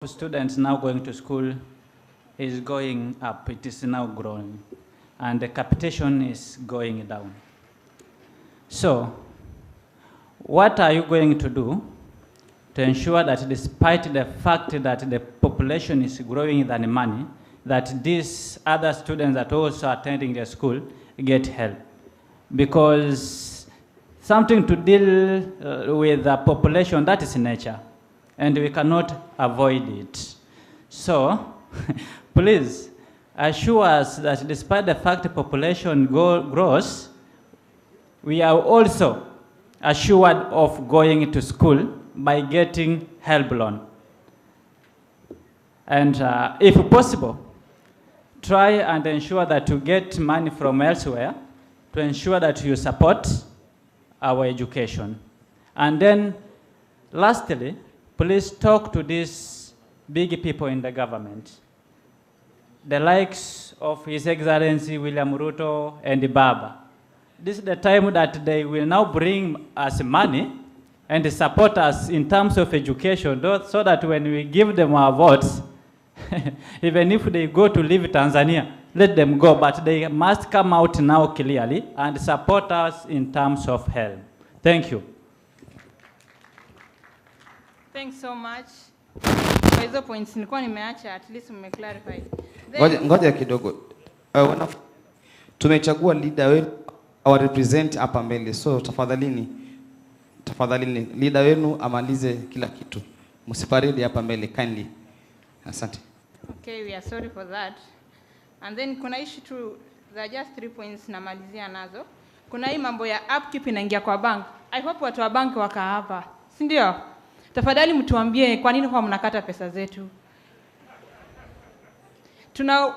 students now going to school is going up. It is now growing, and the capitation is going down. So, what are you going to do to ensure that despite the fact that the population is growing than money, that these other students that also attending the school get help? Because something to deal with the population, that is nature, and we cannot avoid it. So, please assure us that despite the fact the population grows, we are also assured of going to school by getting HELB loan. And if possible, try and ensure that you get money from elsewhere to ensure that you support our education. And then, lastly, please talk to these big people in the government, the likes of His Excellency William Ruto and Baba. This is the time that they will now bring us money and support us in terms of education, so that when we give them our votes, even if they go to leave Tanzania, let them go, but they must come out now clearly and support us in terms of HELB. Thank you. Thanks so much. Kwa hizo points nilikuwa nimeacha, at least mmeclarify. Ngoja kidogo. Tumechagua leader wenu our represent hapa mbele. So tafadhalini leader wenu amalize kila kitu. Msiparidi hapa mbele kindly. Asante. Okay, we are sorry for that. And then kuna issue tu, there are just 3 points namalizia nazo. Kuna hii mambo ya upkeep inaingia kwa bank. I hope watu wa bank waka hapa. Si ndio? Tafadhali mtuambie kwa nini kwa mnakata pesa zetu.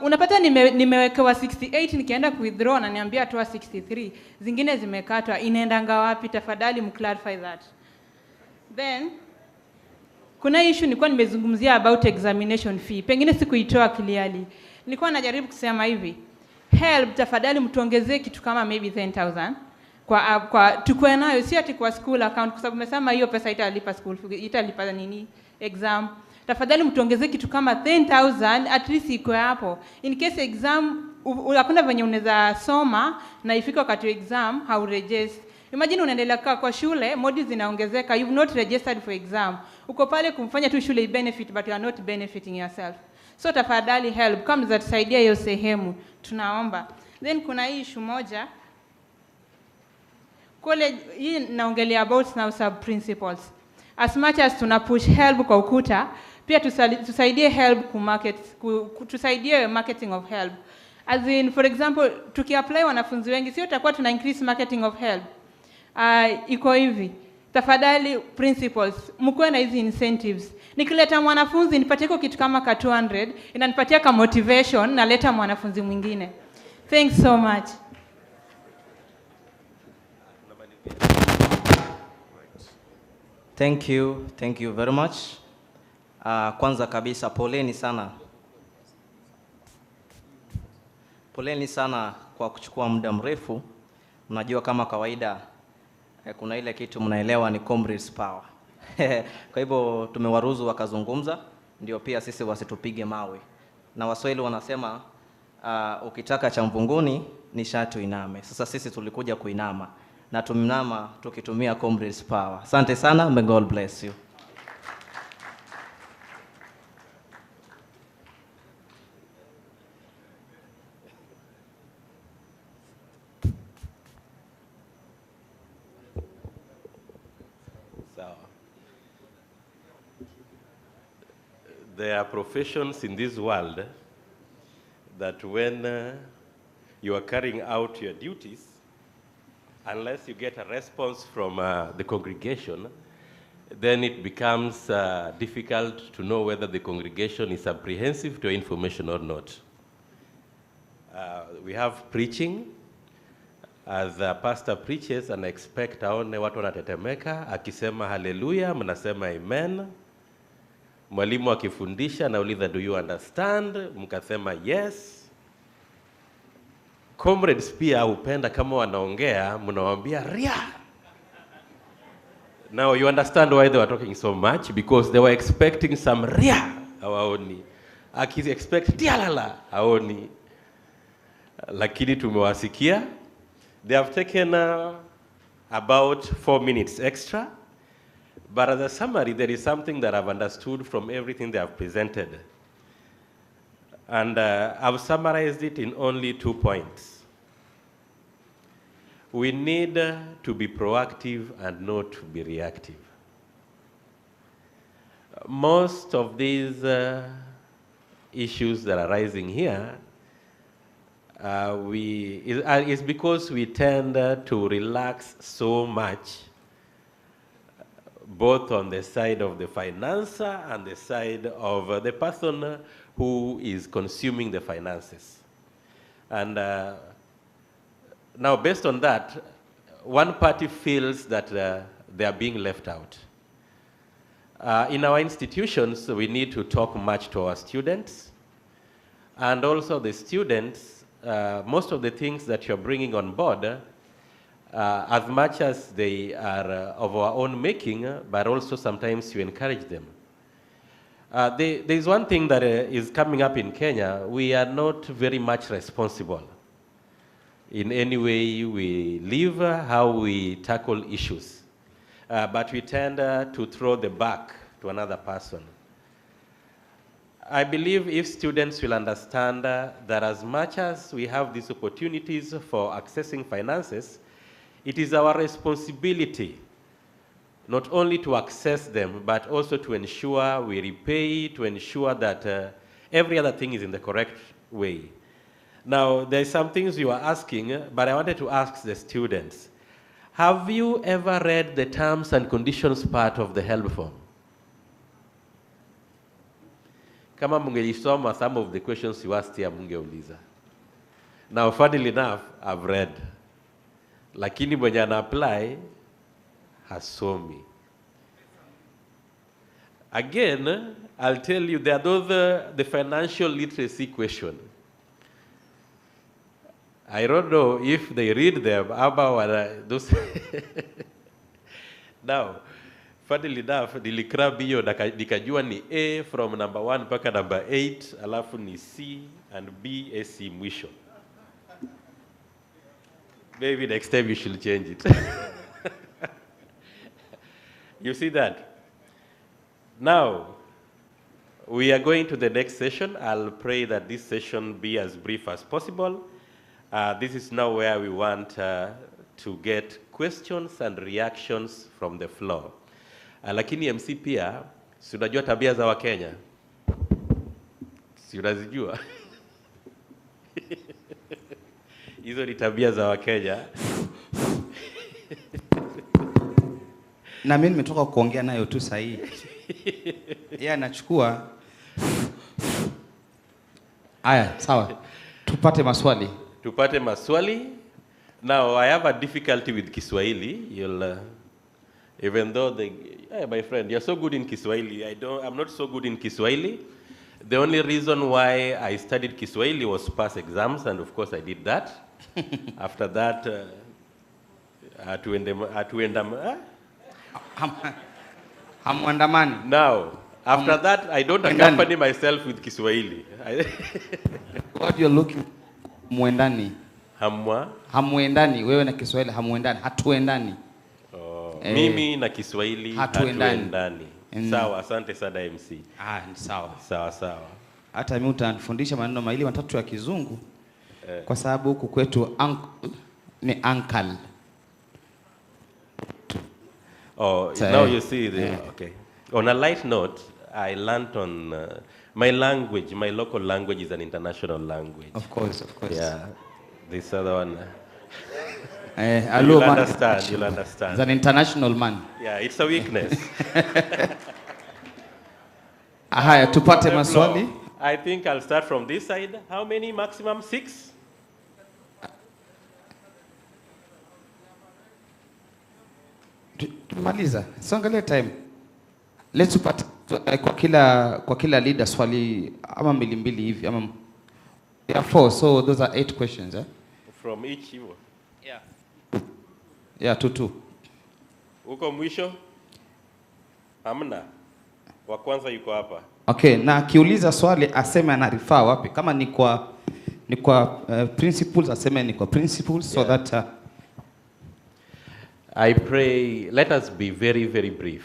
Unapata nimewekewa 68 nikienda withdraw na niambia toa 63. Zingine zimekatwa, inaendanga wapi? Tafadhali mclarify that. Then kuna issue nilikuwa nimezungumzia about examination fee. Pengine sikuitoa clearly. Nilikuwa najaribu kusema hivi. HELB tafadhali mtuongezee kitu kama maybe 10,000 kwa tukue nayo, si ati kwa school account, kwa sababu umesema hiyo pesa italipa school fee, italipa nini exam. Tafadhali mtuongezee kitu kama 10,000 at least iko hapo. In case exam hakuna venye unaweza soma na ifika wakati wa exam hauregister. Imagine unaendelea kwa shule, modules zinaongezeka, you've not registered for exam. Uko pale kumfanya tu shule benefit but you are not benefiting yourself. So tafadhali HELB kama mzatusaidia hiyo sehemu, tunaomba. Then kuna hii issue moja. College hii naongelea about now sub principles. As much as tuna push HELB kwa ukuta, pia tusaidie HELB tusaidie marketing of HELB. As in, for example, tukiapply wanafunzi wengi, sio tutakuwa tuna increase marketing of HELB. Iko hivi. Tafadhali principals, mkuwe na hizi incentives. Nikileta mwanafunzi nipatie kitu kama ka 200, inanipatia ka motivation na leta mwanafunzi mwingine. Thanks so much. Thank you very much. Kwanza kabisa poleni sana kwa kuchukua muda mrefu. Mnajua kama kawaida kuna ile kitu mnaelewa ni comrades power. Kwa hivyo tumewaruhusu wakazungumza, ndio pia sisi wasitupige mawe. Na Waswahili wanasema ukitaka cha mvunguni ni shatu iname. Sasa sisi tulikuja kuinama na tuminama tukitumia comrades power. Asante sana, may God bless you. There are professions in this world that when you are carrying out your duties, unless you get a response from the congregation, then it becomes difficult to know whether the congregation is apprehensive to your information or not. We have preaching. As the pastor preaches, and expect aone watu wanatetemeka, akisema hallelujah, mnasema amen. Mwalimu akifundisha nauliza do you understand, mkasema yes. Comrades pia upenda kama wanaongea mnawaambia ria. Now you understand why they were talking so much, because they were expecting some ria hawaoni. Aki-expect tialala, haoni. Lakini tumewasikia. They have taken about 4 minutes extra. But as a summary, there is something that I've understood from everything they have presented. And I've summarized it in only 2 points. We need to be proactive and not to be reactive. Most of these issues that are rising here is because we tend to relax so much, both on the side of the financer and the side of the person who is consuming the finances. And now, based on that, one party feels that they are being left out. In our institutions, we need to talk much to our students. And also the students, most of the things that you're bringing on board, as much as they are of our own making, but also sometimes you encourage them. There's one thing that is coming up in Kenya. We are not very much responsible in any way we live, how we tackle issues. But we tend to throw the back to another person. I believe if students will understand that as much as we have these opportunities for accessing finances, it is our responsibility not only to access them, but also to ensure we repay, to ensure that every other thing is in the correct way. Now, there are some things you are asking, but I wanted to ask the students. Have you ever read the terms and conditions part of the HELB form? Kama mungelisoma, some of the questions you asked here mungeuliza. Now, funnily enough, I've read. Lakini mwenye ana apply hasomi. Again, I'll tell you, there are those the financial literacy question. I don't know if they read them about those. Now, funnily enough, nilikrab hiyo nikajua ni A from number 1 mpaka number 8, alafu ni C and B, A, C mwisho. Maybe next time you should change it. You see that? Now, we are going to the next session. I'll pray that this session be as brief as possible. This is now where we want to get questions and reactions from the floor. Lakini MC pia, si unajua tabia za Wakenya? Si unazijua? Hizo ni tabia za Wakenya. Na mimi nimetoka kuongea nayo tu sahihi. Yeye anachukua. Aya, sawa. Tupate maswali. Tupate maswali. Now, I have a difficulty with Kiswahili. You'll, even though hey, my friend, you're so good in Kiswahili. I'm not so good in Kiswahili. The only reason why I studied Kiswahili was to pass exams, and of course I did that. After that, Hamwandamani. Now, after that, I don't accompany myself with Kiswahili. What you're looking muendani. Hamuendani, wewe na Kiswahili hamuendani, hatuendani. Mimi na Kiswahili hatuendani. Sawa, asante sana MC. Ni sawa. Sawa. Hata mimi utanifundisha maneno mawili matatu ya Kizungu. Kwa sababu huku kwetu uncle ni uncle. Now you see okay. On a light note, I learned on my language, my local language is an international language. Of course. Yeah. This other one. You'll understand. He's an international man. Yeah, it's a weakness. Haya, tupate maswali. I think I'll start from this side. How many maximum? 6? Tumaliza. Songelea time. Let's tupate kwa kila leader swali ama mbili hivi ama 4, so those are 8 questions, From each hivyo. Yeah, 2. Uko mwisho? Hamna. Wa kwanza yuko hapa. Okay, na akiuliza swali aseme ana refer wapi? Kama ni kwa principles aseme ni kwa principles, so that I pray, let us be very, very brief.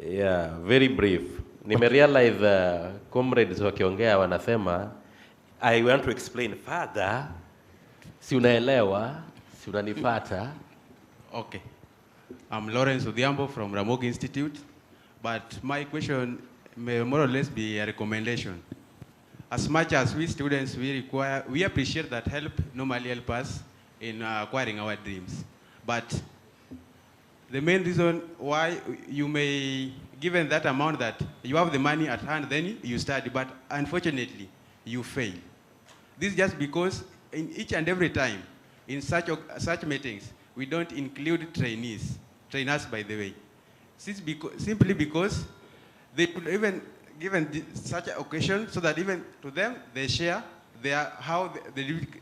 Yeah, very brief. Nimerealize comrades wakiongea wanasema, I want to explain further. Si unaelewa, si unanipata. Okay. I'm Lawrence Odhiambo from Ramogi Institute, but my question may more or less be a recommendation. As much as we students, we appreciate that HELB normally help us in acquiring our dreams. But the main reason why you may, given that amount that you have the money at hand, then you study, but unfortunately, you fail. This is just because in each and every time, in such meetings, we don't include trainers by the way. Simply because they could even given such an occasion so that even to them, they share the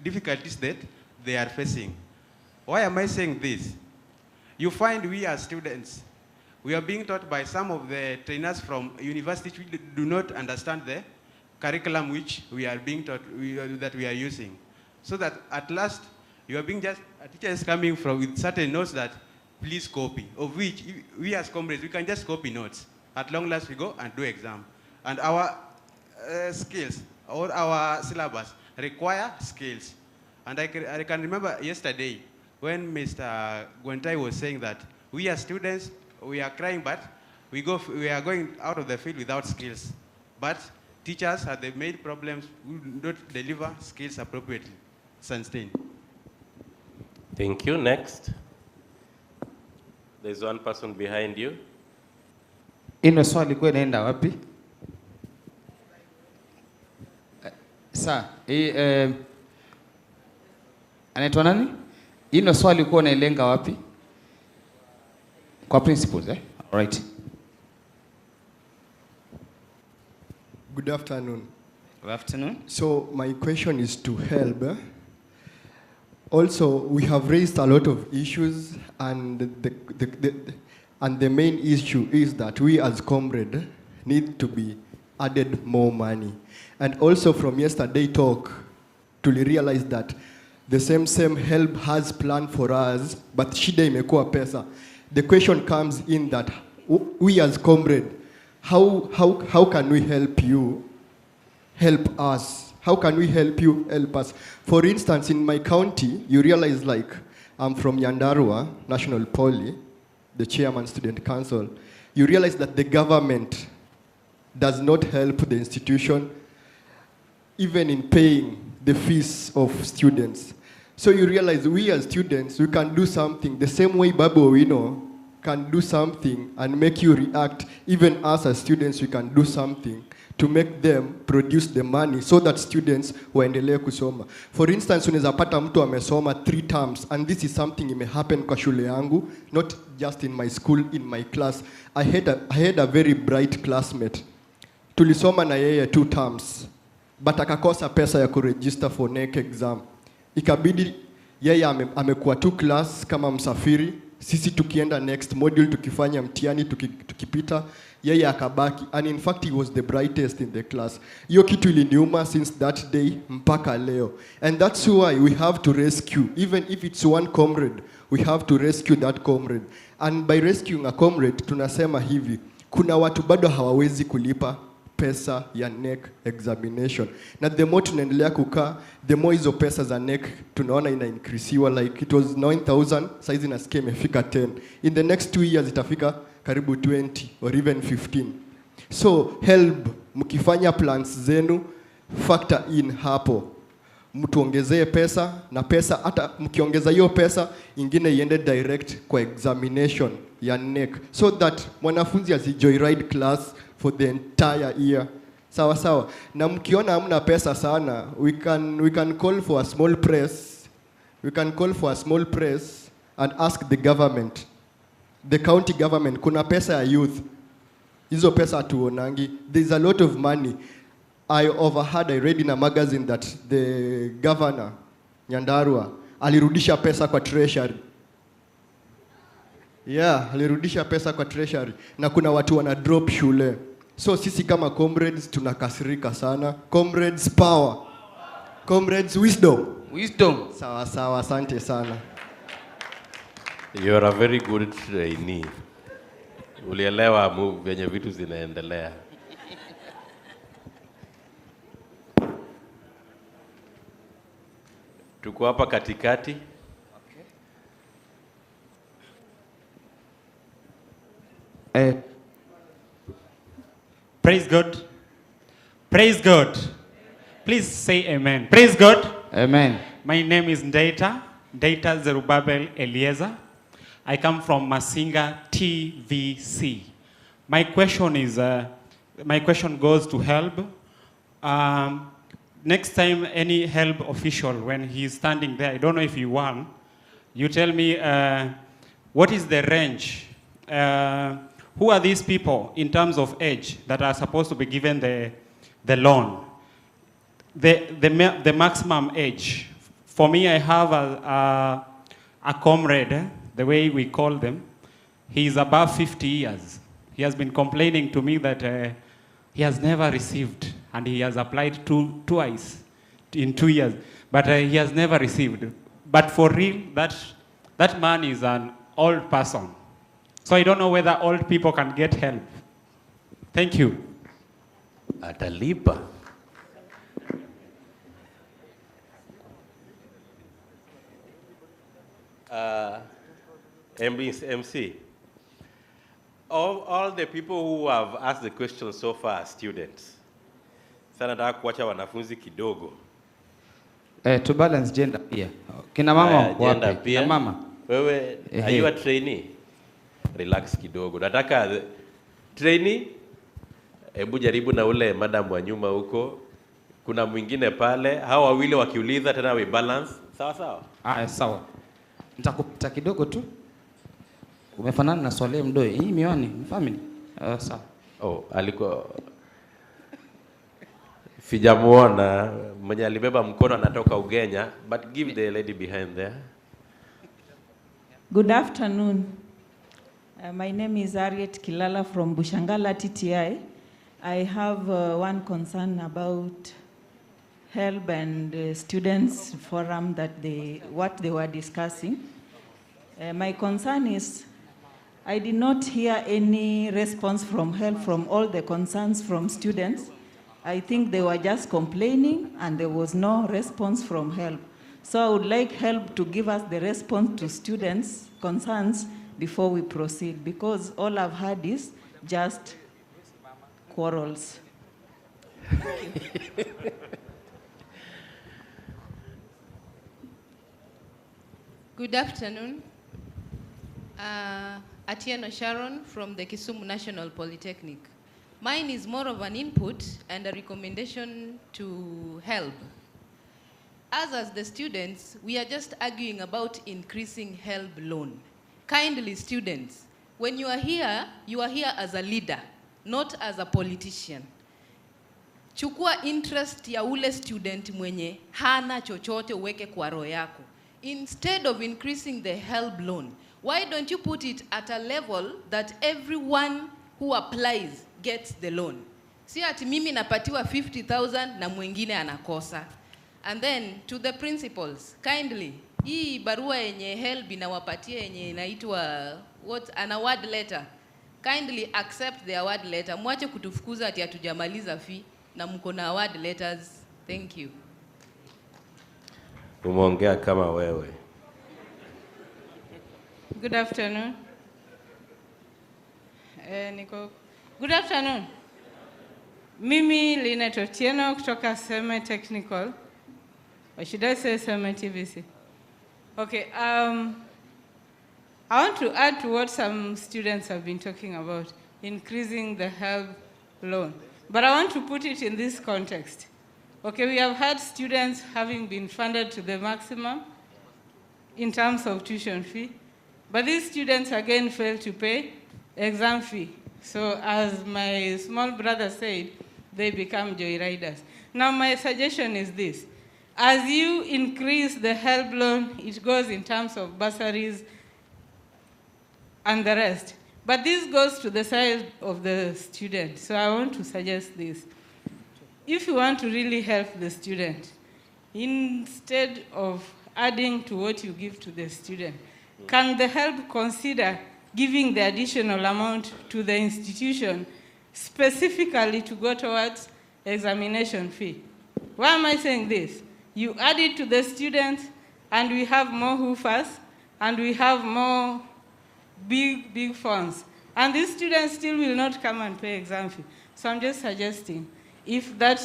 difficulties that they are facing. Why am I saying this? You find we as students, we are being taught by some of the trainers from universities who do not understand the curriculum which we are being taught, that we are using. So that at last, you are being a teacher is coming from with certain notes that please copy, of which we as comrades, we can just copy notes. At long last, we go and do exam. And our skills or our syllabus require skills. And I can remember yesterday when Mr. Gwentai was saying that we as students, we are crying, but we are going out of the field without skills. But teachers have made problems who do not deliver skills appropriately. Sustain. Thank you. Next. There's one person behind you. Ino swali kwa inaenda wapi? Anaitwa nani? Ino swali kwa inailenga wapi? Kwa principles, eh? All right. Good afternoon. Good afternoon. So my question is to HELB. Also, we have raised a lot of issues, and the main issue is that we as comrades need to be added more money. And also from yesterday talk, to realize that the same HELB has planned for us, but shida imekuwa pesa. The question comes in that we as comrades, how can we help you, help us? How can we help you, help us? For instance, in my county, you realize like I'm from Nyandarua National Poly, the chairman student council. You realize that the government does not help the institution even in paying the fees of students. So you realize we as students, we can do something the same way Babu Owino can do something and make you react. Even us as students, we can do something to make them produce the money so that students waendelee kusoma. For instance, unaweza pata mtu amesoma 3 terms, and this is something ime happen kwa shule yangu, not just in my school, in my class. I had a very bright classmate. Tulisoma na yeye 2 terms, but akakosa pesa ya kuregister for NEC exam. Ikabidi yeye amekuwa 2 class kama msafiri, sisi tukienda next module tukifanya mtihani tukipita, yeye akabaki, and in fact he was the brightest in the class. Hiyo kitu iliniuma since that day mpaka leo. And that's why we have to rescue, even if it's one comrade, we have to rescue that comrade. And by rescuing a comrade, tunasema hivi, kuna watu bado hawawezi kulipa pesa ya NEC examination. Na the more tunaendelea kukaa, the more hizo pesa za NEC tunaona ina increasiwa, like it was 9,000, saizi nasikia imefika 10. In the next 2 years itafika karibu 20 or even 15. So HELB, mkifanya plans zenu, factor in hapo. Mtuongezee pesa, na pesa hata mkiongeza hiyo pesa ingine iende direct kwa examination ya NEC, so that mwanafunzi asijoyride class for the entire year. Sawa sawa. Na mkiona hamna pesa sana, we can call for a small press. We can call for a small press and ask the government, the county government, kuna pesa ya youth. Hizo pesa tuonangi. There's a lot of money. I read in a magazine that the governor, Nyandarua, alirudisha pesa kwa treasury. Yeah, alirudisha pesa kwa treasury. Na kuna watu wana drop shule. So sisi kama comrades tunakasirika sana. Comrades power. Comrades wisdom. Wisdom. Sawa sawa, asante sana. You are a very good trainee. Ulielewa venye vitu zinaendelea. Tuko hapa katikati. Praise God. Praise God. Please say amen. Praise God. Amen. My name is Data Zerubbabel Eliezer. I come from Masinga TVC. My question goes to HELB. Next time any HELB official, when he's standing there, I don't know if he won, you tell me what is the range? Who are these people in terms of age that are supposed to be given the loan? The maximum age. For me, I have a comrade, the way we call them. He is above 50 years. He has been complaining to me that he has never received, and he has applied twice in 2 years, but he has never received. But for real, that man is an old person. So I don't know whether old people can get help. Thank you. Atalipa. MC. All the people who have asked the question so far are students. Sana nataka kuacha wanafunzi kidogo. To balance gender pia. Kina mama wapi? Kina mama. Wewe, are you a trainee? Relax kidogo. Nataka trainee, hebu jaribu na ule madam wa nyuma huko. Kuna mwingine pale. Hao wawili wakiuliza tena we balance. Sawa sawa? Sawa. Nitakupita kidogo tu. Umefanana na Swale Mdoe. Hii miwani, family. Sawa. Oh, alikuwa sijamuona mwenye alibeba mkono anatoka Ugenya, but give the lady behind there. Good afternoon. My name is Harriet Kilala from Bushangala TTI. I have one concern about HELB and students forum what they were discussing. My concern is I did not hear any response from HELB from all the concerns from students. I think they were just complaining and there was no response from HELB. So I would like HELB to give us the response to students' concerns before we proceed, because all I've heard is just quarrels. Good afternoon. Atieno Sharon from the Kisumu National Polytechnic. Mine is more of an input and a recommendation to HELB. As the students, we are just arguing about increasing HELB loan. Kindly, students, when you are here as a leader, not as a politician. Chukua interest ya ule student mwenye hana chochote uweke kwa roho yako. Instead of increasing the HELB loan, why don't you put it at a level that everyone who applies gets the loan? Si ati mimi napatiwa 50,000 na mwingine anakosa. And then to the principals, kindly, hii barua yenye HELB inawapatia yenye inaitwa an award letter. Kindly accept the award letter. Mwache kutufukuza ati hatujamaliza fee na mko na award letters. Thank you. Umeongea kama wewe. Good afternoon. Good afternoon. Mimi Lina Totieno kutoka Seme Technical. Or should I say Seme TVC? Okay, I want to add to what some students have been talking about, increasing the HELB loan. But I want to put it in this context. Okay, we have had students having been funded to the maximum in terms of tuition fee, but these students again fail to pay exam fee. So as my small brother said, they become joyriders. Now my suggestion is this. As you increase the HELB loan, it goes in terms of bursaries and the rest. But this goes to the side of the student. So I want to suggest this. If you want to really help the student, instead of adding to what you give to the student, can the HELB consider giving the additional amount to the institution specifically to go towards examination fee? Why am I saying this? You add it to the students, and we have more hoofers, and we have more big funds. And these students still will not come and pay exam fee. So I'm just suggesting, if that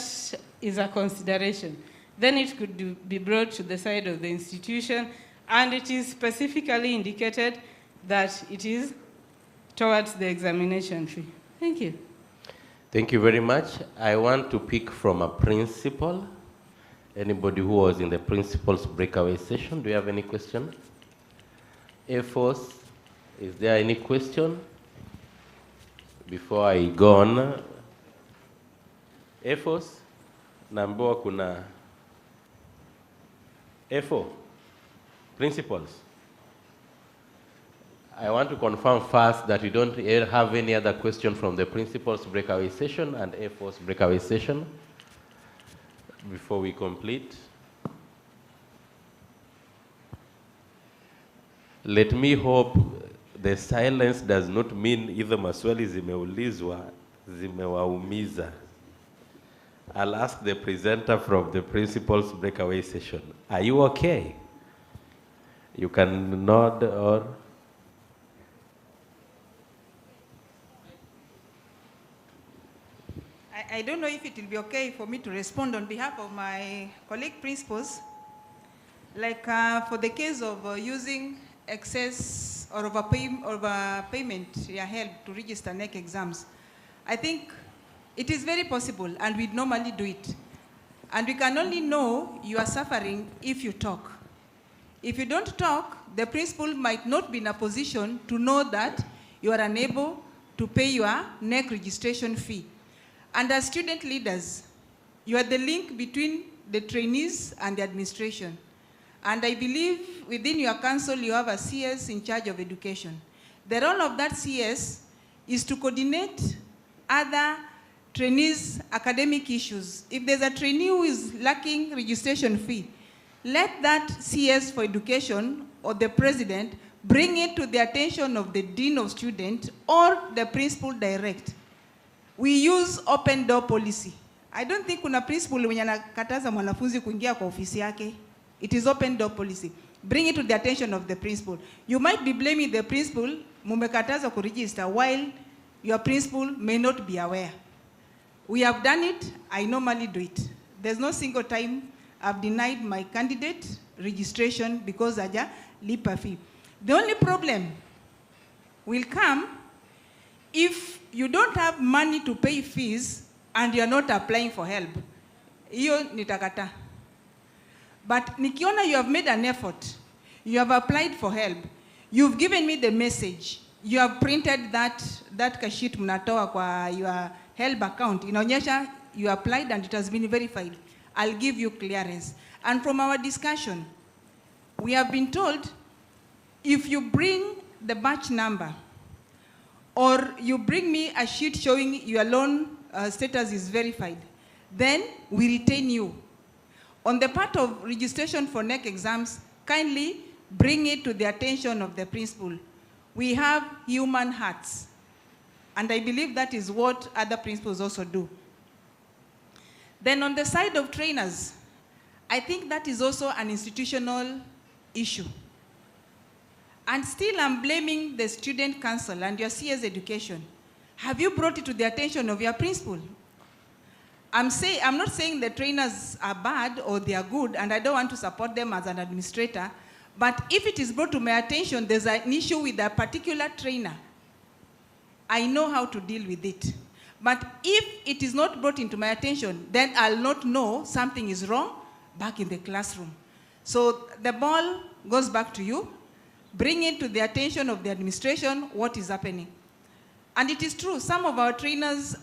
is a consideration, then it could be brought to the side of the institution, and it is specifically indicated that it is towards the examination fee. Thank you. Thank you very much. I want to pick from a principal. Anybody who was in the principal's breakaway session, do you have any question? Air Force, is there any question? Before I go on, Air Force, naambiwa kuna A4, principals. I want to confirm first that we don't have any other question from the principal's breakaway session and Air Force breakaway session before we complete. Let me hope the silence does not mean either maswali zimeulizwa, zimewaumiza. I'll ask the presenter from the principal's breakaway session. Are you okay? You can nod or... I don't know if it will be okay for me to respond on behalf of my colleague principals. Like for the case of using excess or overpayment, HELB to register NEC exams, I think it is very possible, and we normally do it. And we can only know you are suffering if you talk. If you don't talk, the principal might not be in a position to know that you are unable to pay your NEC registration fee. And as student leaders, you are the link between the trainees and the administration. And I believe within your council, you have a CS in charge of education. The role of that CS is to coordinate other trainees' academic issues. If there's a trainee who is lacking registration fee, let that CS for education or the president bring it to the attention of the dean of students or the principal direct. We use open door policy. I don't think kuna principal mwenye anakataza mwanafunzi kuingia kwa ofisi yake. It is open door policy. Bring it to the attention of the principal. You might be blaming the principal, mumekataza kuregister, while your principal may not be aware. We have done it. I normally do it. There's no single time I've denied my candidate registration because aja lipa fee. The only problem will come if you don't have money to pay fees and you're not applying for HELB. Iyo nitakata. But nikiona you have made an effort, you have applied for HELB, you've given me the message, you have printed that sheet mnatoa kwa your HELB account, inaonyesha you applied and it has been verified, I'll give you clearance. And from our discussion, we have been told, if you bring the batch number, or you bring me a sheet showing your loan status is verified, then we retain you. On the part of registration for NEC exams, kindly bring it to the attention of the principal. We have human hearts, and I believe that is what other principals also do. Then on the side of trainers, I think that is also an institutional issue. And still I'm blaming the student council and your CS education. Have you brought it to the attention of your principal? I'm not saying the trainers are bad or they are good, and I don't want to support them as an administrator, but if it is brought to my attention, there's an issue with a particular trainer, I know how to deal with it. But if it is not brought into my attention, then I'll not know something is wrong back in the classroom. So the ball goes back to you. Bring it to the attention of the administration what is happening. And it is true, some of our trainers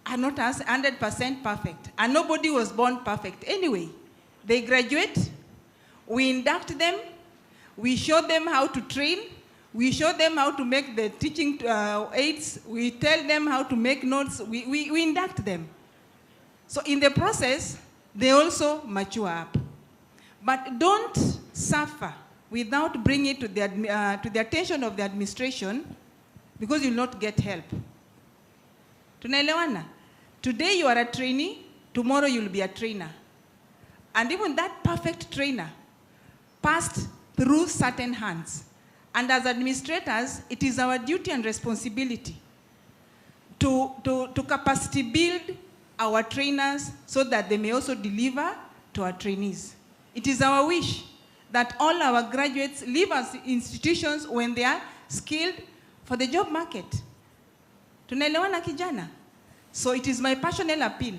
are not 100% perfect, and nobody was born perfect. Anyway, they graduate, we induct them, we show them how to train, We show them how to make the teaching aids. We tell them how to make notes. We induct them. So in the process, they also mature up. But don't suffer without bringing it to the attention of the administration, because you'll not get help. Tunaelewana? Today you are a trainee, tomorrow you'll be a trainer. And even that perfect trainer passed through certain hands. And as administrators, it is our duty and responsibility to capacity build our trainers so that they may also deliver to our trainees. It is our wish that all our graduates leave our institutions when they are skilled for the job market. Tunaelewana kijana? So it is my passionate appeal,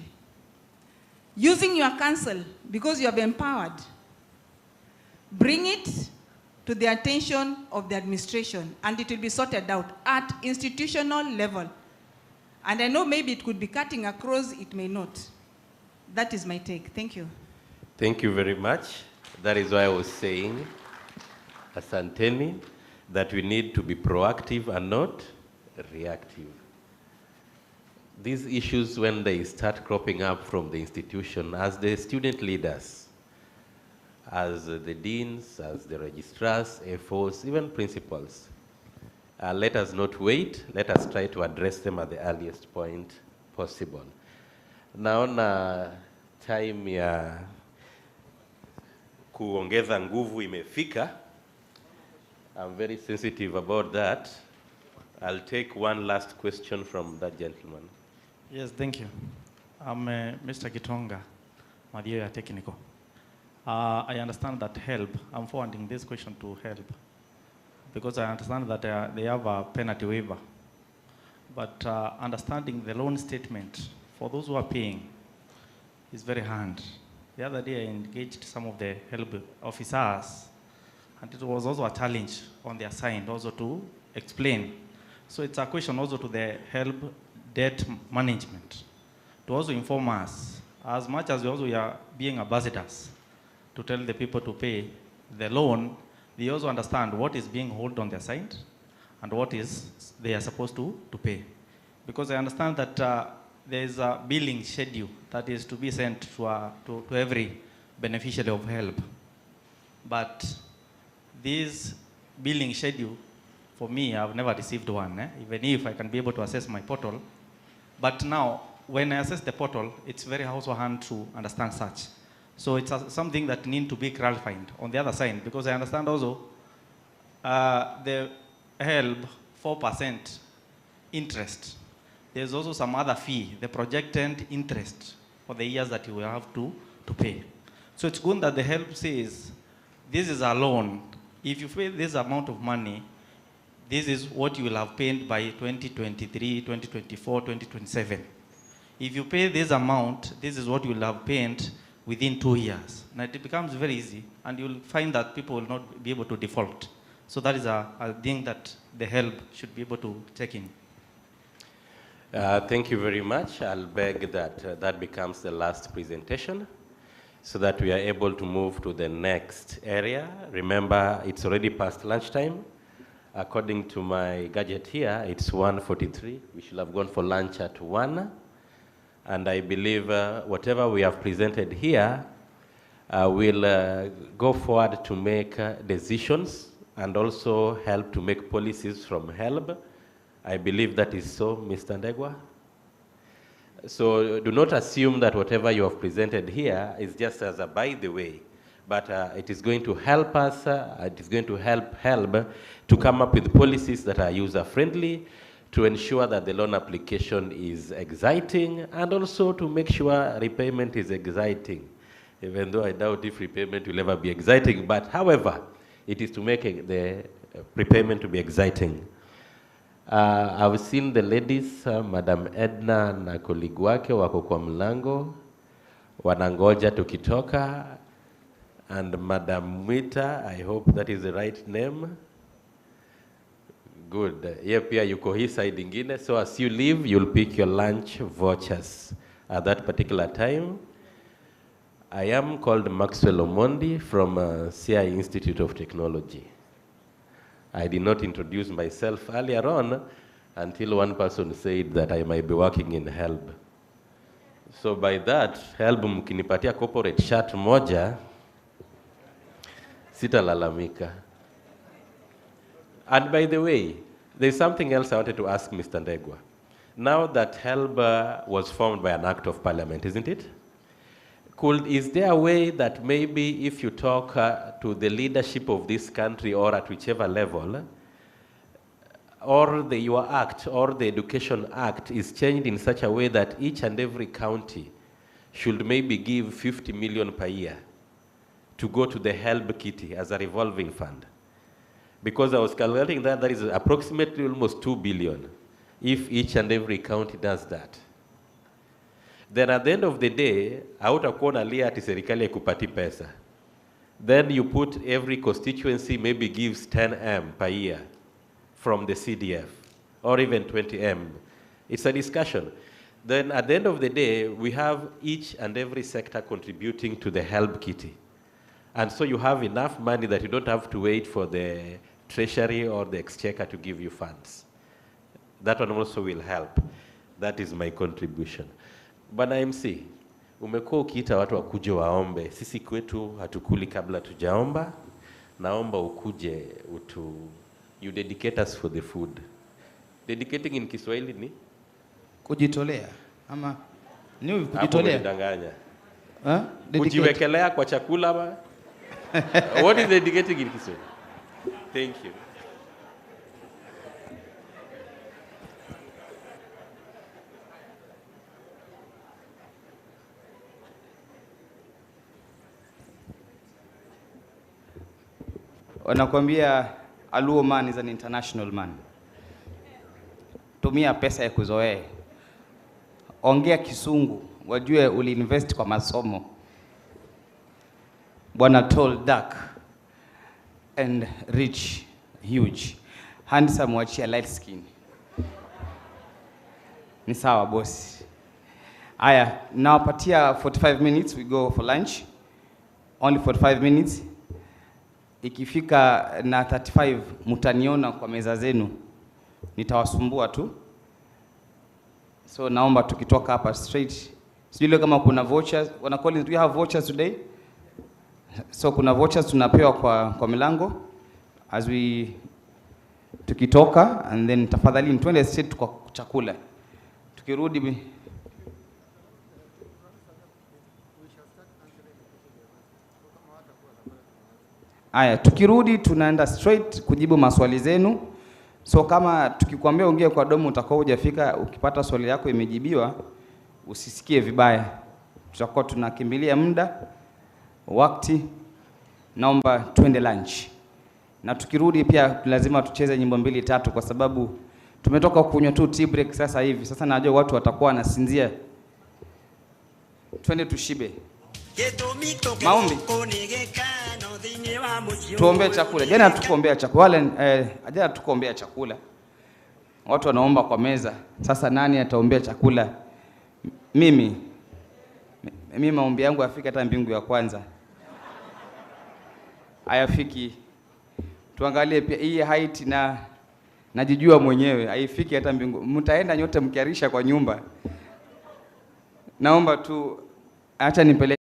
using your counsel, because you have empowered, bring it to the attention of the administration, and it will be sorted out at institutional level. And I know maybe it could be cutting across, it may not. That is my take. Thank you. Thank you very much. That is why I was saying, Asanteni, that we need to be proactive and not reactive. These issues, when they start cropping up from the institution, as the student leaders, as the deans, as the registrars, FOs, even principals, let us not wait. Let us try to address them at the earliest point possible. Naona time ya kuongeza nguvu imefika. I'm very sensitive about that. I'll take one last question from that gentleman. Yes, thank you. I'm Mr. Gitonga, Madhya Technical. I understand that HELB, I'm forwarding this question to HELB, because I understand that they have a penalty waiver. But understanding the loan statement for those who are paying is very hard. The other day I engaged some of the HELB officers, and it was also a challenge on their side also to explain. So it's a question also to the HELB debt management to also inform us, as much as we also are being ambassadors, to tell the people to pay the loan. They also understand what is being held on their side and what is they are supposed to pay. Because I understand that there is a billing schedule that is to be sent to every beneficiary of HELB. But this billing schedule, for me, I've never received one, even if I can be able to access my portal. But now, when I access the portal, it's very also hard to understand such. So it's something that needs to be clarified on the other side, because I understand also the HELB 4% interest. There's also some other fee, the projected interest for the years that you will have to pay. So it's good that the HELB says, this is a loan. If you pay this amount of money, this is what you will have paid by 2023, 2024, 2027. If you pay this amount, this is what you will have paid within 2 years. Now it becomes very easy, and you'll find that people will not be able to default. So that is a thing that the HELB should be able to check in. Thank you very much. I'll beg that that becomes the last presentation so that we are able to move to the next area. Remember, it's already past lunchtime. According to my gadget here, it's 1:43. We should have gone for lunch at 1. And I believe whatever we have presented here will go forward to make decisions and also help to make policies from HELB. I believe that is so, Mr. Ndegwa. So do not assume that whatever you have presented here is just as a by the way, but it is going to help us, it is going to help HELB to come up with policies that are user-friendly, to ensure that the loan application is exciting, and also to make sure repayment is exciting, even though I doubt if repayment will ever be exciting. But however, it is to make the repayment to be exciting. I've seen the ladies, Madam Edna na colleague wake wako kwa mlango, wanangoja tukitoka, and Madam Mwita, I hope that is the right name. Good. Here pia yuko hii side ingine, so as you leave, you'll pick your lunch vouchers at that particular time. I am called Maxwell Omondi from CI Institute of Technology. I did not introduce myself earlier on until one person said that I might be working in HELB. So by that, HELB mkinipatia corporate shirt moja, sitalalamika. And by the way, there's something else I wanted to ask Mr. Ndegwa. Now that HELB was formed by an act of parliament, isn't it? Is there a way that maybe if you talk to the leadership of this country or at whichever level, or your act or the Education Act is changed in such a way that each and every county should maybe give 50 million per year to go to the HELB kitty as a revolving fund? Because I was calculating that is approximately almost 2 billion if each and every county does that. Then at the end of the day, hautakuwa unalia ati serikali ikupati pesa. Then you put every constituency maybe gives 10M per year from the CDF, or even 20M. It's a discussion. Then at the end of the day, we have each and every sector contributing to the HELB kitty. And so you have enough money that you don't have to wait for the treasury or the exchequer to give you funds. That one also will help. That is my contribution. Bwana MC, umekuwa ukiita watu wakuje waombe. Sisi kwetu hatukuli kabla tujaomba. Naomba ukuje you dedicate us for the food. Dedicating in Kiswahili ni? Kujitolea. Ama ni kujitolea. Hapo unidanganya. Kujiwekelea kwa chakula ba? What is dedicating in Kiswahili? Thank you. Wanakuambia a Luo man is an international man. Tumia pesa ya kuzoea. Ongea Kisungu, wajue uliinvest kwa masomo. Bwana tall, dark and rich, huge. Handsome, wachia light skin. Ni sawa boss. Aya, nawapatia 45 minutes, we go for lunch. Only 45 minutes. Ikifika na 35 mutaniona kwa meza zenu. Nitawasumbua tu. So naomba tukitoka hapa straight. Sijui kama kuna vouchers. Wana Collins, do you have vouchers today? So kuna vouchers tunapewa kwa milango as we tukitoka, and then tafadhali twende straight kwa chakula. Tukirudi aya, tukirudi tunaenda straight kujibu maswali zenu. So kama tukikwambia ongea kwa domo utakao hujafika, ukipata swali yako imejibiwa usisikie vibaya. Tutakuwa tunakimbilia muda wakati. Naomba twende lunch. Na tukirudi pia lazima tucheze nyimbo 2-3 kwa sababu tumetoka kunywa tu tea break sasa hivi. Sasa najua watu watakuwa wanasinzia. Twende tushibe. Maombi. Tuombe chakula. Jana tukuombea chakula. Jana tukuombea chakula. Watu wanaomba kwa meza. Sasa nani ataombea chakula? Mimi maombi yangu yafika hata mbingu ya kwanza. Hayafiki. Tuangalie pia hii height na najijua mwenyewe haifiki hata mbingu. Mtaenda nyote mkiarisha kwa nyumba. Naomba tu acha nipeleke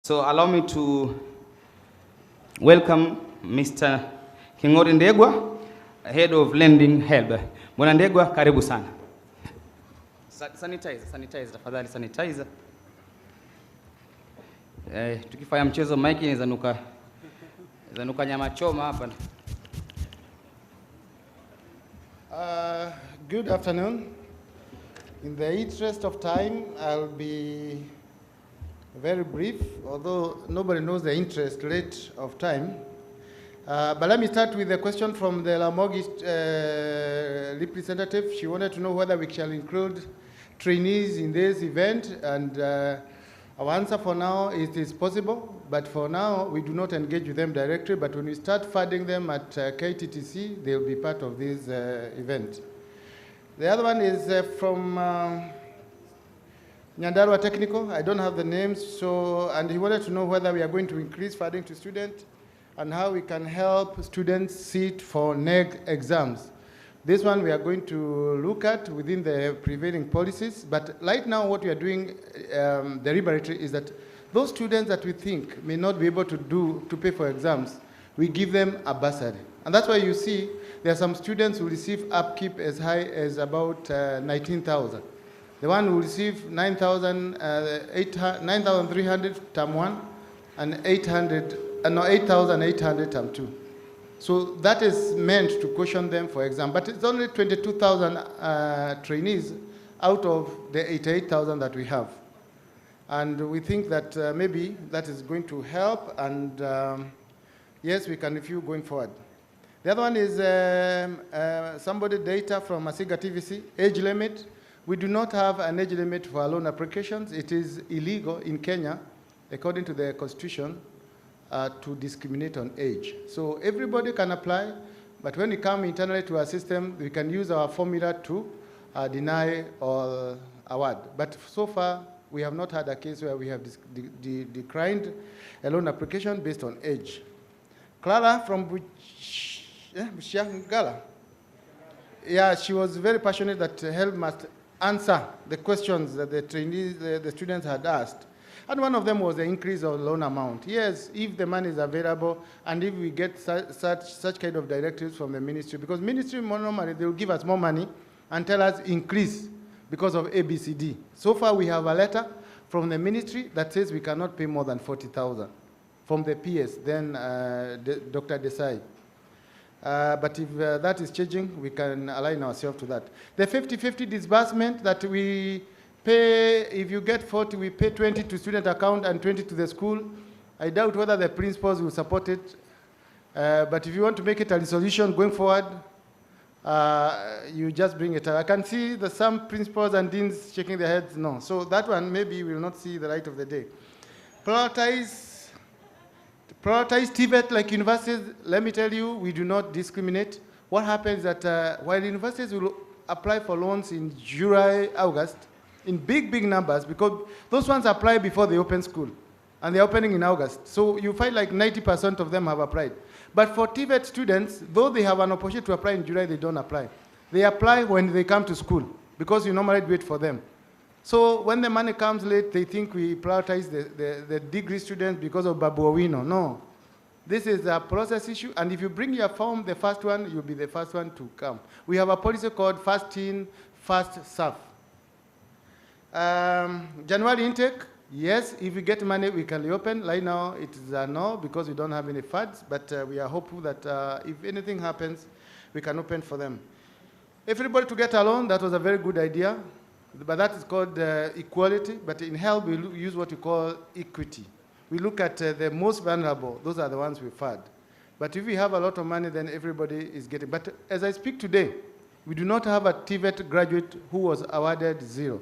So allow me to welcome Mr. Kingori Ndegwa, Head of Lending HELB. Bwana Ndegwa, karibu sana. Sanitizer, tafadhali sanitizer. Tukifanya mchezo mic inaweza nuka nyama choma hapa. Good afternoon. In the interest of time, I'll be very brief, although nobody knows the interest rate of time. But let me start with a question from the Ramogi representative. She wanted to know whether we shall include trainees in this event, and our answer for now is it is possible, but for now we do not engage with them directly, but when we start funding them at KTTC, they'll be part of this event. The other one is from Nyandarua Technical. I don't have the names, and he wanted to know whether we are going to increase funding to students and how we can help students sit for NEG exams. This one we are going to look at within the prevailing policies, but right now what we are doing deliberately is that those students that we think may not be able to pay for exams, we give them a bursary. And that's why you see there are some students who receive upkeep as high as about 19,000. The one who receive 9,300 term 1 and 8,800 term 2. So that is meant to cushion them for exam, but it's only 22,000 trainees out of the 88,000 that we have. And we think that maybe that is going to help, and yes, we can review going forward. The other one is somebody data from Masiga TVC, age limit. We do not have an age limit for loan applications. It is illegal in Kenya, according to the constitution, to discriminate on age. So everybody can apply, but when you come internally to our system, we can use our formula to deny or award. But so far, we have not had a case where we have declined a loan application based on age. Clara from Bushangala. Yeah, she was very passionate that HELB must answer the questions that the trainees, the students had asked. And one of them was the increase of loan amount. Yes, if the money is available and if we get such kind of directives from the ministry, because ministry normally they will give us more money and tell us increase because of ABCD. So far we have a letter from the ministry that says we cannot pay more than 40,000 from the PS, then Dr. Desai. But if that is changing, we can align ourselves to that. The 50-50 disbursement that we pay, if you get 40, we pay 20 to student account and 20 to the school. I doubt whether the principals will support it. But if you want to make it a resolution going forward, you just bring it up. I can see that some principals and deans shaking their heads, no. So that one maybe will not see the light of the day. Prioritize TVET like universities. Let me tell you, we do not discriminate. What happens is that while universities will apply for loans in July, August, in big numbers, because those ones apply before they open school, and they're opening in August. So you find like 90% of them have applied. But for TVET students, though they have an opportunity to apply in July, they don't apply. They apply when they come to school, because you normally do it for them. So when the money comes late, they think we prioritize the degree students because of Babu Owino. No. This is a process issue, and if you bring your form, the first one, you'll be the first one to come. We have a policy called first in, first serve. January intake, yes, if we get money, we can reopen. Right now, it is a no, because we don't have any funds, but we are hopeful that if anything happens, we can open for them. Everybody to get a loan, that was a very good idea, but that is called equality, but in HELB, we use what we call equity. We look at the most vulnerable, those are the ones we fund. But if we have a lot of money, then everybody is getting. But as I speak today, we do not have a TVET graduate who was awarded 0.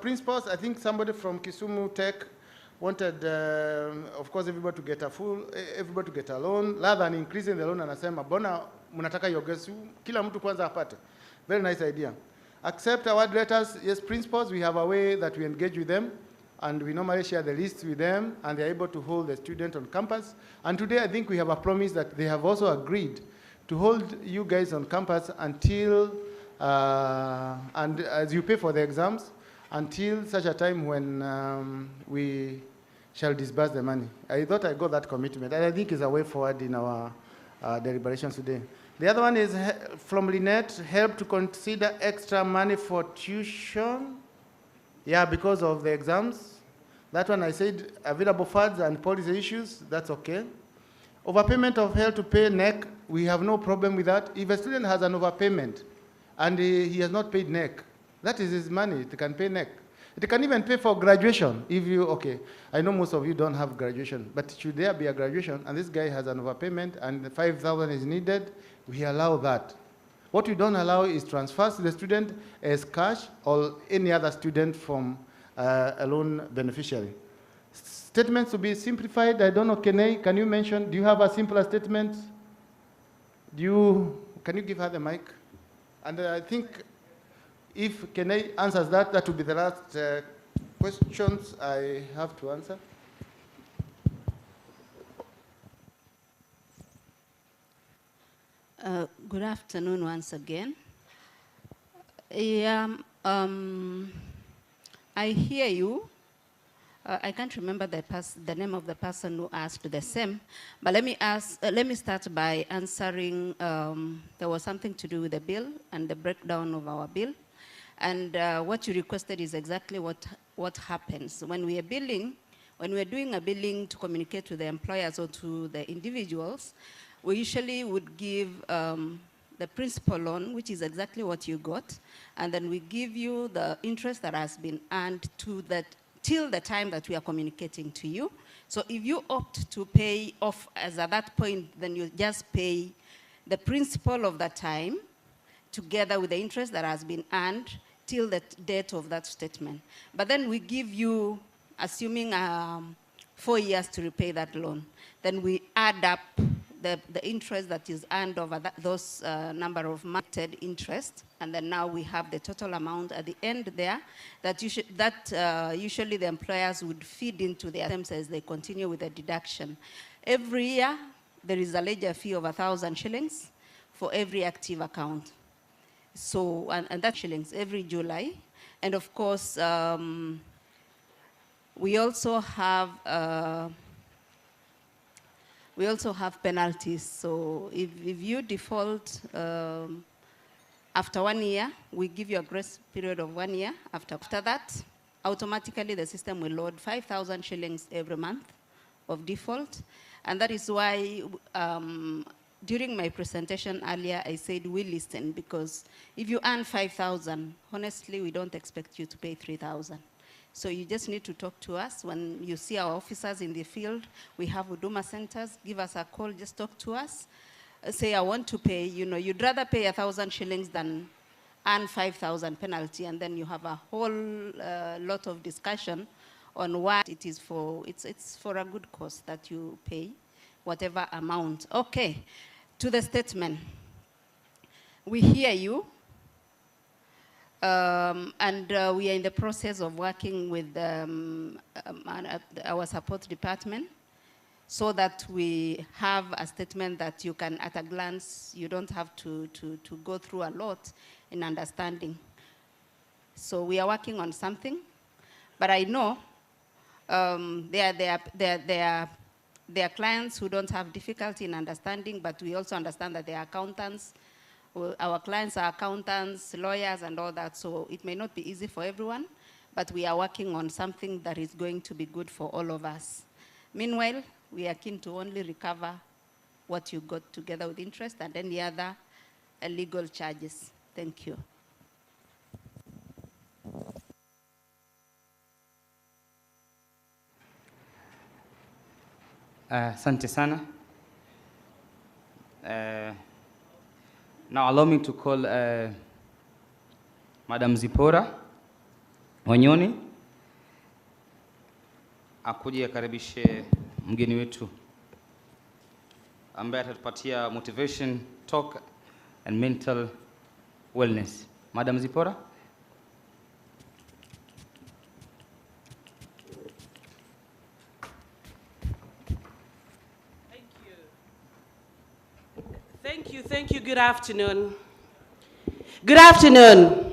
Principals, I think somebody from Kisumu Tech wanted, of course, everybody to get a loan, rather than increasing the loan, anasema, bona munataka yogesu, kila mtu kwanza apate. Very nice idea. Accept award letters, yes, principals, we have a way that we engage with them, and we normally share the lists with them, and they're able to hold the student on campus. And today, I think we have a promise that they have also agreed to hold you guys on campus until, and as you pay for the exams, until such a time when we shall disburse the money. I thought I got that commitment, and I think it's a way forward in our deliberations today. The other one is from Lynette, help to consider extra money for tuition. Yeah, because of the exams. That one I said available funds and policy issues, that's okay. Overpayment of HELB to pay NEC, we have no problem with that. If a student has an overpayment and he has not paid NEC, that is his money, it can pay NEC. It can even pay for graduation if you, okay, I know most of you don't have graduation, but should there be a graduation and this guy has an overpayment and 5,000 is needed, we allow that. What we don't allow is transfers to the student as cash or any other student from a loan beneficiary. Statements to be simplified. I don't know, Kenei, can you mention, do you have a simpler statement? Can you give her the mic? And I think if Kenei answers that, that will be the last questions I have to answer. Good afternoon once again. Yeah, I hear you. I can't remember the name of the person who asked the same, but let me start by answering. There was something to do with the bill and the breakdown of our bill, and what you requested is exactly what happens when we are billing. When we are doing a billing to communicate to the employers or to the individuals, we usually would give the principal loan, which is exactly what you got, and then we give you the interest that has been earned till the time that we are communicating to you. So if you opt to pay off as at that point, then you just pay the principal of that time together with the interest that has been earned till the date of that statement. But then we give you, assuming 4 years to repay that loan, then we add up the interest that is earned over those number of marketed interest, and then now we have the total amount at the end there that usually the employers would feed into their terms as they continue with the deduction. Every year, there is a ledger fee of 1,000 shillings for every active account. So, and that's shillings every July. And of course, we also have penalties. So if you default after 1 year, we give you a grace period of 1 year. After that, automatically the system will load 5,000 shillings every month of default. And that is why during my presentation earlier, I said we listen, because if you earn 5,000, honestly, we don't expect you to pay 3,000. So you just need to talk to us. When you see our officers in the field, we have Huduma centers, give us a call, just talk to us. Say, I want to pay, you'd rather pay 1,000 shillings than earn 5,000 penalty, and then you have a whole lot of discussion on what it is for. It's for a good cause that you pay whatever amount. Okay, to the statement. We hear you. And we are in the process of working with our support department so that we have a statement that you can, at a glance, you don't have to go through a lot in understanding. So we are working on something, but I know there are clients who don't have difficulty in understanding, but we also understand that they are accountants. Our clients are accountants, lawyers, and all that, so it may not be easy for everyone, but we are working on something that is going to be good for all of us. Meanwhile, we are keen to only recover what you got together with interest and any other legal charges. Thank you. Asante sana. Now allow me to call Madam Zipora Wanyoni akuje akaribishe mgeni wetu ambaye atatupatia motivation talk and mental wellness. Madam Zipora. Thank you. Good afternoon. Good afternoon.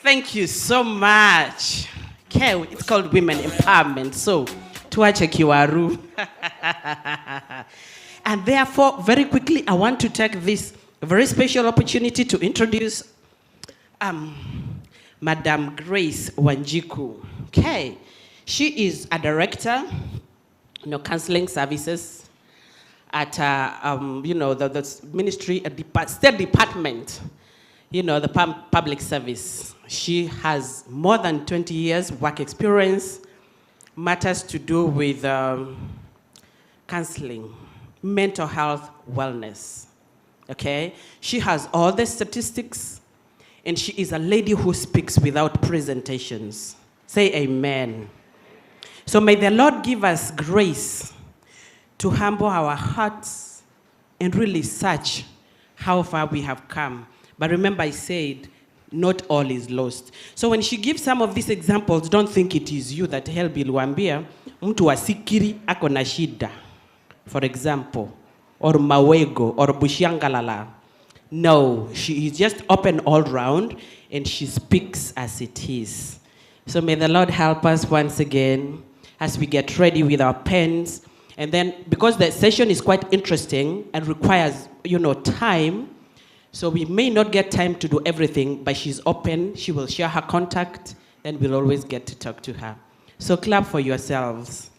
Thank you so much. Okay, it's called women empowerment. So, tuache kiwaru. And therefore, very quickly, I want to take this very special opportunity to introduce Madam Grace Wanjiku. Okay, she is a director, counseling services at the ministry, state department, the public service. She has more than 20 years work experience, matters to do with counseling, mental health, wellness. Okay, she has all the statistics, and she is a lady who speaks without presentations. Say amen. So may the Lord give us grace to humble our hearts and really search how far we have come. But remember, I said, not all is lost. So when she gives some of these examples, don't think it is you that HELB iliwaambia mtu wa Sikiri ako na shida, for example, or Mawego, or Bushiangalala. No, she is just open all round, and she speaks as it is. So may the Lord help us once again as we get ready with our pens. And then, because the session is quite interesting and requires, time, so we may not get time to do everything, but she's open. She will share her contact, and we'll always get to talk to her. So clap for yourselves.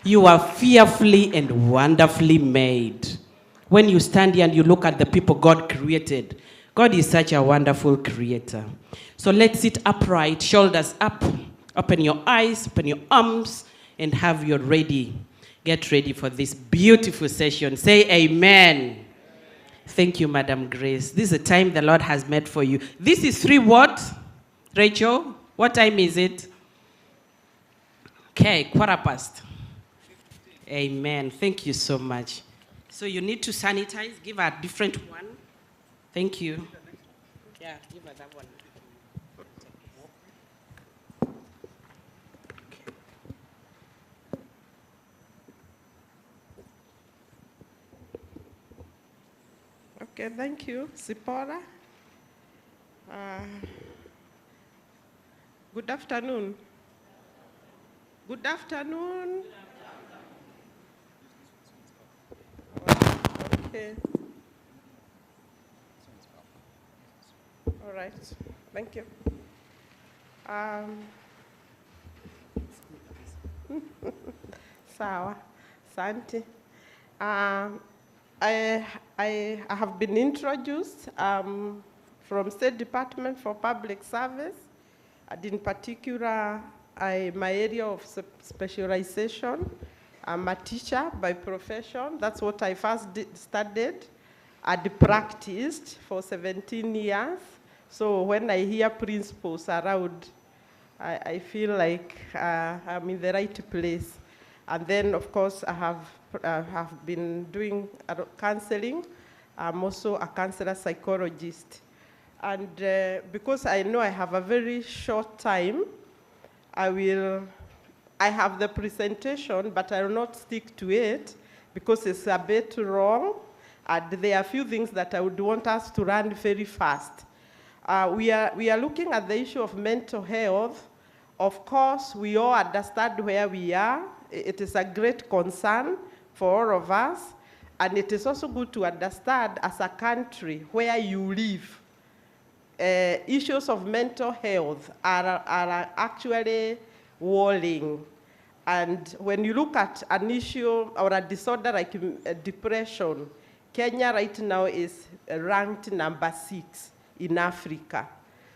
You are fearfully and wonderfully made. When you stand here and you look at the people God created, God is such a wonderful creator. So let's sit upright, shoulders up, open your eyes, open your arms, and have your ready. Get ready for this beautiful session. Say amen. Thank you, Madam Grace. This is a time the Lord has made for you. This is 3 what? Rachel, what time is it? Okay, 15:15. Amen. Thank you so much. So you need to sanitize. Give her a different one. Thank you. Yeah, give her that one. Okay, thank you, Sipora. Good afternoon. Good afternoon. Okay. All right, thank you. Sawa, Santi. I have been introduced from State Department for Public Service, and in particular, my area of specialization. I'm a teacher by profession. That's what I first studied and practiced for 17 years. So when I hear principals around, I feel like I'm in the right place. And then, of course, I have been doing counseling. I'm also a counselor psychologist. And because I know I have a very short time, I have the presentation, but I will not stick to it because it's a bit long. And there are a few things that I would want us to run very fast. We are looking at the issue of mental health. Of course, we all understand where we are. It is a great concern for all of us. And it is also good to understand as a country where you live. Issues of mental health are actually worrying. And when you look at an issue or a disorder like depression, Kenya right now is ranked number 6 in Africa.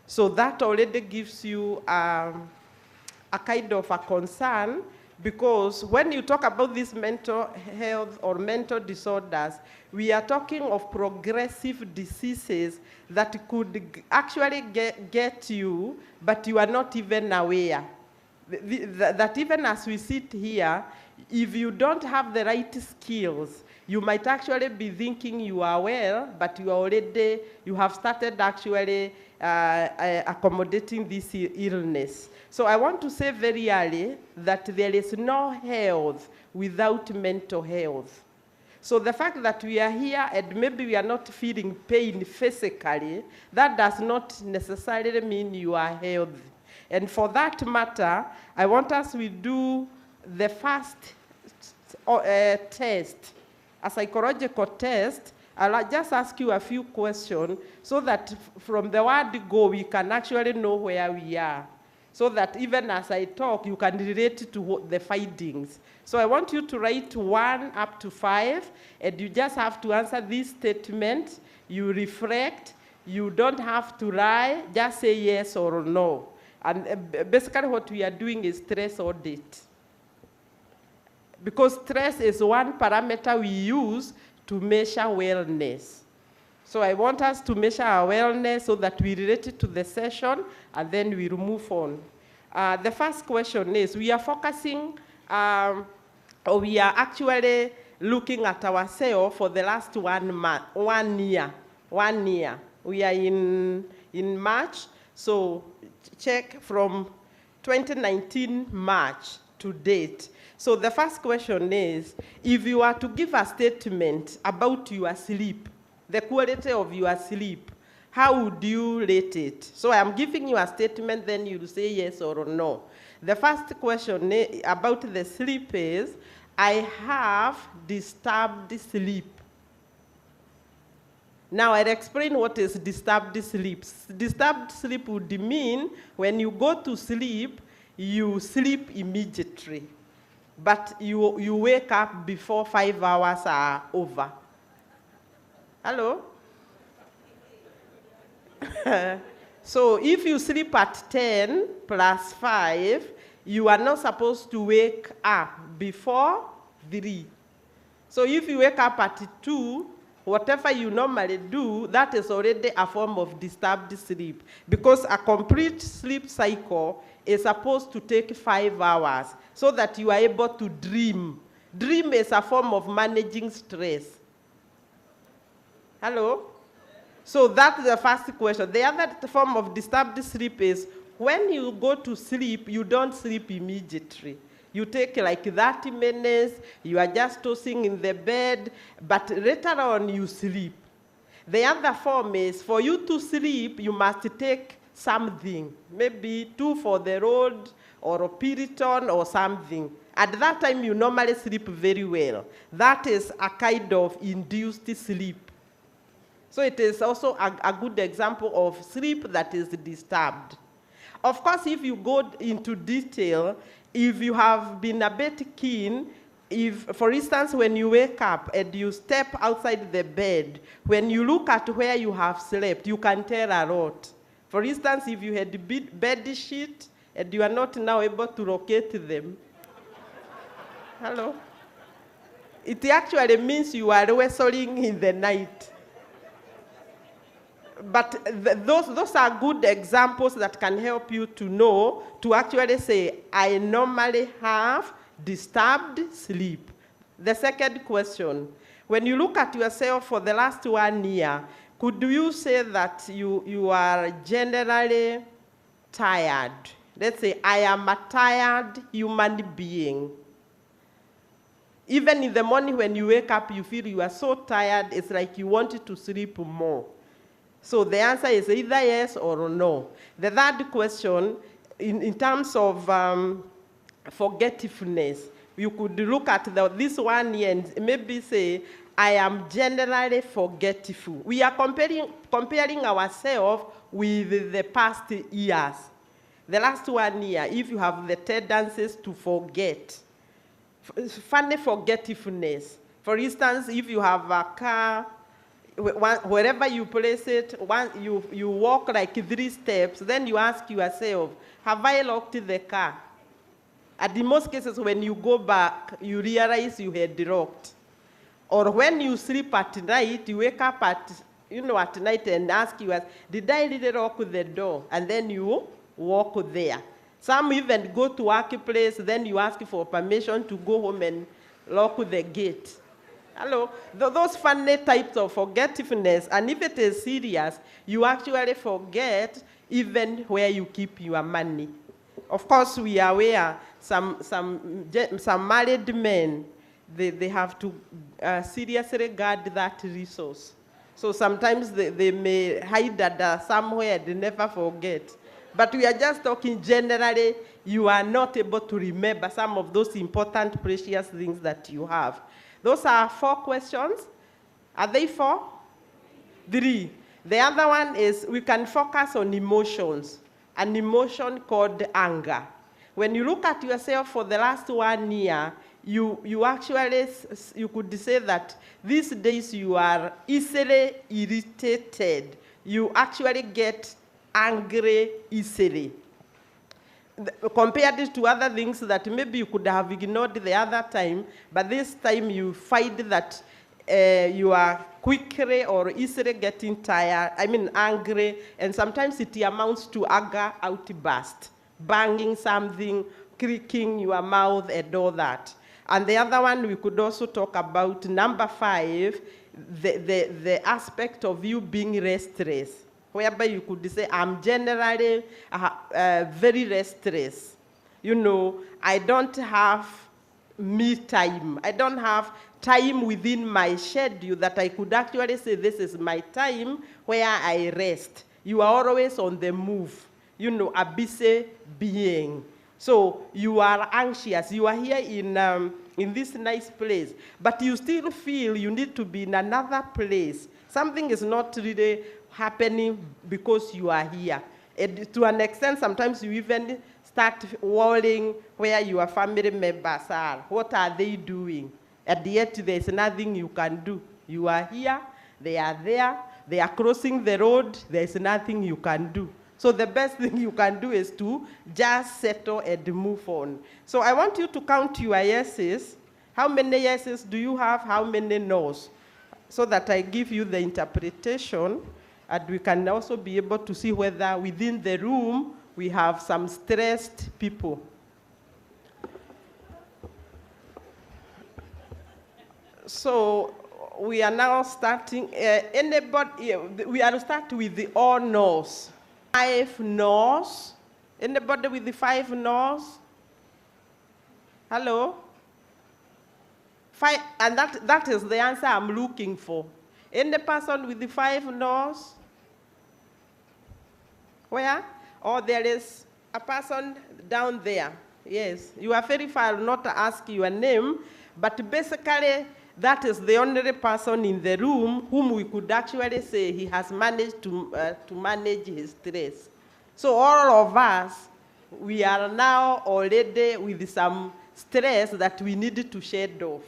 So that already gives you a kind of a concern, because when you talk about this mental health or mental disorders, we are talking of progressive diseases that could actually get you, but you are not even aware. That even as we sit here, if you don't have the right skills, you might actually be thinking you are well, but you have started actually accommodating this illness. So I want to say very early that there is no health without mental health. So the fact that we are here and maybe we are not feeling pain physically, that does not necessarily mean you are healthy. And for that matter, I want us to do the first test, a psychological test. I'll just ask you a few questions so that from the word go, we can actually know where we are. So that even as I talk, you can relate to the findings. So I want you to write 1 up to 5, and you just have to answer this statement. You reflect. You don't have to lie. Just say yes or no. And basically what we are doing is stress audit. Because stress is one parameter we use to measure wellness. So I want us to measure our wellness so that we relate it to the session, and then we'll move on. The first question is, we are focusing, or we are actually looking at ourselves for the last 1 year. 1 year. We are in March, so check from 2019 March to date. So the first question is, if you are to give a statement about your sleep, the quality of your sleep, how would you rate it? So I'm giving you a statement, then you'll say yes or no. The first question about the sleep is, I have disturbed sleep. Now I'll explain what is disturbed sleep. Disturbed sleep would mean when you go to sleep, you sleep immediately, but you wake up before 5 hours are over. Hello? So if you sleep at 10 plus 5, you are not supposed to wake up before 3. So if you wake up at 2, whatever you normally do, that is already a form of disturbed sleep, because a complete sleep cycle is supposed to take 5 hours so that you are able to dream. Dream is a form of managing stress. Hello? So that's the first question. The other form of disturbed sleep is when you go to sleep, you don't sleep immediately. You take like 30 minutes, you are just tossing in the bed, but later on you sleep. The other form is for you to sleep, you must take something, maybe 2 for the road or a Piriton or something. At that time, you normally sleep very well. That is a kind of induced sleep. So it is also a good example of sleep that is disturbed. Of course, if you go into detail, if you have been a bit keen, if, for instance, when you wake up and you step outside the bed, when you look at where you have slept, you can tell a lot. For instance, if you had bed sheet and you are not now able to locate them, hello? It actually means you are wrestling in the night. But those are good examples that can help you to know, to actually say, I normally have disturbed sleep. The second question, when you look at yourself for the last 1 year, could you say that you are generally tired? Let's say, I am a tired human being. Even in the morning when you wake up, you feel you are so tired, it's like you wanted to sleep more. So the answer is either yes or no. The third question, in terms of forgetfulness, you could look at this 1 year and maybe say, I am generally forgetful. We are comparing ourselves with the past years. The last 1 year, if you have the tendencies to forget, funny forgetfulness. For instance, if you have a car, wherever you place it, you walk like 3 steps, then you ask yourself, have I locked the car? And in most cases, when you go back, you realize you had locked. Or when you sleep at night, you wake up at night and ask yourself, did I really lock the door? And then you walk there. Some even go to workplace, then you ask for permission to go home and lock the gate. Hello, those funny types of forgetfulness, and if it is serious, you actually forget even where you keep your money. Of course, we are aware some married men, they have to seriously guard that resource. So sometimes they may hide under somewhere and never forget. But we are just talking generally, you are not able to remember some of those important, precious things that you have. Those are 4 questions. Are they 4? 3. The other one is we can focus on emotions, an emotion called anger. When you look at yourself for the last 1 year, you actually, you could say that these days you are easily irritated. You actually get angry easily. Compared to other things that maybe you could have ignored the other time, but this time you find that you are quickly or easily getting tired, angry, and sometimes it amounts to anger outburst, banging something, creaking your mouth and all that. And the other one we could also talk about, number 5, the aspect of you being restless, whereby you could say, I'm generally very restless. You know, I don't have me time. I don't have time within my schedule that I could actually say this is my time where I rest. You are always on the move, you know, a busy being. So you are anxious. You are here in this nice place, but you still feel you need to be in another place. Something is not really happening because you are here. And to an extent, sometimes you even start worrying where your family members are. What are they doing? And yet there's nothing you can do. You are here, they are there, they are crossing the road, there's nothing you can do. So the best thing you can do is to just settle and move on. So I want you to count your yeses. How many yeses do you have? How many no's? So that I give you the interpretation, and we can also be able to see whether within the room we have some stressed people. So we are now starting, we are starting with the all no's. 5 no's. Anybody with the 5 no's? Hello? 5, and that is the answer I'm looking for. Any person with the 5 no's? Where? Oh, there is a person down there. Yes, you are very far not to ask your name, but basically that is the only person in the room whom we could actually say he has managed to manage his stress. So all of us, we are now already with some stress that we need to shed off.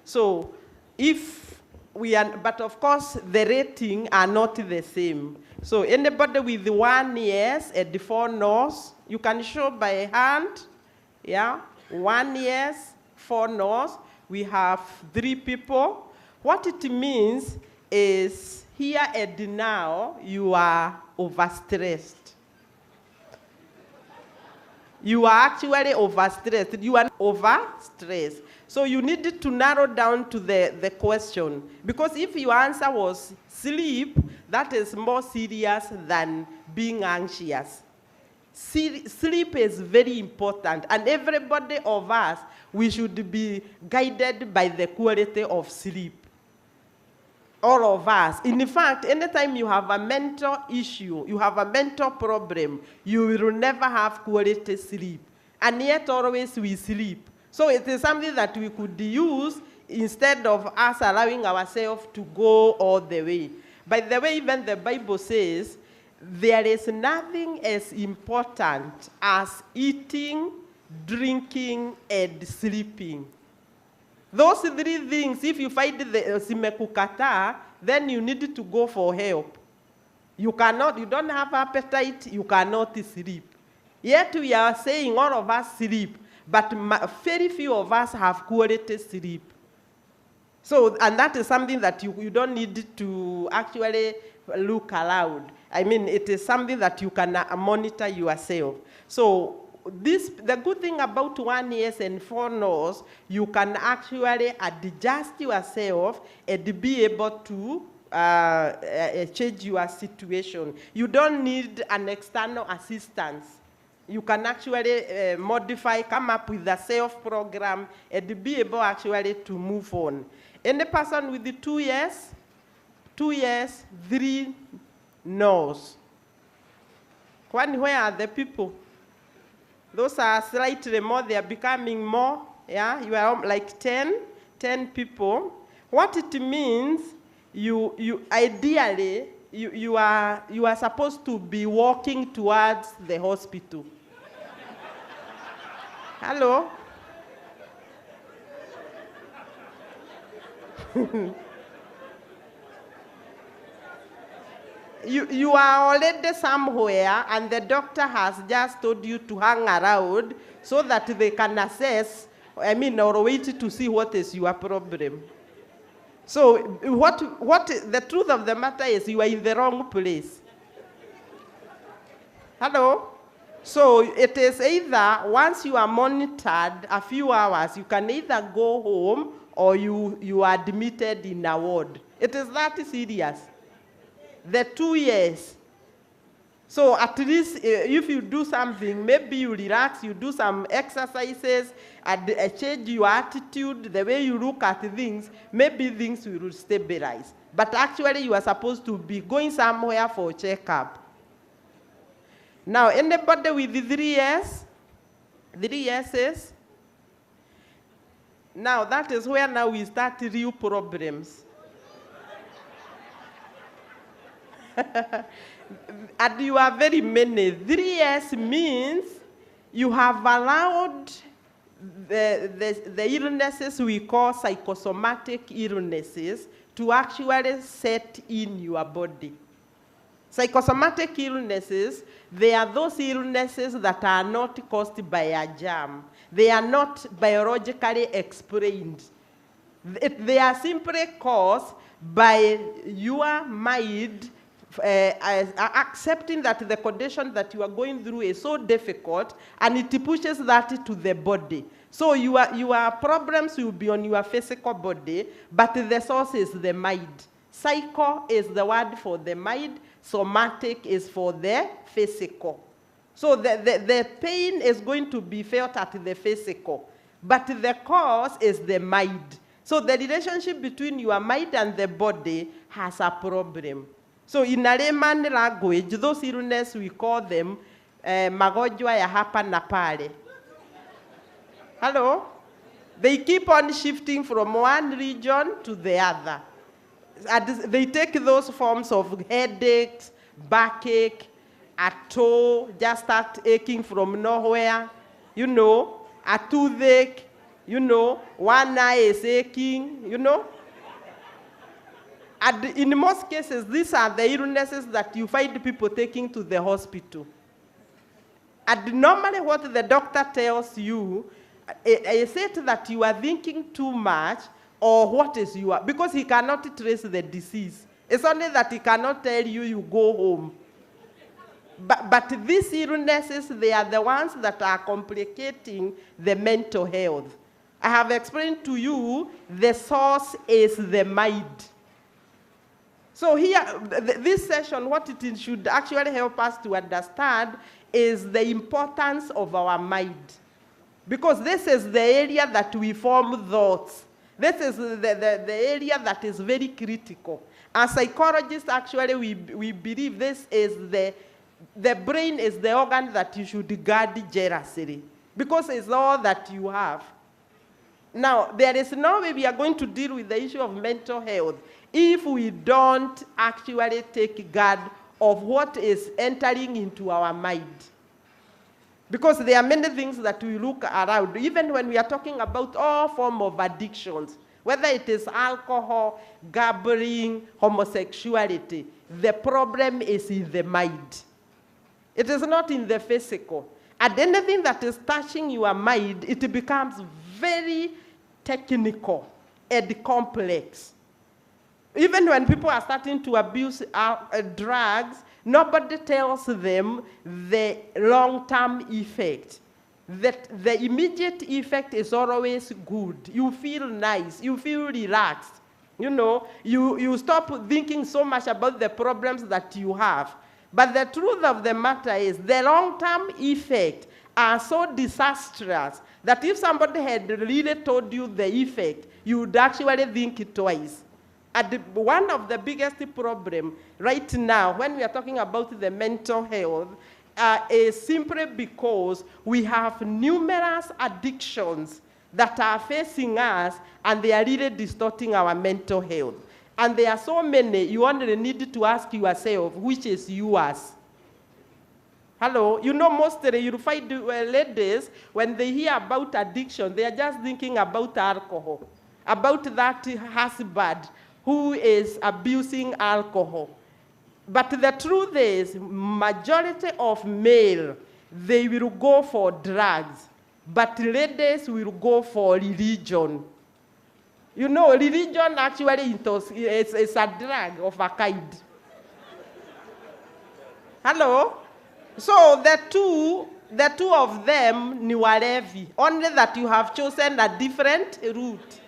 So if we are, but of course the rating are not the same. So anybody with the 1 yes and the 4 no's, you can show by hand. Yeah, 1 yes, 4 no's. We have 3 people. What it means is here and now you are overstressed. You are actually overstressed. You are overstressed. So you need to narrow down to the question. Because if your answer was sleep, that is more serious than being anxious. Sleep is very important, and everybody of us, we should be guided by the quality of sleep. All of us. In fact, anytime you have a mental issue, you have a mental problem, you will never have quality sleep. And yet always we sleep. So it is something that we could use instead of us allowing ourselves to go all the way. By the way, even the Bible says, there is nothing as important as eating, drinking, and sleeping. Those 3 things, if you find the simekukata, then you need to go for help. You don't have appetite, you cannot sleep. Yet we are saying all of us sleep, but very few of us have quality sleep. So, and that is something that you don't need to actually look aloud. I mean, it is something that you can monitor yourself. So the good thing about 1 yes and 4 no's, you can actually adjust yourself and be able to change your situation. You don't need an external assistance. you can actually modify, come up with a self-program, and be able actually to move on. Any person with the 2 years, 3 no's. Where are the people? Those are slightly more, they are becoming more. Yeah, you are like 10 people. What it means, you ideally, you are supposed to be walking towards the hospital. Hello? You are already somewhere, and the doctor has just told you to hang around so that they can assess, or wait to see what is your problem. So what the truth of the matter is, you are in the wrong place. Hello? So it is either, once you are monitored a few hours, you can either go home or you are admitted in a ward. It is that serious. The 2 years. So at least if you do something, maybe you relax, you do some exercises, and change your attitude, the way you look at things, maybe things will stabilize. But actually you are supposed to be going somewhere for a checkup. Now, anybody with the 3 years? 3 years is? Now that is where now we start real problems. And you are very many. 3 years means you have allowed the illnesses we call psychosomatic illnesses to actually set in your body. Psychosomatic illnesses, they are those illnesses that are not caused by a germ. They are not biologically explained. They are simply caused by your mind accepting that the condition that you are going through is so difficult, and it pushes that to the body. So your problems will be on your physical body, but the source is the mind. Psycho is the word for the mind, somatic is for the physical. So the pain is going to be felt at the physical, but the cause is the mind. So the relationship between your mind and the body has a problem. So in a layman language, those illnesses, we call them magonjwa ya hapa na pale. Hello? They keep on shifting from one region to the other. And they take those forms of headaches, backache, a toe just start aching from nowhere, a toothache, one eye is aching, And in most cases, these are the illnesses that you find people taking to the hospital. And normally what the doctor tells you is it that you are thinking too much, or what is because he cannot trace the disease. It's only that he cannot tell you go home. But these illnesses, they are the ones that are complicating the mental health. I have explained to you the source is the mind. So here, this session, what it should actually help us to understand is the importance of our mind. Because this is the area that we form thoughts. This is the area that is very critical. As psychologists, actually, we believe this is the brain is the organ that you should guard jealously, because it's all that you have. Now, there is no way we are going to deal with the issue of mental health if we don't actually take guard of what is entering into our mind. Because there are many things that we look around, even when we are talking about all forms of addictions, whether it is alcohol, gambling, homosexuality, the problem is in the mind. It is not in the physical. And anything that is touching your mind, it becomes very technical and complex. Even when people are starting to abuse drugs, nobody tells them the long-term effect. That the immediate effect is always good. You feel nice. You feel relaxed. You stop thinking so much about the problems that you have. But the truth of the matter is the long-term effects are so disastrous that if somebody had really told you the effect, you would actually think twice. And one of the biggest problems right now when we are talking about the mental health is simply because we have numerous addictions that are facing us and they are really distorting our mental health. And there are so many, you only need to ask yourself, which is yours? Hello? You know, mostly you'll find ladies, when they hear about addiction, they are just thinking about alcohol, about that husband who is abusing alcohol. But the truth is, majority of male, they will go for drugs, but ladies will go for religion. You know, religion actually is a drug of a kind. Hello? So the two of them, you are heavy, only that you have chosen a different route.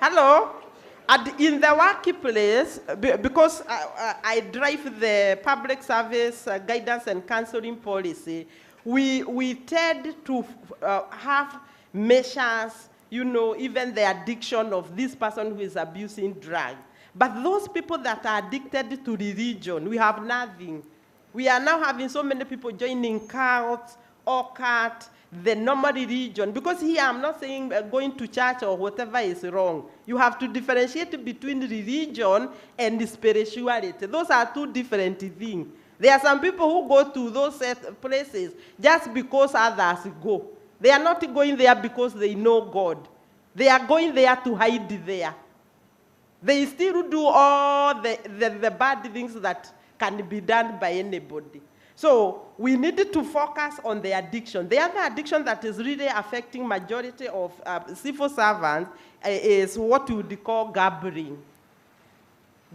Hello? And in the workplace, because I drive the public service guidance and counseling policy, we tend to have measures, you know, even the addiction of this person who is abusing drugs. But those people that are addicted to religion, we have nothing. We are now having so many people joining cults, occult, the normal religion. Because here I'm not saying going to church or whatever is wrong. You have to differentiate between religion and spirituality. Those are two different things. There are some people who go to those places just because others go. They are not going there because they know God. They are going there to hide there. They still do all the bad things that can be done by anybody. So we need to focus on the addiction. The other addiction that is really affecting majority of civil servants is what we would call gambling.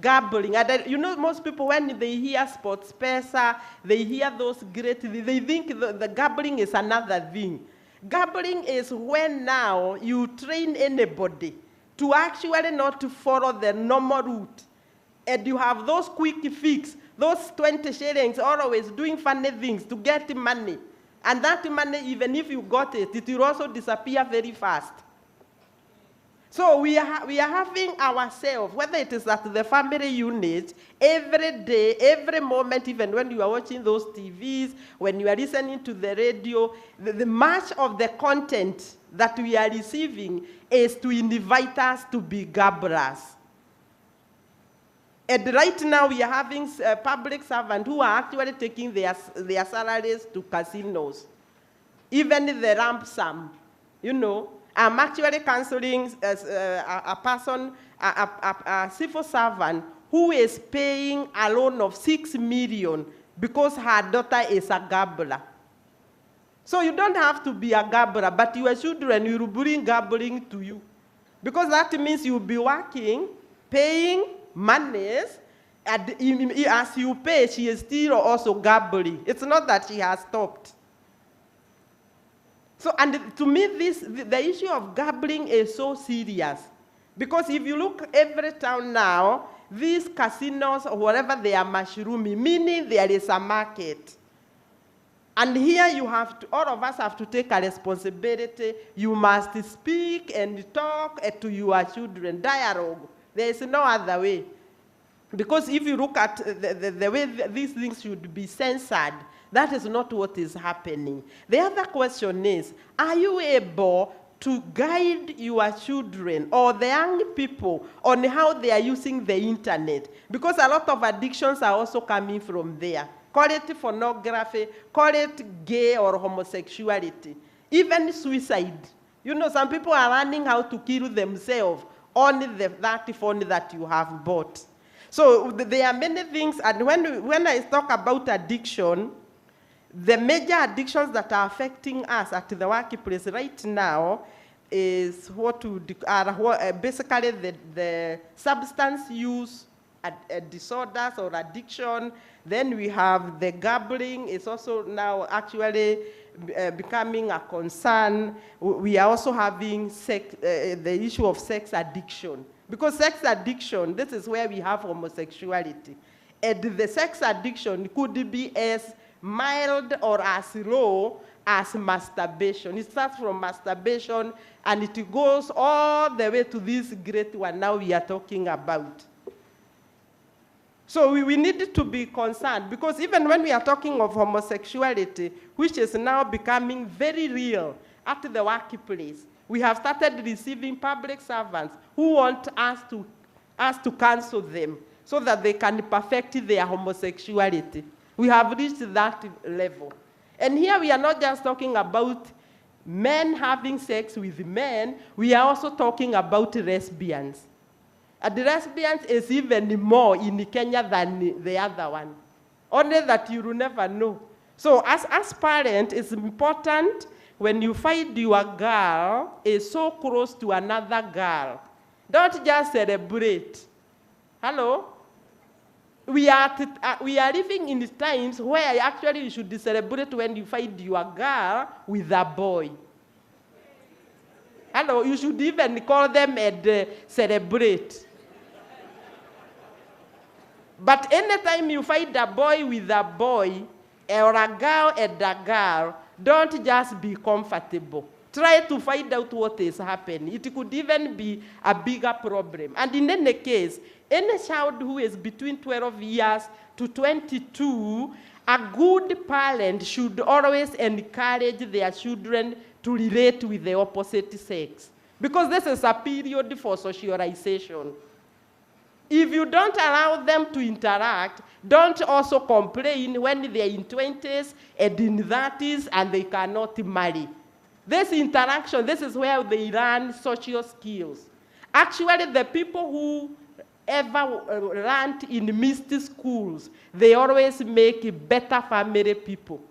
Gambling. And you know, most people, when they hear sports pesa, they hear those great things, they think the gambling is another thing. Gambling is when now you train anybody to actually not to follow the normal route. And you have those quick fix, those 20 shillings, always doing funny things to get money. And that money, even if you got it, it will also disappear very fast. So we are having ourselves, whether it is at the family unit, every day, every moment, even when you are watching those TVs, when you are listening to the radio, the much of the content that we are receiving is to invite us to be gamblers. And right now we are having public servants who are actually taking their salaries to casinos. Even the lump sum, you know. I'm actually counseling a person, a civil servant, who is paying a loan of 6 million because her daughter is a gambler. So you don't have to be a gambler, but your children will bring gambling to you. Because that means you'll be working, paying monies, and as you pay, she is still also gambling. It's not that she has stopped. So, and to me, the issue of gambling is so serious. Because if you look every town now, these casinos or whatever, they are mushrooming, meaning there is a market. And here you have to, all of us have to take a responsibility. You must speak and talk to your children, dialogue. There is no other way. Because if you look at the way these things should be censored, that is not what is happening. The other question is, are you able to guide your children or the young people on how they are using the internet? Because a lot of addictions are also coming from there. Call it pornography, call it gay or homosexuality, even suicide. You know, some people are learning how to kill themselves on that phone that you have bought. So there are many things, and when I talk about addiction, the major addictions that are affecting us at the workplace right now is what are basically the substance use disorders or addiction. Then we have the gambling is also now actually becoming a concern. We are also having the issue of sex addiction. Because sex addiction, this is where we have homosexuality. And the sex addiction could be as mild or as low as masturbation. It starts from masturbation and it goes all the way to this great one now we are talking about. So we need to be concerned, because even when we are talking of homosexuality, which is now becoming very real at the workplace, we have started receiving public servants who want us to counsel them so that they can perfect their homosexuality. We have reached that level. And here we are not just talking about men having sex with men, we are also talking about lesbians. And the lesbians is even more in Kenya than the other one. Only that you will never know. So as parents, it's important when you find your girl is so close to another girl, don't just celebrate. Hello? We are living in times where actually you should celebrate when you find your girl with a boy. Hello? You should even call them and celebrate. But anytime you find a boy with a boy, or a girl and a girl, don't just be comfortable. Try to find out what is happening. It could even be a bigger problem. And in any case, any child who is between 12 years to 22, a good parent should always encourage their children to relate with the opposite sex. Because this is a period for socialization. If you don't allow them to interact, don't also complain when they're in 20s and in 30s and they cannot marry. This interaction, this is where they learn social skills. Actually, the people who ever learned in mixed schools, they always make better family people.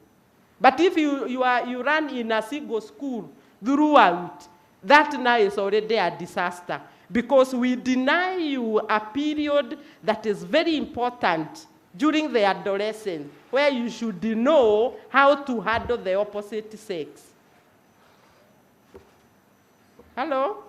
But if you run in a single school throughout, that now is already a disaster. Because we deny you a period that is very important during the adolescence, where you should know how to handle the opposite sex. Hello?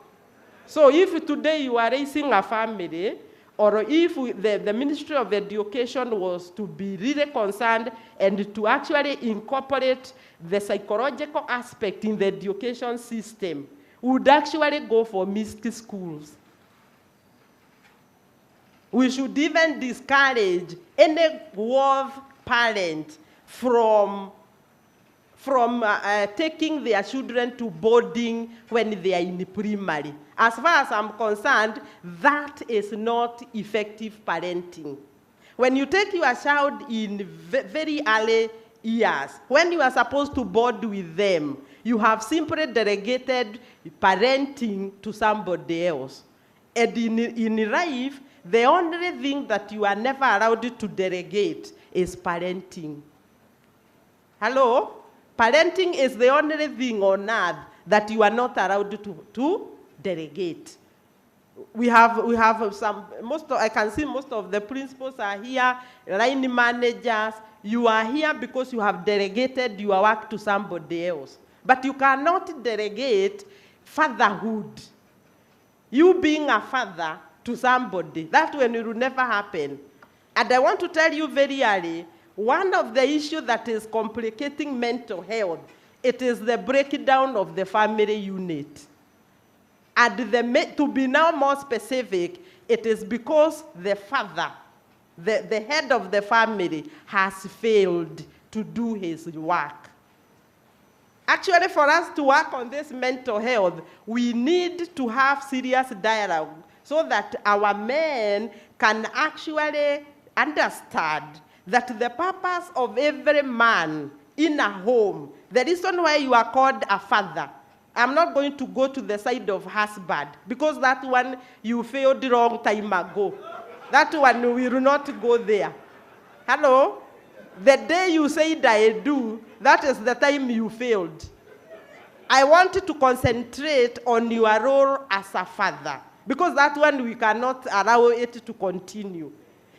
So if today you are raising a family, or if the Ministry of Education was to be really concerned and to actually incorporate the psychological aspect in the education system, would actually go for mixed schools. We should even discourage any worth parent from taking their children to boarding when they are in primary. As far as I'm concerned, that is not effective parenting. When you take your child in very early years, when you are supposed to board with them, you have simply delegated parenting to somebody else. And in life, the only thing that you are never allowed to delegate is parenting. Hello? Parenting is the only thing on earth that you are not allowed to delegate. We have some, I can see most of the principals are here, line managers. You are here because you have delegated your work to somebody else. But you cannot delegate fatherhood. You being a father to somebody, that will never happen. And I want to tell you very early, one of the issues that is complicating mental health, it is the breakdown of the family unit. And to be now more specific, it is because the father, the head of the family, has failed to do his work. Actually, for us to work on this mental health, we need to have serious dialogue so that our men can actually understand that the purpose of every man in a home, the reason why you are called a father, I'm not going to go to the side of husband, because that one you failed a long time ago. That one we will not go there. Hello? The day you said I do, that is the time you failed. I want to concentrate on your role as a father, because that one we cannot allow it to continue.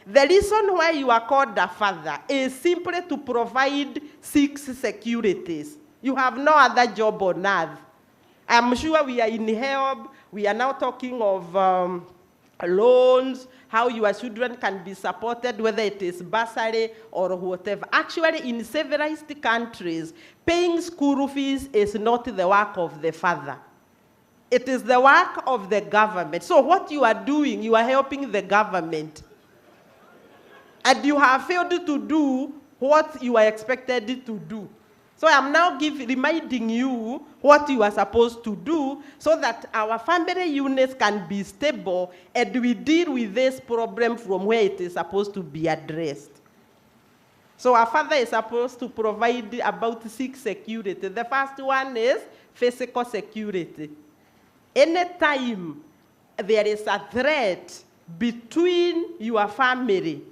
The reason why you are called a father is simply to provide 6 securities. You have no other job on earth. I'm sure we are in HELB. We are now talking of loans, how your children can be supported, whether it is bursary or whatever. Actually, in civilized countries, paying school fees is not the work of the father. It is the work of the government. So what you are doing, you are helping the government. And you have failed to do what you are expected to do. So I'm now reminding you what you are supposed to do so that our family units can be stable and we deal with this problem from where it is supposed to be addressed. So our father is supposed to provide about 6 security. The first one is physical security. Anytime there is a threat between your family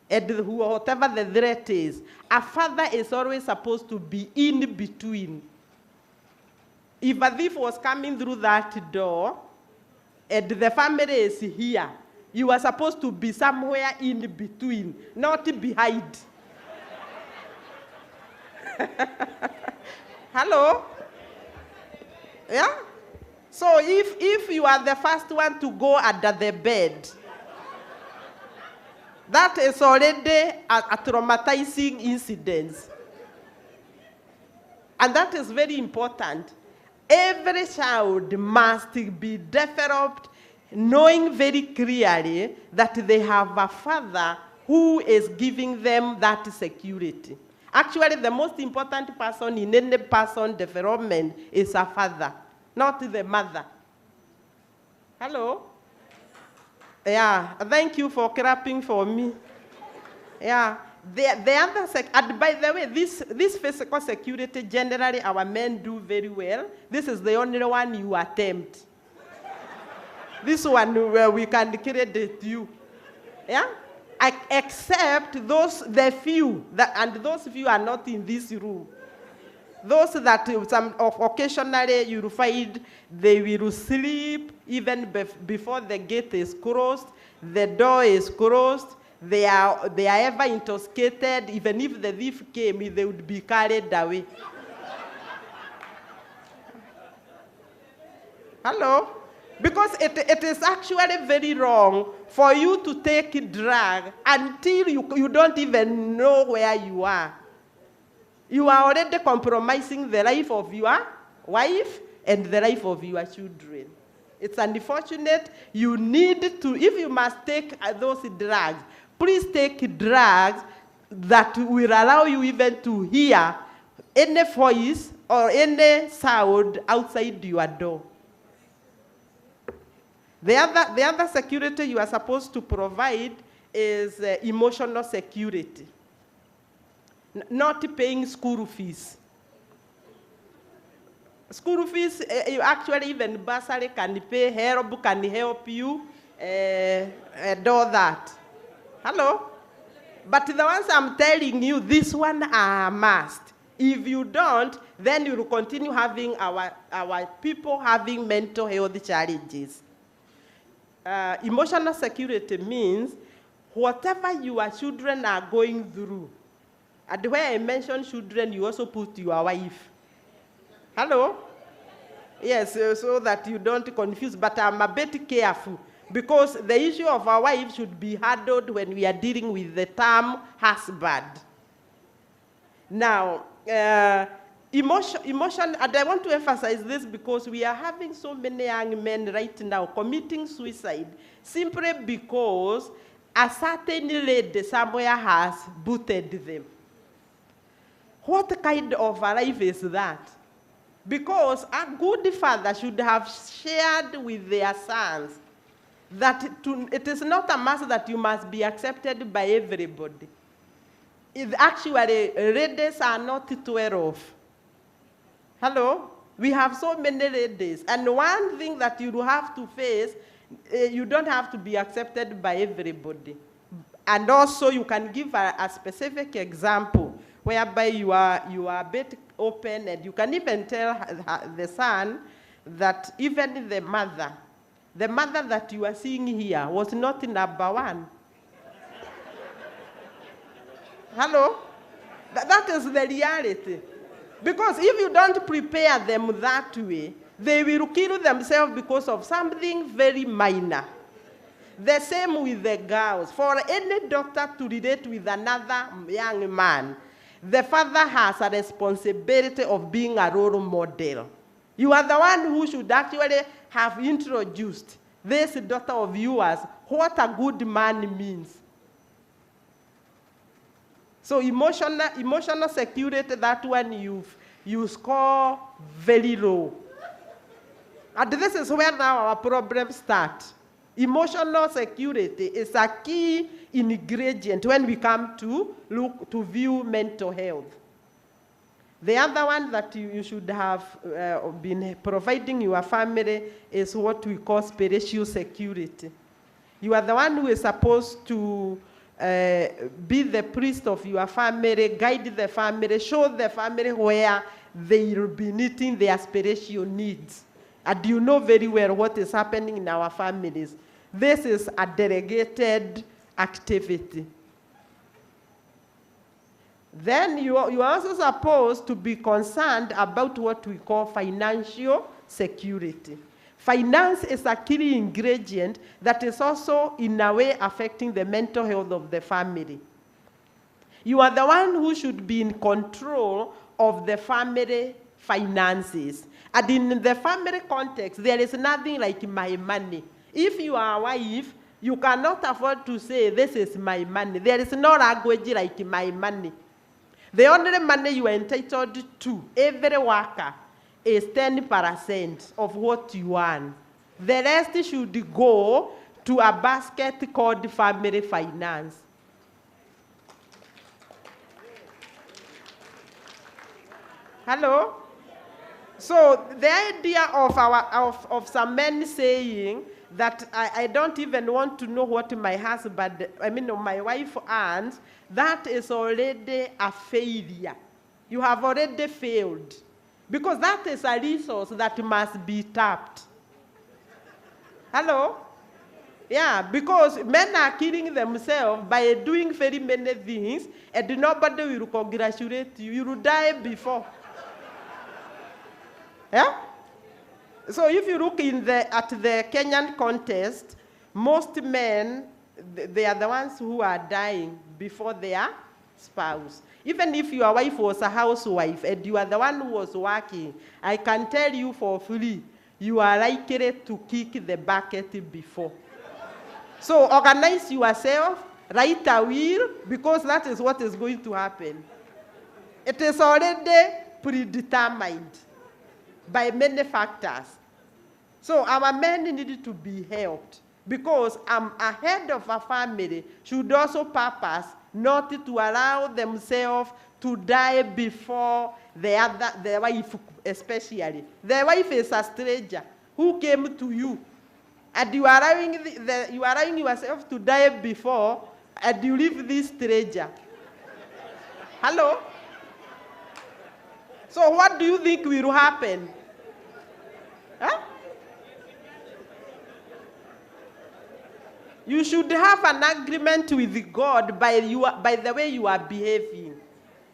and whatever the threat is, a father is always supposed to be in between. If a thief was coming through that door and the family is here, you are supposed to be somewhere in between, not behind. Hello? Yeah? So if you are the first one to go under the bed, that is already a traumatizing incident. And that is very important. Every child must be developed knowing very clearly that they have a father who is giving them that security. Actually, the most important person in any person's development is a father, not the mother. Hello? Yeah, thank you for clapping for me. Yeah, the other and by the way, this physical security, generally our men do very well. This is the only one you attempt. This one we can credit you. Yeah? Except the few, and those few are not in this room. Those that occasionally you find they will sleep even before the gate is closed, the door is closed, they are ever intoxicated. Even if the thief came, they would be carried away. Hello? Because it is actually very wrong for you to take drug until you don't even know where you are. You are already compromising the life of your wife and the life of your children. It's unfortunate. You need to, if you must take those drugs, please take drugs that will allow you even to hear any voice or any sound outside your door. The other security you are supposed to provide is emotional security. Not paying school fees. School fees, actually even bursary can pay, HELB can help you, and all that. Hello? But the ones I'm telling you, this one are a must. If you don't, then you will continue having our people having mental health challenges. Emotional security means whatever your children are going through. And where I mention children, you also put your wife. Hello? Yes, so that you don't confuse, but I'm a bit careful because the issue of our wife should be handled when we are dealing with the term husband. Now, emotion, and I want to emphasize this because we are having so many young men right now committing suicide simply because a certain lady somewhere has booted them. What kind of a life is that? Because a good father should have shared with their sons that it is not a must that you must be accepted by everybody. Actually, ladies are not 12. Hello? We have so many ladies. And one thing that you have to face, you don't have to be accepted by everybody. And also, you can give a specific example whereby you are a bit open, and you can even tell the son that even the mother that you are seeing here was not number one. Hello? That is the reality. Because if you don't prepare them that way, they will kill themselves because of something very minor. The same with the girls. For any doctor to relate with another young man, the father has a responsibility of being a role model. You are the one who should actually have introduced this daughter of yours what a good man means. So emotional security, that one you score very low. And this is where now our problems start. Emotional security is a key ingredient when we come to look to view mental health. The other one that you should have been providing your family is what we call spiritual security. You are the one who is supposed to be the priest of your family, guide the family, show the family where they will be meeting their spiritual needs. And you know very well what is happening in our families. This is a delegated activity. Then you are also supposed to be concerned about what we call financial security. Finance is a key ingredient that is also in a way affecting the mental health of the family. You are the one who should be in control of the family finances. And in the family context, there is nothing like my money. If you are a wife, you cannot afford to say, this is my money. There is no language like my money. The only money you are entitled to, every worker, is 10% of what you earn. The rest should go to a basket called family finance. Hello? So the idea of some men saying that I don't even want to know what my husband, my wife earns, that is already a failure. You have already failed. Because that is a resource that must be tapped. Hello? Yeah, because men are killing themselves by doing very many things, and nobody will congratulate you. You will die before. Yeah? So if you look at the Kenyan contest, most men, they are the ones who are dying before their spouse. Even if your wife was a housewife and you are the one who was working, I can tell you for free, you are likely to kick the bucket before. So organize yourself, write a will, because that is what is going to happen. It is already predetermined by many factors. So our men need to be helped, because a head of a family should also purpose not to allow themselves to die before the wife, especially. The wife is a stranger who came to you, and you are allowing yourself to die before, and you leave this stranger. Hello? So what do you think will happen? Huh? You should have an agreement with God by the way you are behaving,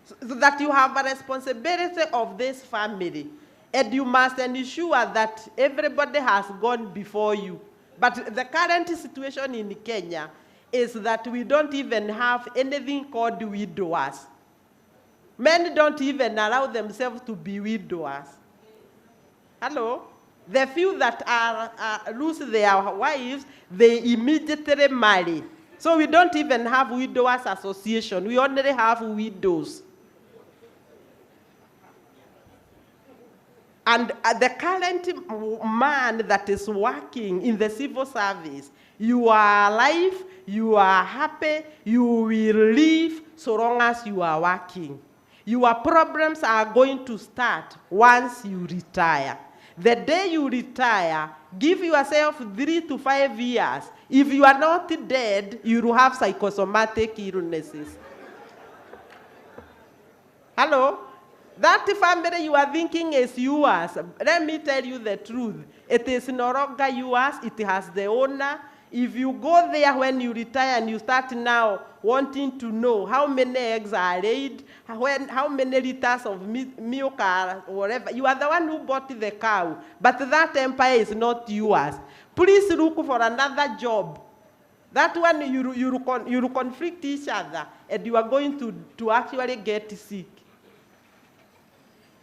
so that you have a responsibility of this family, and you must ensure that everybody has gone before you. But the current situation in Kenya is that we don't even have anything called widowers. Men don't even allow themselves to be widowers. Hello? The few that lose their wives, they immediately marry. So we don't even have widowers association. We only have widows. And the current man that is working in the civil service, you are alive, you are happy, you will live so long as you are working. Your problems are going to start once you retire. The day you retire, give yourself 3 to 5 years. If you are not dead, you will have psychosomatic illnesses. Hello? That family you are thinking is yours. Let me tell you the truth. It is no longer yours. It has the owner. If you go there when you retire and you start now wanting to know how many eggs are laid, how many liters of milk are whatever, you are the one who bought the cow, but that empire is not yours. Please look for another job That one, you conflict each other, and you are going to actually get sick.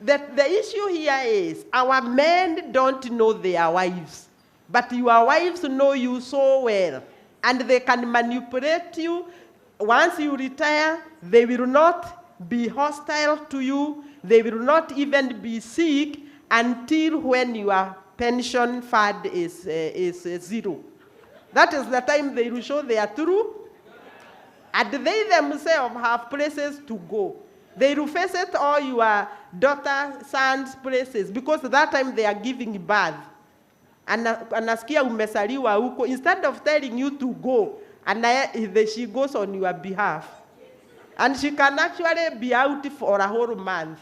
The issue here is our men don't know their wives, but your wives know you so well, and they can manipulate you. Once you retire, they will not be hostile to you. They will not even be sick until when your pension fund is zero. That is the time they will show their true, and they themselves have places to go. They will visit all your daughter, sons' places, because that time they are giving birth. Anasikia umesaliwa huko, instead of telling you to go, and she goes on your behalf. And she can actually be out for a whole month.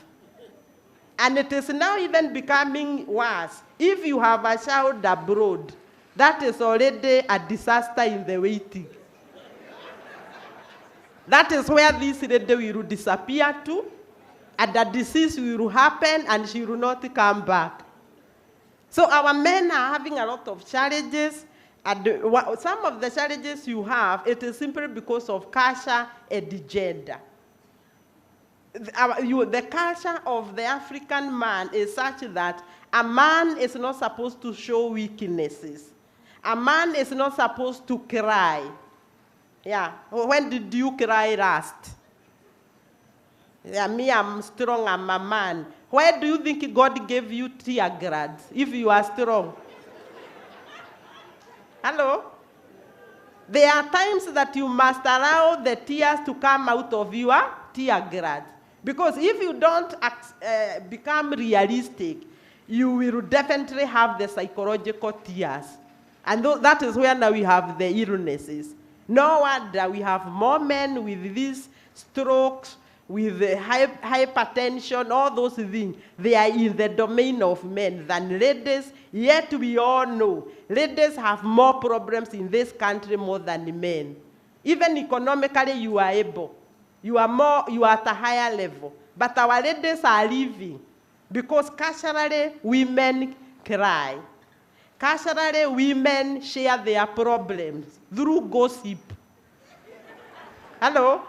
And it is now even becoming worse. If you have a child abroad, that is already a disaster in the waiting. That is where this lady will disappear to, and the disease will happen, and she will not come back. So our men are having a lot of challenges, and some of the challenges you have, it is simply because of culture and gender. The culture of the African man is such that a man is not supposed to show weaknesses. A man is not supposed to cry. Yeah, when did you cry last? Yeah, me, I'm strong, I'm a man. Why do you think God gave you tear grads if you are strong? Hello? There are times that you must allow the tears to come out of your tear grads. Because if you don't become realistic, you will definitely have the psychological tears. And that is where now we have the illnesses. No wonder we have more men with these strokes, with the hypertension, all those things. They are in the domain of men than ladies, yet we all know ladies have more problems in this country more than men. Even economically, you are able. You are at a higher level. But our ladies are leaving because culturally, women cry. Culturally, women share their problems through gossip. Hello?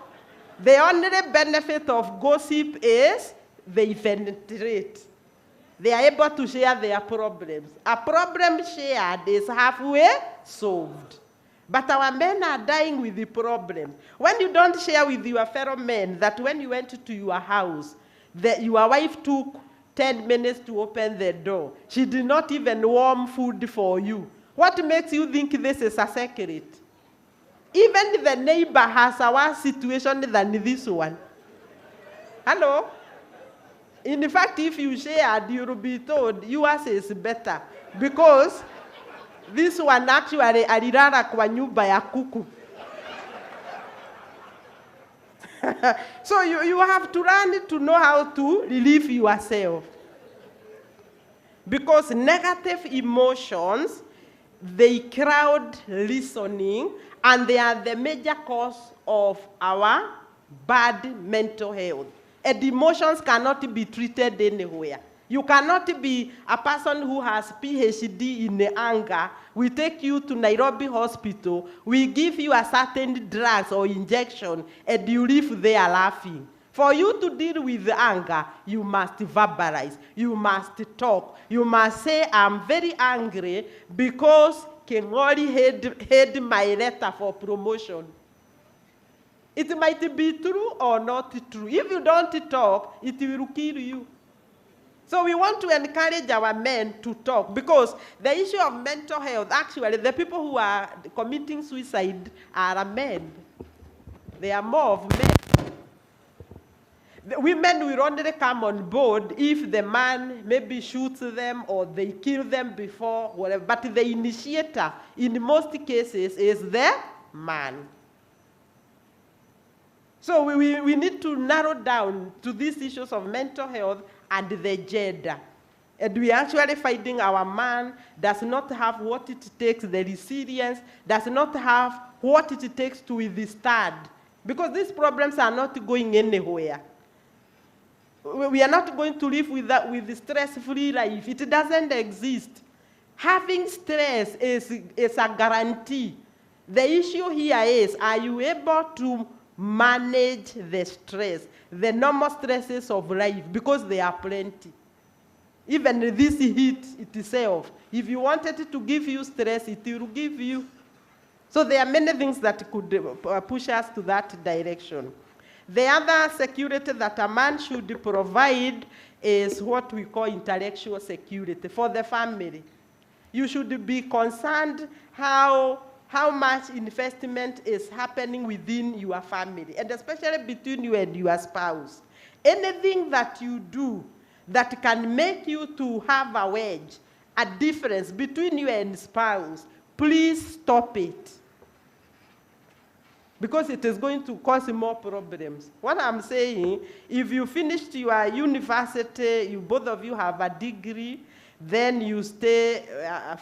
The only benefit of gossip is they ventilate. They are able to share their problems. A problem shared is halfway solved. But our men are dying with the problem. When you don't share with your fellow men that when you went to your house, your wife took 10 minutes to open the door. She did not even warm food for you. What makes you think this is a secret? Even the neighbor has a worse situation than this one. Hello? In fact, if you shared, you will be told yours is better. Because this one actually alilala kwa nyumba ya kuku. So you have to learn to know how to relieve yourself. Because negative emotions, they crowd listening, and they are the major cause of our bad mental health. And emotions cannot be treated anywhere. You cannot be a person who has PhD in anger. We take you to Nairobi Hospital. We give you a certain drugs or injection, and you live there laughing. For you to deal with anger, you must verbalize. You must talk. You must say, I'm very angry because Kengori had my letter for promotion. It might be true or not true. If you don't talk, it will kill you. So we want to encourage our men to talk, because the issue of mental health, actually, the people who are committing suicide are men. They are more of men. The women will only come on board if the man maybe shoots them or they kill them before, whatever. But the initiator, in most cases, is the man. So we need to narrow down to these issues of mental health and the gender. And we are actually finding our man does not have what it takes, the resilience, does not have what it takes to withstand. Because these problems are not going anywhere. We are not going to live with the stress-free life. It doesn't exist. Having stress is a guarantee The issue here is, are you able to manage the stress, the normal stresses of life, because there are plenty. Even this heat itself, if you wanted it to give you stress, it will give you. So there are many things that could push us to that direction. The other security that a man should provide is what we call intellectual security for the family. You should be concerned how much investment is happening within your family, and especially between you and your spouse. Anything that you do that can make you to have a wedge, a difference between you and spouse, please stop it. Because it is going to cause more problems. What I'm saying, if you finished your university, you both of you have a degree, then you stay,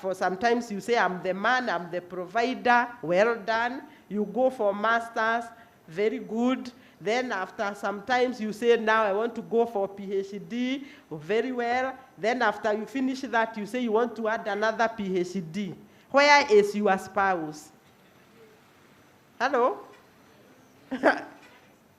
for sometimes you say, I'm the man, I'm the provider, well done. You go for masters, very good. Then after sometimes you say, now I want to go for PhD, very well. Then after you finish that, you say you want to add another PhD. Where is your spouse? Hello?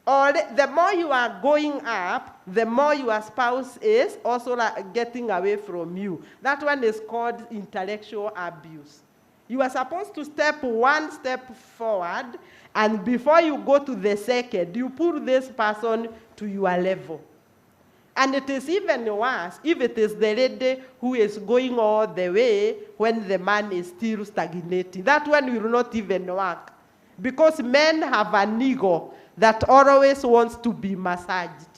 Or the more you are going up, the more your spouse is also getting away from you. That one is called intellectual abuse. You are supposed to step one step forward, and before you go to the second, you put this person to your level. And it is even worse if it is the lady who is going all the way when the man is still stagnating. That one will not even work. Because men have an ego that always wants to be massaged.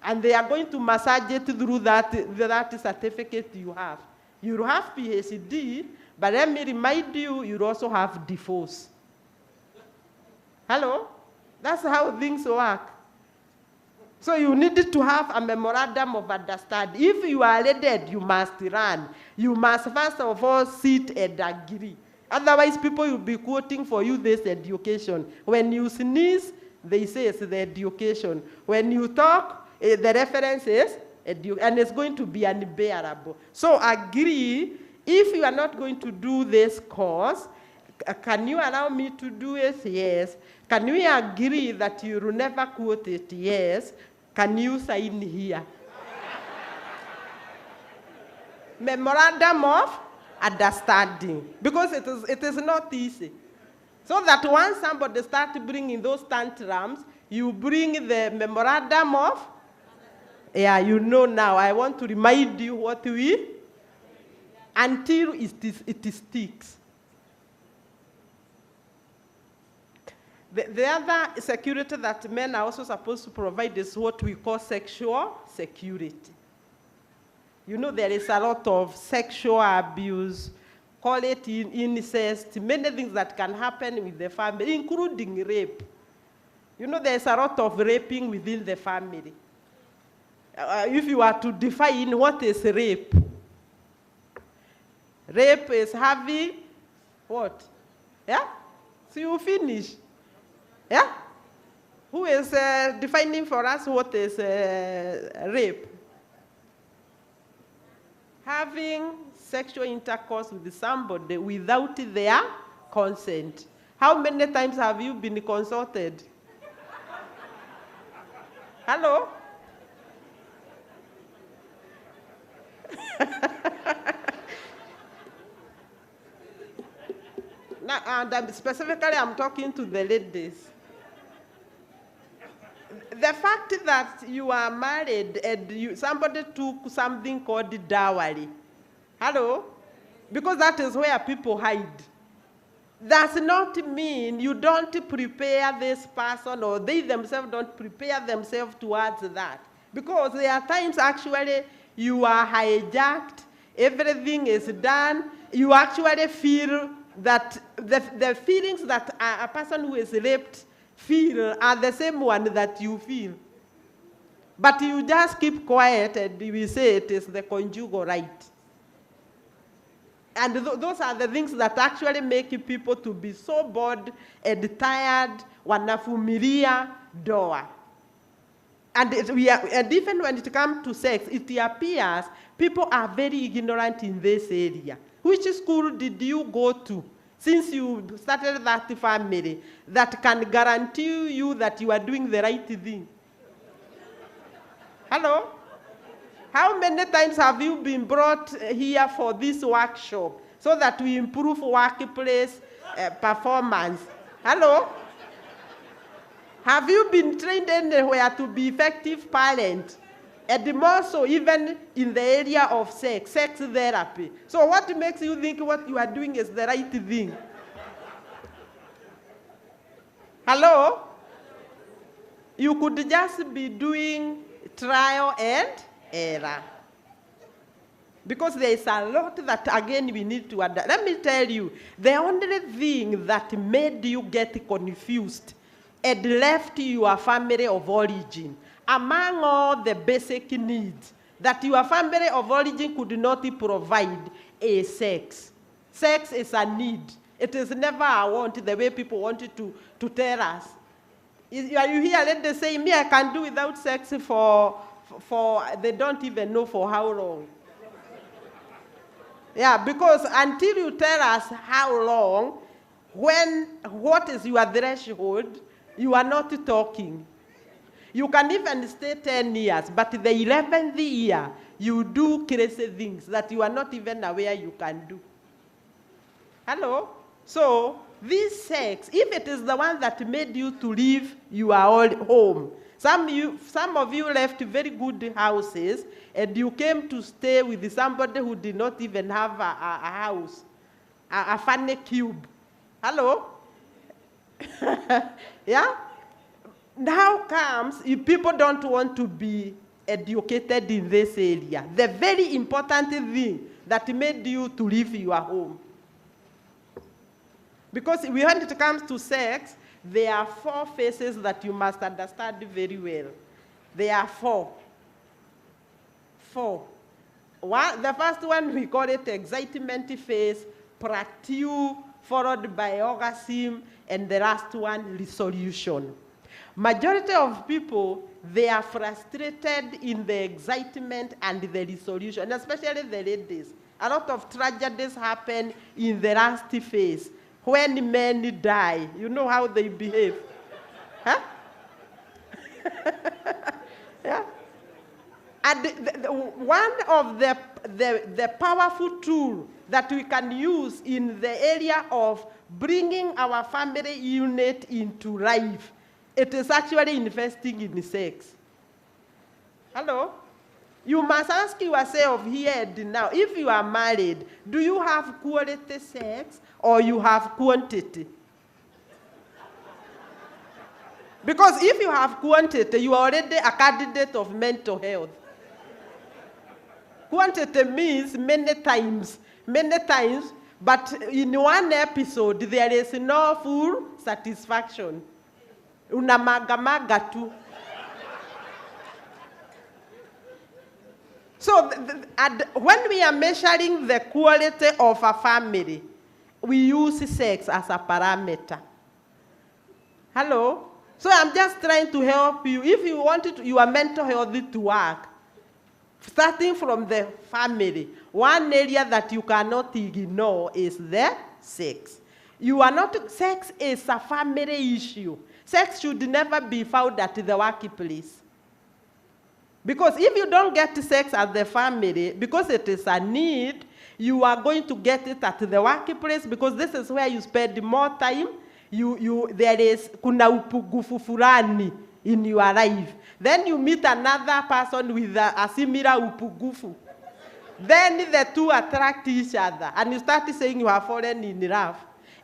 And they are going to massage it through that certificate you have. You have PhD, but let me remind you, you also have divorce. Hello? That's how things work. So you need to have a memorandum of understanding. If you are dead, you must run. You must first of all sit and agree. Otherwise, people will be quoting for you this education. When you sneeze, they say it's the education. When you talk, the reference is and it's going to be unbearable. So agree. If you are not going to do this course, can you allow me to do it? Yes. Can we agree that you will never quote it? Yes. Can you sign here? Memorandum of understanding, because it is not easy. So that once somebody starts bringing those tantrums, you bring the memorandum of, yeah, you know now, I want to remind you what we, until it sticks. The other security that men are also supposed to provide is what we call sexual security. You know, there is a lot of sexual abuse, call it incest, many things that can happen with the family, including rape. You know, there's a lot of raping within the family. If you are to define what is rape, rape is having what? Yeah? So you finish. Yeah? Who is defining for us what is rape? Having sexual intercourse with somebody without their consent. How many times have you been consulted? Hello? Now, and specifically, I'm talking to the ladies. The fact that you are married and somebody took something called dowry. Hello? Because that is where people hide. Does not mean you don't prepare this person, or they themselves don't prepare themselves towards that. Because there are times actually you are hijacked, everything is done, you actually feel that the feelings that a person who is raped feel are the same one that you feel. But you just keep quiet and you say it is the conjugal right. And those are the things that actually make people to be so bored and tired, wanafumilia doa. And even when it comes to sex, it appears people are very ignorant in this area. Which school did you go to? since you started that family, that can guarantee you that you are doing the right thing? Hello? How many times have you been brought here for this workshop so that we improve workplace performance? Hello? Have you been trained anywhere to be effective parent? And more so even in the area of sex therapy. So what makes you think what you are doing is the right thing? Hello? You could just be doing trial and error. Because there is a lot that, again, we need to adapt. Let me tell you, the only thing that made you get confused and left your family of origin, among all the basic needs that your family of origin could not provide, is sex. Sex is a need. It is never a want, the way people wanted to tell us. Are you here? Let them say, me, I can do without sex for they don't even know for how long. Yeah, because until you tell us how long, what is your threshold, you are not talking. You can even stay 10 years, but the 11th year, you do crazy things that you are not even aware you can do. Hello? So, this sex, if it is the one that made you to leave your old home, some of you left very good houses, and you came to stay with somebody who did not even have a house, a funny cube. Hello? Yeah? Now comes, if people don't want to be educated in this area, the very important thing that made you to leave your home. Because when it comes to sex, there are 4 phases that you must understand very well. There are 4. 4. The first one, we call it excitement phase, plateau, followed by orgasm, and the last one, resolution. Majority of people, they are frustrated in the excitement and the resolution, especially the ladies. A lot of tragedies happen in the last phase. When men die, you know how they behave. Huh? Yeah? And one of the powerful tools that we can use in the area of bringing our family unit into life, it is actually investing in sex. Hello? You must ask yourself here and now, if you are married, do you have quality sex or you have quantity? Because if you have quantity, you are already a candidate of mental health. Quantity means many times, but in one episode, there is no full satisfaction. Unamagamaga tu. So when we are measuring the quality of a family, we use sex as a parameter. Hello? So I'm just trying to help you. If you want your mental health to work, starting from the family, one area that you cannot ignore is the sex. Sex is a family issue. Sex should never be found at the workplace. Because if you don't get sex at the family, because it is a need, you are going to get it at the workplace, because this is where you spend more time. There is kuna upungufu fulani in your life. Then you meet another person with a similar upungufu. Then the two attract each other, and you start saying you are fallen in love.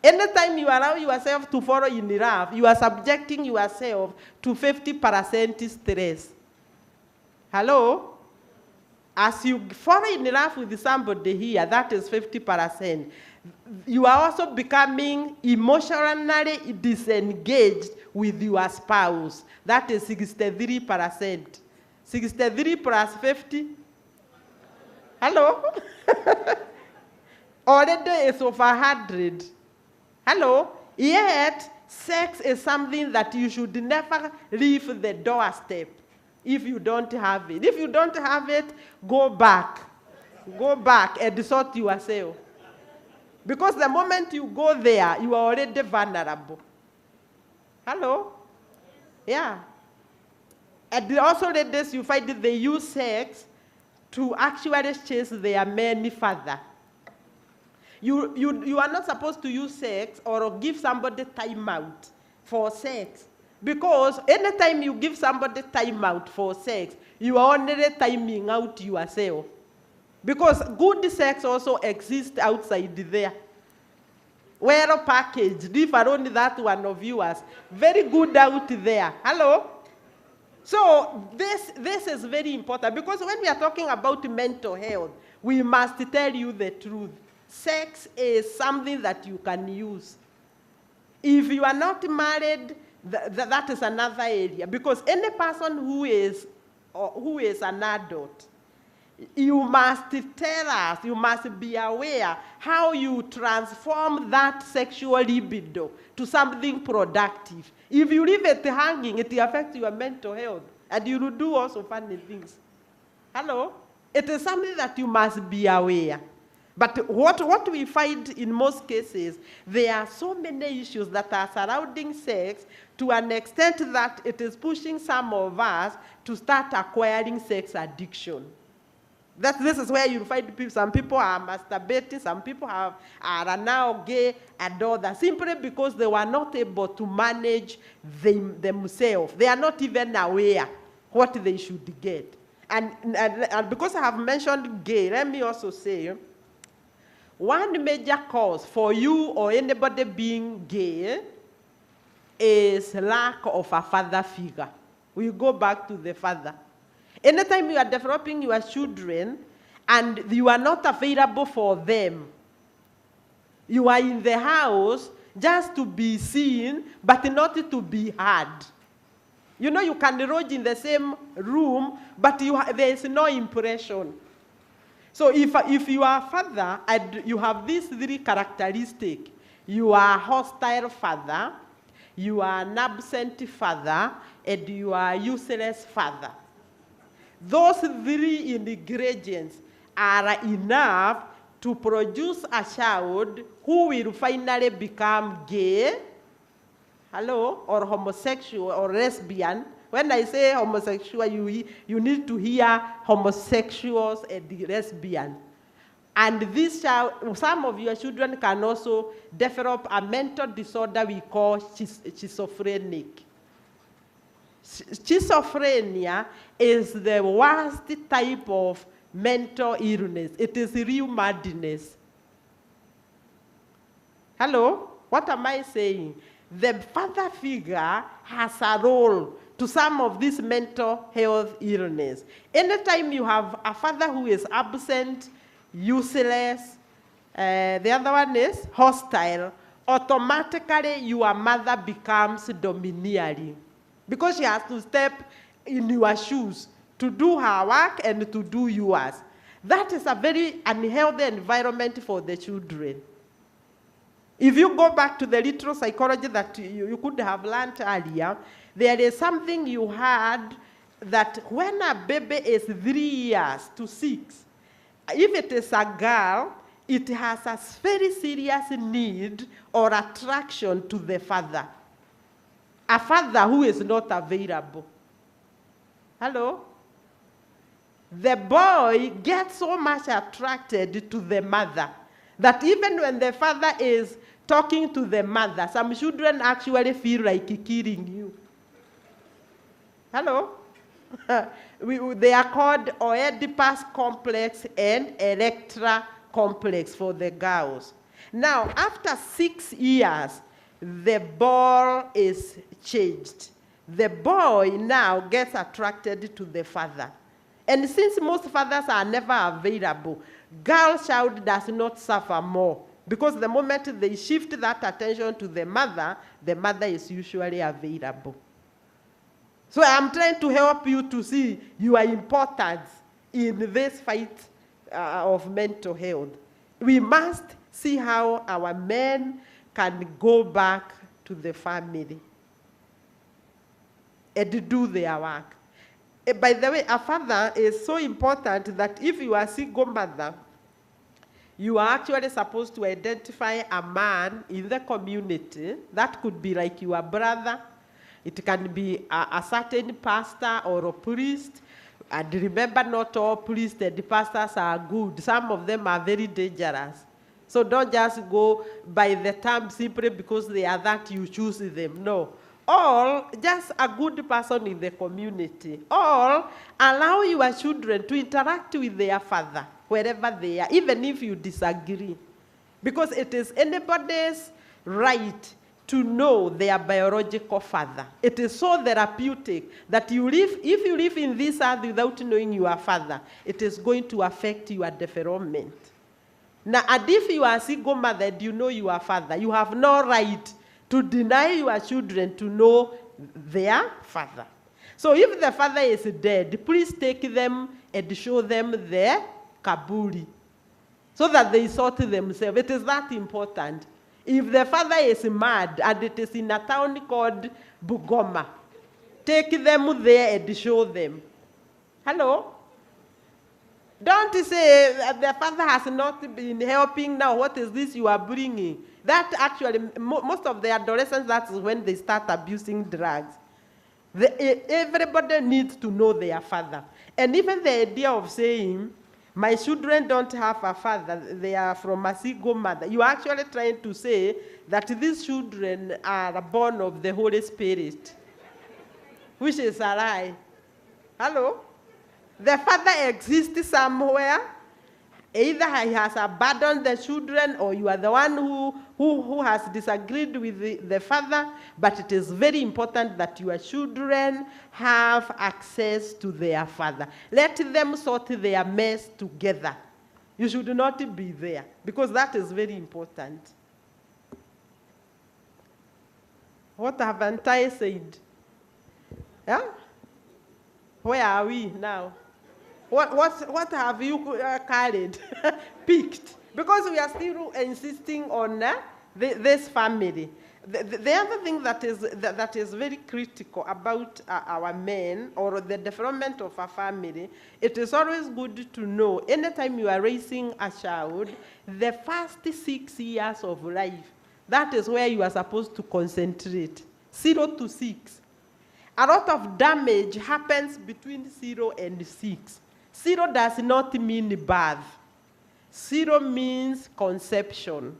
Anytime you allow yourself to fall in love, you are subjecting yourself to 50% stress. Hello? As you fall in love with somebody here, that is 50%. You are also becoming emotionally disengaged with your spouse. That is 63%. 63 plus 50? Hello? Already it's over 100. Hello? Yet, sex is something that you should never leave the doorstep if you don't have it. If you don't have it, go back. Go back and sort yourself. Because the moment you go there, you are already vulnerable. Hello? Yeah. And also ladies, you find that they use sex to actually chase their men further. You are not supposed to use sex or give somebody time out for sex. Because anytime you give somebody time out for sex, you are only timing out yourself. Because good sex also exists outside there. Well packaged, if only that one of yours. Very good out there. Hello? So this is very important, because when we are talking about mental health, we must tell you the truth. Sex is something that you can use. If you are not married, that is another area. Because any person who is an adult, you must tell us, you must be aware how you transform that sexual libido to something productive. If you leave it hanging, it affects your mental health, and you will do also funny things. Hello? It is something that you must be aware. But what we find in most cases, there are so many issues that are surrounding sex to an extent that it is pushing some of us to start acquiring sex addiction. This is where you find people, some people are masturbating, some people are now gay and all that, simply because they were not able to manage themselves. They are not even aware what they should get. And because I have mentioned gay, let me also say, one major cause for you or anybody being gay is lack of a father figure. We go back to the father. Anytime you are developing your children and you are not available for them, you are in the house just to be seen, but not to be heard. You know, you can lodge in the same room, but there is no impression. So if you are a father and you have these three characteristics, you are a hostile father, you are an absent father, and you are a useless father. Those three ingredients are enough to produce a child who will finally become gay, hello, or homosexual or lesbian. When I say homosexual, you need to hear homosexuals and lesbian. And this child, some of your children can also develop a mental disorder we call schizophrenic. Schizophrenia is the worst type of mental illness. It is real madness. Hello? What am I saying? The father figure has a role to some of this mental health illness. Anytime you have a father who is absent, useless, the other one is hostile, automatically your mother becomes domineering, because she has to step in your shoes to do her work and to do yours. That is a very unhealthy environment for the children. If you go back to the literal psychology that you could have learned earlier, there is something you had that when a baby is 3 years to 6, if it is a girl, it has a very serious need or attraction to the father. A father who is not available. Hello? The boy gets so much attracted to the mother that even when the father is talking to the mother, some children actually feel like killing you. Hello? They are called Oedipus complex and Electra complex for the girls. Now, after 6 years, the ball is changed. The boy now gets attracted to the father. And since most fathers are never available, girl child does not suffer more, because the moment they shift that attention to the mother is usually available. So I'm trying to help you to see your importance in this fight of mental health. We must see how our men can go back to the family and do their work. By the way, a father is so important that if you are a single mother, You are actually supposed to identify a man in the community. That could be like your brother. It can be a certain pastor or a priest. And remember, not all priests and pastors are good. Some of them are very dangerous. So don't just go by the term simply because they are that you choose them. No. All, just a good person in the community. All, allow your children to interact with their father wherever they are, even if you disagree. Because it is anybody's right to know their biological father. It is so therapeutic that you live, if you live in this earth without knowing your father, it is going to affect your development. Now, and if you are a single mother and you know your father, you have no right to deny your children to know their father. So if the father is dead, please take them and show them the kaburi so that they sort themselves. It is that important. If the father is mad and it is in a town called Bugoma, take them there and show them. Hello? Don't say the father has not been helping now. What is this you are bringing? That actually, most of the adolescents, that's when they start abusing drugs. Everybody needs to know their father. And even the idea of saying, my children don't have a father, they are from a single mother. You are actually trying to say that these children are born of the Holy Spirit, which is a lie. Hello? The father exists somewhere. Either he has abandoned the children or you are the one who has disagreed with the father. But it is very important that your children have access to their father. Let them sort their mess together. You should not be there because that is very important. What haven't I said? Yeah? Where are we now? What have you carried, picked? Because we are still insisting on this family. The other thing that is very critical about our men or the development of a family, it is always good to know, anytime you are raising a child, the first 6 years of life, that is where you are supposed to concentrate, 0 to 6. A lot of damage happens between 0 and 6. 0 does not mean birth. 0 means conception.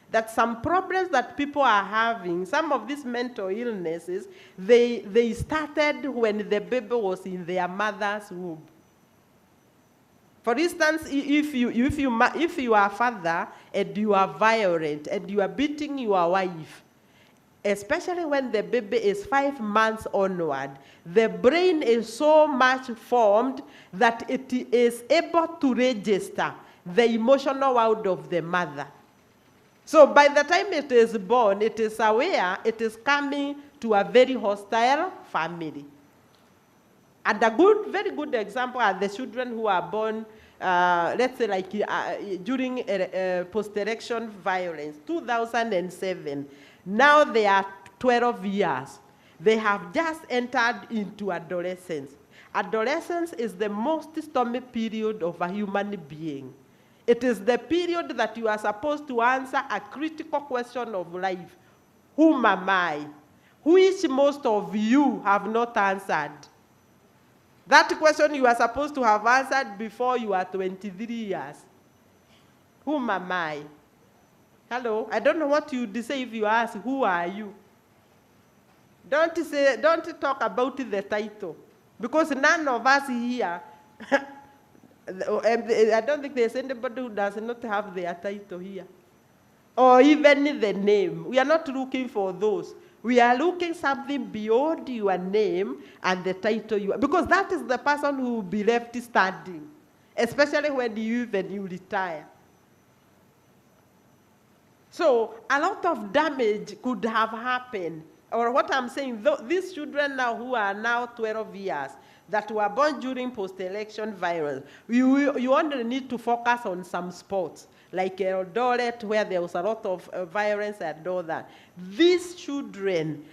That some problems that people are having, some of these mental illnesses, they started when the baby was in their mother's womb. For instance, if you are a father and you are violent and you are beating your wife, especially when the baby is 5 months onward, the brain is so much formed that it is able to register the emotional world of the mother. So by the time it is born, it is aware it is coming to a very hostile family. And a very good example are the children who are born, let's say like during post-election violence, 2007. Now they are 12 years. They have just entered into adolescence. Adolescence is the most stormy period of a human being. It is the period that you are supposed to answer a critical question of life. Whom am I? Which most of you have not answered. That question you are supposed to have answered before you are 23 years. Whom am I? Hello? I don't know what you would say if you ask, who are you? Don't talk about the title. Because none of us here, I don't think there's anybody who does not have their title here. Or even the name. We are not looking for those. We are looking something beyond your name and the title you are. Because that is the person who will be left standing. Especially when you retire. So a lot of damage could have happened. Or what I'm saying, these children now who are now 12 years, that were born during post-election violence, you only need to focus on some sports, like Eldoret, where there was a lot of violence and all that. These children,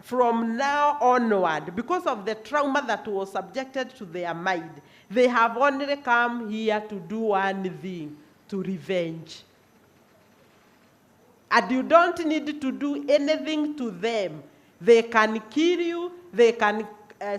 from now onward, because of the trauma that was subjected to their mind, they have only come here to do one thing, to revenge. And you don't need to do anything to them. They can kill you, they can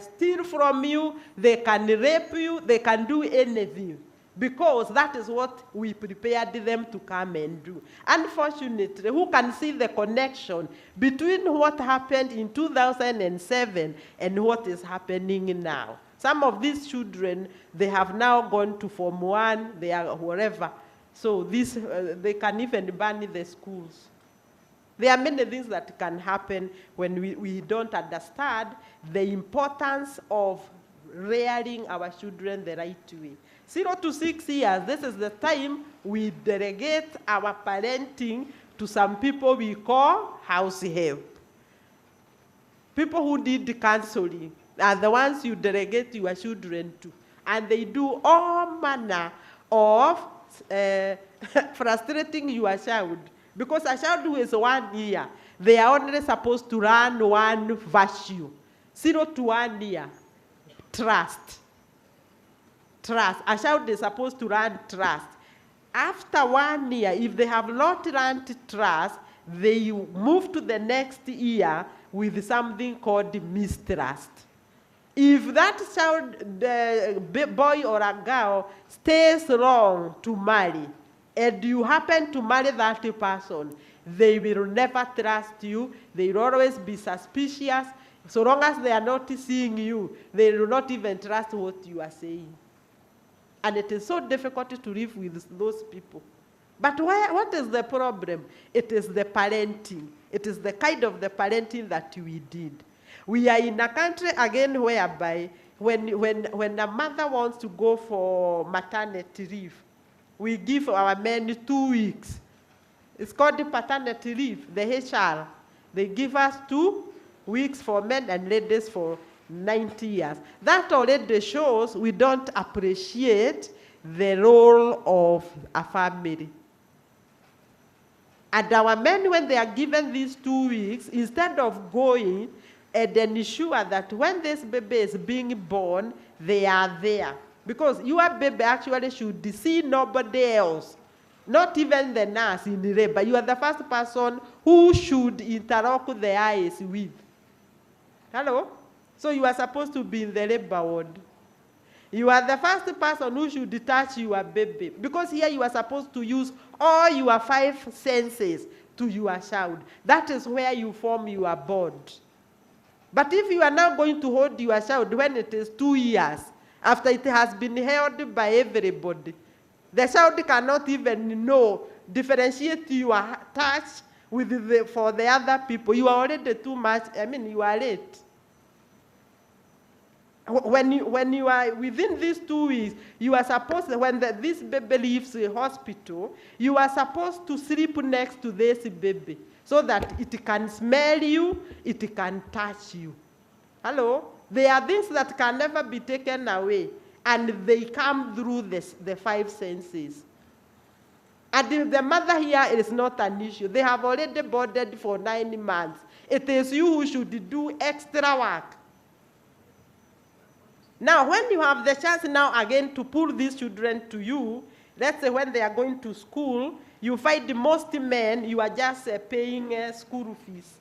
steal from you, they can rape you, they can do anything. Because that is what we prepared them to come and do. Unfortunately, who can see the connection between what happened in 2007 and what is happening now? Some of these children, they have now gone to Form 1, they are wherever. So this, they can even ban the schools. There are many things that can happen when we don't understand the importance of rearing our children the right way. 0 to 6 years, this is the time we delegate our parenting to some people we call house help. People who did counseling are the ones you delegate your children to. And they do all manner of frustrating your child. Because a child who is 1 year, they are only supposed to learn one virtue. 0 to 1 year, trust. Trust. A child is supposed to learn trust. After 1 year, if they have not learned trust, they move to the next year with something called mistrust. If that child, the boy or a girl, stays long to marry, and you happen to marry that person, they will never trust you. They will always be suspicious. So long as they are not seeing you, they will not even trust what you are saying. And it is so difficult to live with those people. But what is the problem? It is the parenting. It is the kind of the parenting that we did. We are in a country, again, whereby when a mother wants to go for maternity leave, we give our men 2 weeks. It's called the paternity leave, the HR. They give us 2 weeks for men and ladies for 90 years. That already shows we don't appreciate the role of a family. And our men, when they are given these 2 weeks, instead of going and ensure that when this baby is being born, they are there. Because your baby actually should see nobody else, not even the nurse in labor. You are the first person who should interlock the eyes with. Hello? So you are supposed to be in the labor ward. You are the first person who should touch your baby. Because here you are supposed to use all your 5 senses to your child. That is where you form your bond. But if you are now going to hold your child when it is 2 years, after it has been held by everybody, the child cannot even differentiate your touch with for the other people. You are already too much, you are late. When you are within these 2 weeks, you are supposed, when this baby leaves the hospital, you are supposed to sleep next to this baby so that it can smell you, it can touch you. Hello? There are things that can never be taken away, and they come through the 5 senses. And if the mother here is not an issue, they have already boarded for 9 months. It is you who should do extra work. Now, when you have the chance now again to pull these children to you, let's say when they are going to school, you find most men, you are just paying school fees.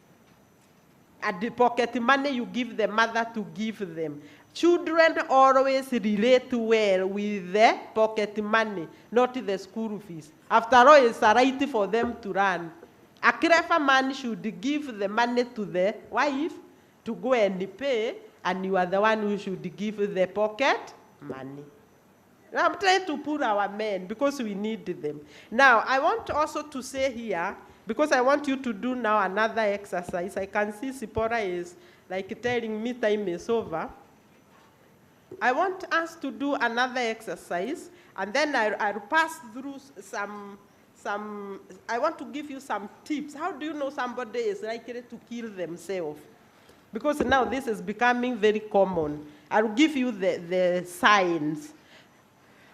At the pocket money you give the mother to give them. Children always relate well with the pocket money, not the school fees. After all, it's a right for them to run. A clever man should give the money to the wife to go and pay, and you are the one who should give the pocket money. Now, I'm trying to pull our men because we need them. Now, I want also to say here, because I want you to do now another exercise. I can see Sipora is like telling me time is over. I want us to do another exercise, and then I'll pass through I want to give you some tips. How do you know somebody is likely to kill themselves? Because now this is becoming very common. I'll give you the signs.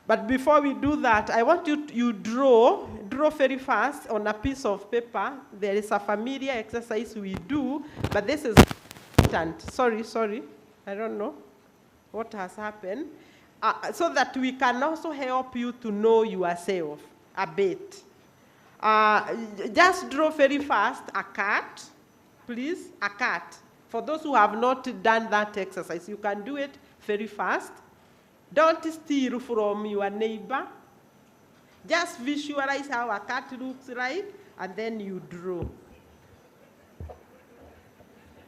But before we do that, I want you draw very fast on a piece of paper. There is a familiar exercise we do, but this is important. Sorry. I don't know what has happened. So that we can also help you to know yourself. a bit. Just draw very fast a cat, please, a cat. For those who have not done that exercise, you can do it very fast. Don't steal from your neighbor. Just visualize how a cat looks like, and then you draw.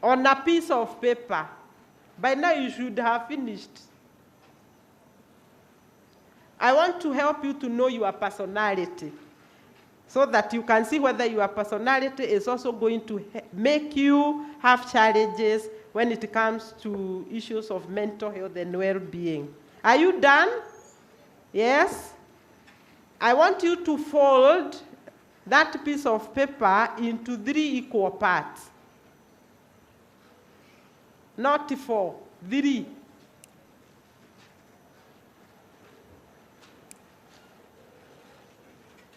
On a piece of paper. By now you should have finished. I want to help you to know your personality, so that you can see whether your personality is also going to make you have challenges when it comes to issues of mental health and well-being. Are you done? Yes? I want you to fold that piece of paper into 3 equal parts. Not 4, 3.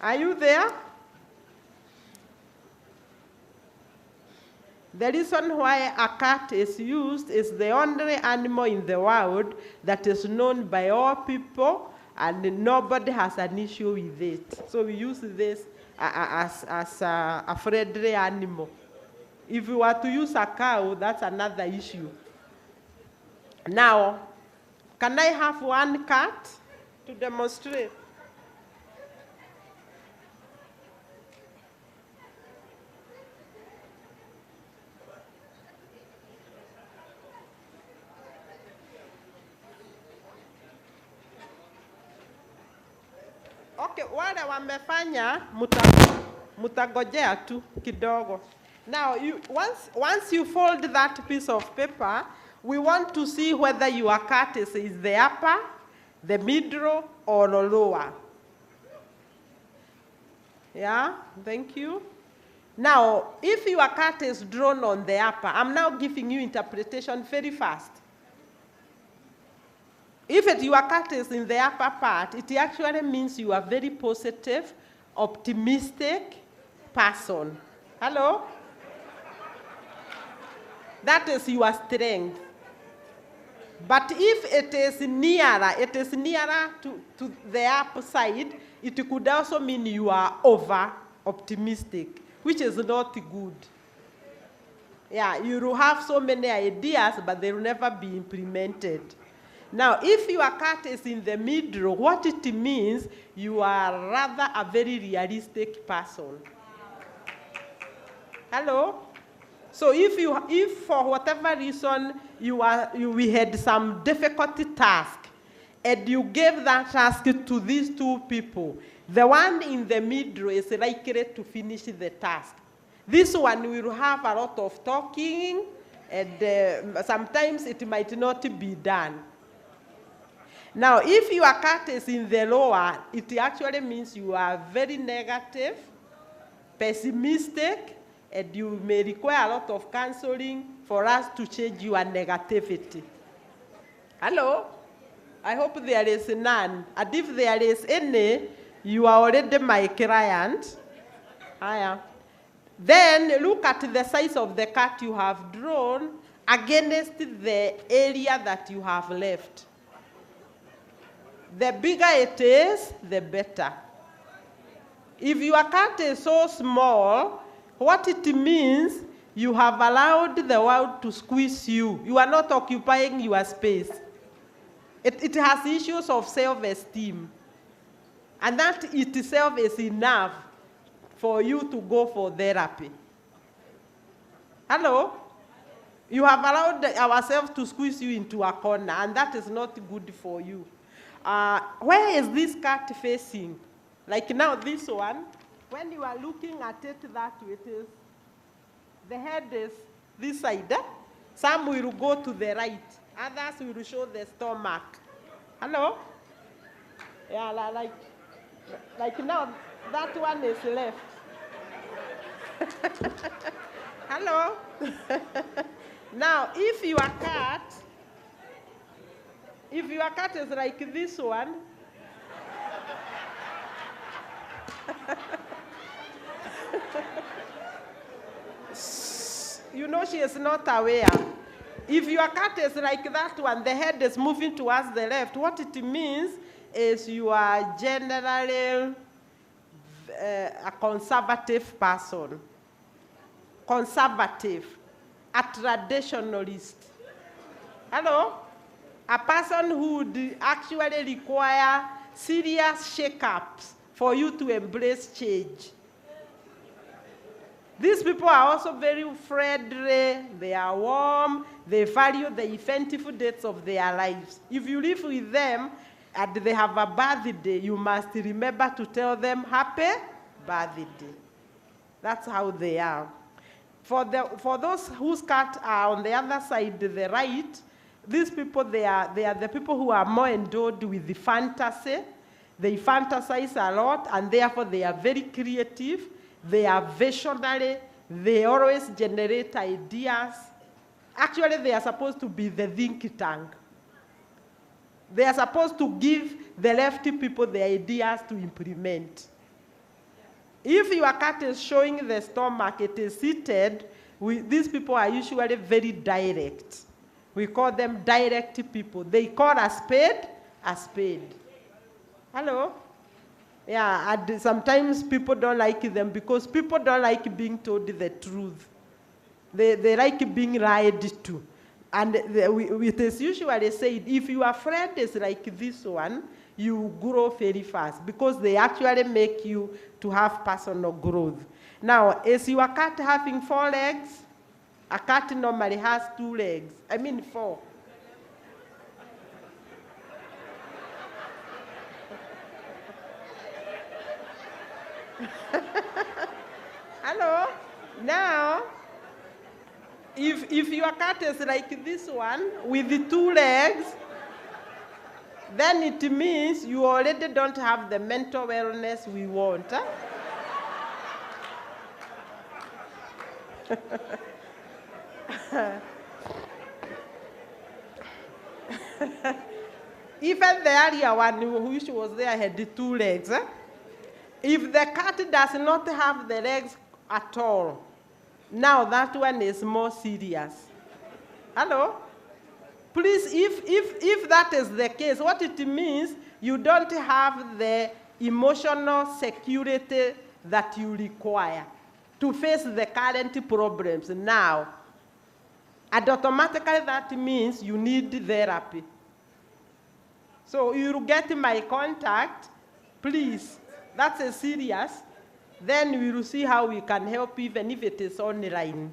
Are you there? The reason why a cat is used is the only animal in the world that is known by all people, and nobody has an issue with it. So we use this as a friendly animal. If you were to use a cow, that's another issue. Now, can I have one cat to demonstrate? Okay, wale wamefanya mutagojea tu kidogo. Now, once you fold that piece of paper, we want to see whether your cat is the upper, the middle, or the lower. Yeah, thank you. Now, if your cat is drawn on the upper, I'm now giving you interpretation very fast. If your cat is in the upper part, it actually means you are very positive, optimistic person. Hello? That is your strength. But if it is nearer to the upside, it could also mean you are over-optimistic, which is not good. Yeah, you will have so many ideas, but they will never be implemented. Now, if your cat is in the middle, what it means, you are rather a very realistic person. Hello? So if for whatever reason we had some difficult task, and you gave that task to these 2 people, the one in the middle is likely to finish the task. This one will have a lot of talking, and sometimes it might not be done. Now, if your cat is in the lower, it actually means you are very negative, pessimistic, and you may require a lot of counseling for us to change your negativity. Hello? I hope there is none. And if there is any, you are already my client. Then look at the size of the cat you have drawn against the area that you have left. The bigger it is, the better. If your cat is so small, what it means, you have allowed the world to squeeze you. You are not occupying your space. It has issues of self-esteem. And that itself is enough for you to go for therapy. Hello? You have allowed ourselves to squeeze you into a corner, and that is not good for you. Where is this cat facing? Like now, this one, when you are looking at it that way, it is, the head is this side. Some will go to the right. Others will show the stomach. Hello? Yeah, like now, that one is left. Hello? Now, if your cat is like this one, you know she is not aware. If your cat is like that one, the head is moving towards the left, what it means is you are generally a conservative person. Conservative, a traditionalist. Hello? A person who would actually require serious shake-ups for you to embrace change. These people are also very friendly, they are warm, they value the eventful dates of their lives. If you live with them and they have a birthday, you must remember to tell them happy birthday. That's how they are. For those whose cards are on the other side, the right, these people, they are the people who are more endowed with the fantasy. They fantasize a lot, and therefore they are very creative. They are visionary. They always generate ideas. Actually, they are supposed to be the think tank. They are supposed to give the lefty people the ideas to implement. If your cat is showing the stomach, it is seated, these people are usually very direct. We call them direct people. They call a spade a spade. Hello? Yeah, and sometimes people don't like them because people don't like being told the truth. They like being lied to. And it is usually said, if your friend is like this one, you grow very fast because they actually make you to have personal growth. Now, is your cat having 4 legs? A cat normally has 2 legs. I mean 4. Hello? Now, if your cat is like this one with the 2 legs, then it means you already don't have the mental wellness we want. Huh? Even the earlier one who was there had the 2 legs. Huh? If the cat does not have the legs at all, now that one is more serious. Hello? Please, if that is the case, what it means, you don't have the emotional security that you require to face the current problems now. And automatically that means you need therapy. So you get my contact, please. That's a serious. Then we will see how we can help even if it is online.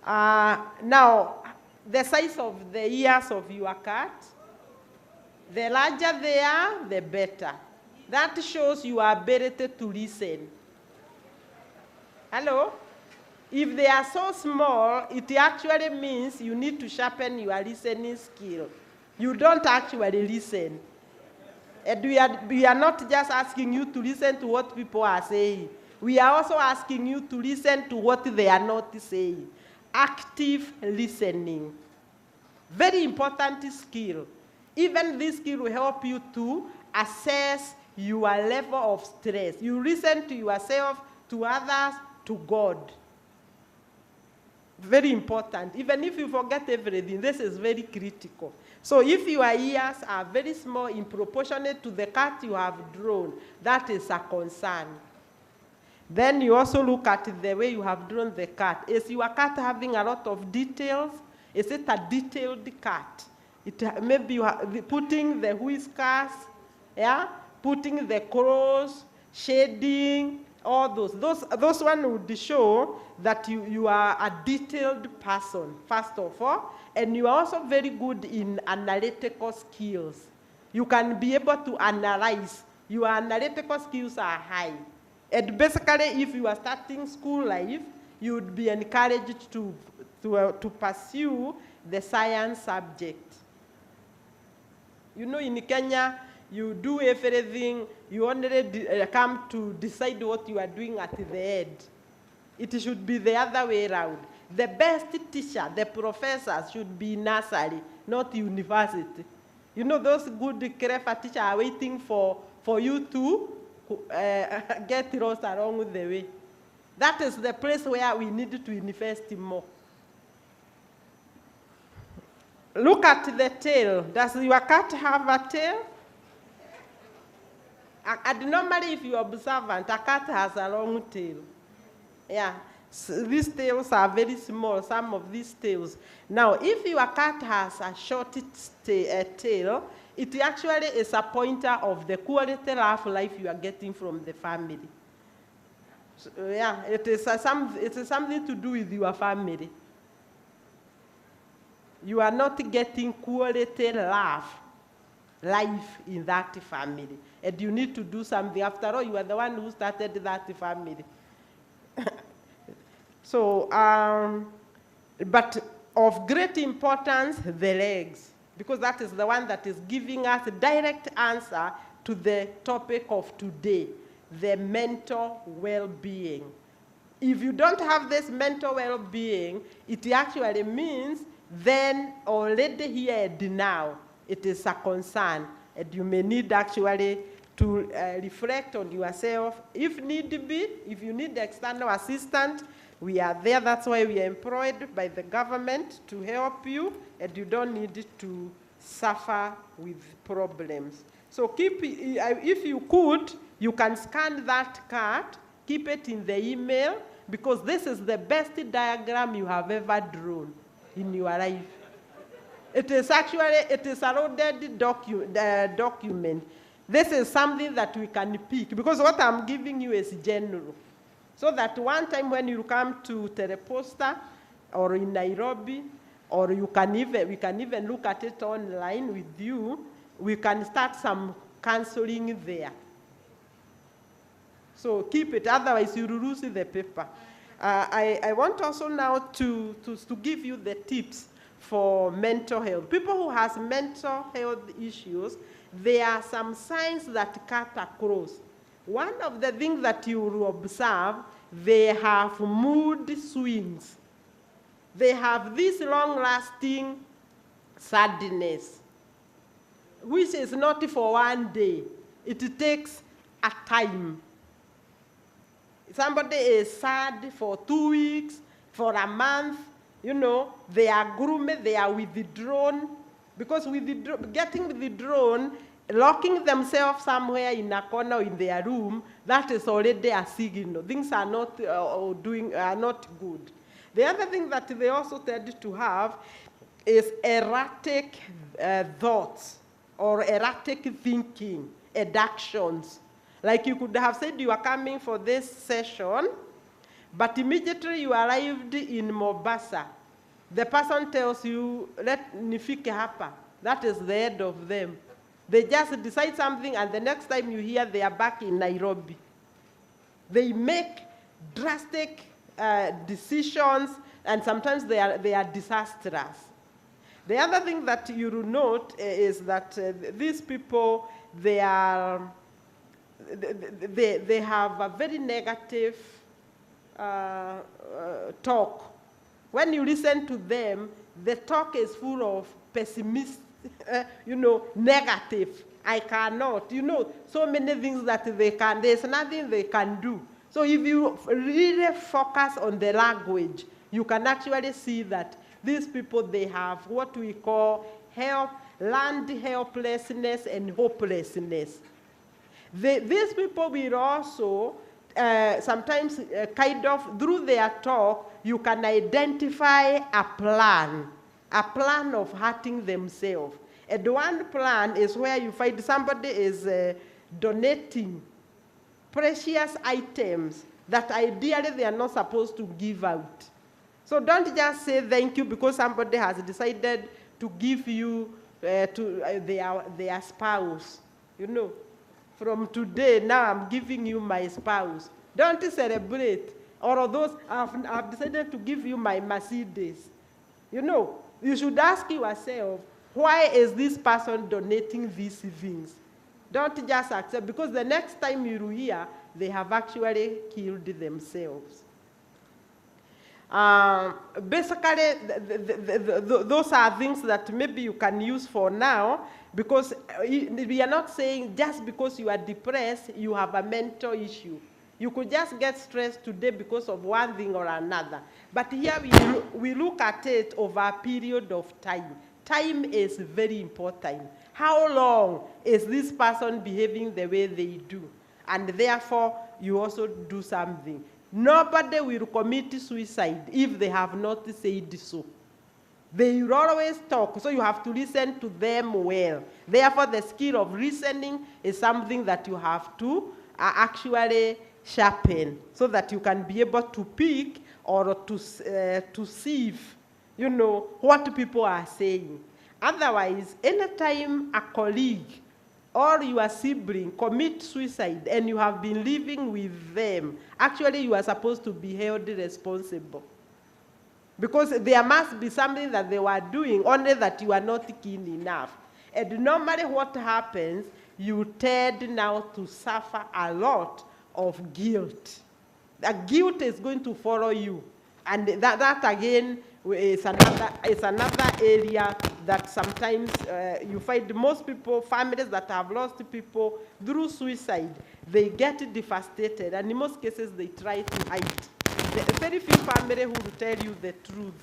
Now, the size of the ears of your cat, the larger they are, the better. That shows your ability to listen. Hello? If they are so small, it actually means you need to sharpen your listening skill. You don't actually listen. And we are not just asking you to listen to what people are saying. We are also asking you to listen to what they are not saying. Active listening. Very important skill. Even this skill will help you to assess your level of stress. You listen to yourself, to others, to God. Very important. Even if you forget everything, this is very critical. So if your ears are very small in proportionate to the cat you have drawn, that is a concern. Then you also look at the way you have drawn the cat. Is your cat having a lot of details? Is it a detailed cat? Maybe you are putting the whiskers, yeah? Putting the claws, shading, all those ones would show that you are a detailed person, first of all, and you are also very good in analytical skills. You can be able to analyze. Your analytical skills are high. And basically, if you are starting school life, you would be encouraged to pursue the science subject. You know, in Kenya, you do everything, you only come to decide what you are doing at the end. It should be the other way around. The best teacher, the professors, should be nursery, not university. You know, those good, clever teachers are waiting for you to get lost along the way. That is the place where we need to invest more. Look at the tail. Does your cat have a tail? And normally, if you're observant, a cat has a long tail. Yeah, so these tails are very small, some of these tails. Now, if your cat has a short tail, it actually is a pointer of the quality of life you are getting from the family. So, yeah, it is something to do with your family. You are not getting quality life in that family. And you need to do something. After all, you are the one who started that family. So, but of great importance, the legs, because that is the one that is giving us a direct answer to the topic of today, the mental well-being. If you don't have this mental well-being, it actually means then already here and now, it is a concern, and you may need actually to reflect on yourself. If need be, if you need external assistance, we are there. That's why we are employed by the government to help you, and you don't need to suffer with problems. So keep, if you could, you can scan that card, keep it in the email, because this is the best diagram you have ever drawn in your life. It is actually, it is a loaded document. This is something that we can pick, because what I'm giving you is general. So that one time when you come to Teleposta or in Nairobi, or we can even look at it online with you, we can start some counseling there. So keep it, otherwise you will lose the paper. I want also now to give you the tips for mental health. People who have mental health issues, there are some signs that cut across. One of the things that you will observe, they have mood swings. They have this long-lasting sadness, which is not for one day. It takes a time. Somebody is sad for 2 weeks, for a month, you know, they are gloomy, they are withdrawn, because getting withdrawn, locking themselves somewhere in a corner in their room, that is already a signal. Things are not not good. The other thing that they also tend to have is erratic thoughts or erratic thinking and actions. Like you could have said you are coming for this session, but immediately you arrived in Mombasa. The person tells you, let nifike hapa. That is the end of them. They just decide something, and the next time you hear, they are back in Nairobi. They make drastic decisions, and sometimes they are disastrous. The other thing that you will note is that these people, they have a very negative talk. When you listen to them, the talk is full of pessimism, negative. I cannot, so many things that there's nothing they can do. So if you really focus on the language, you can actually see that these people, they have what we call learned helplessness and hopelessness. These people will also, sometimes kind of, through their talk, you can identify a plan of hurting themselves. And one plan is where you find somebody is donating precious items that ideally they are not supposed to give out. So don't just say thank you because somebody has decided to give you to their spouse. From today, now I'm giving you my spouse. Don't celebrate. Or those, I've decided to give you my Mercedes. You should ask yourself, why is this person donating these things? Don't just accept, because the next time you hear, they have actually killed themselves. Basically, those are things that maybe you can use for now, because we are not saying just because you are depressed, you have a mental issue. You could just get stressed today because of one thing or another. But here we look at it over a period of time. Time is very important. How long is this person behaving the way they do? And therefore, you also do something. Nobody will commit suicide if they have not said so. They will always talk, so you have to listen to them well. Therefore, the skill of listening is something that you have to actually sharpen, so that you can be able to pick or to sieve, you know, what people are saying. Otherwise, anytime a colleague or your sibling commit suicide and you have been living with them, actually you are supposed to be held responsible. Because there must be something that they were doing, only that you are not keen enough. And normally what happens, you tend now to suffer a lot of guilt. The guilt is going to follow you. And that again is another area that sometimes you find most people, families that have lost people through suicide, they get devastated, and in most cases they try to hide. Very few families who will tell you the truth.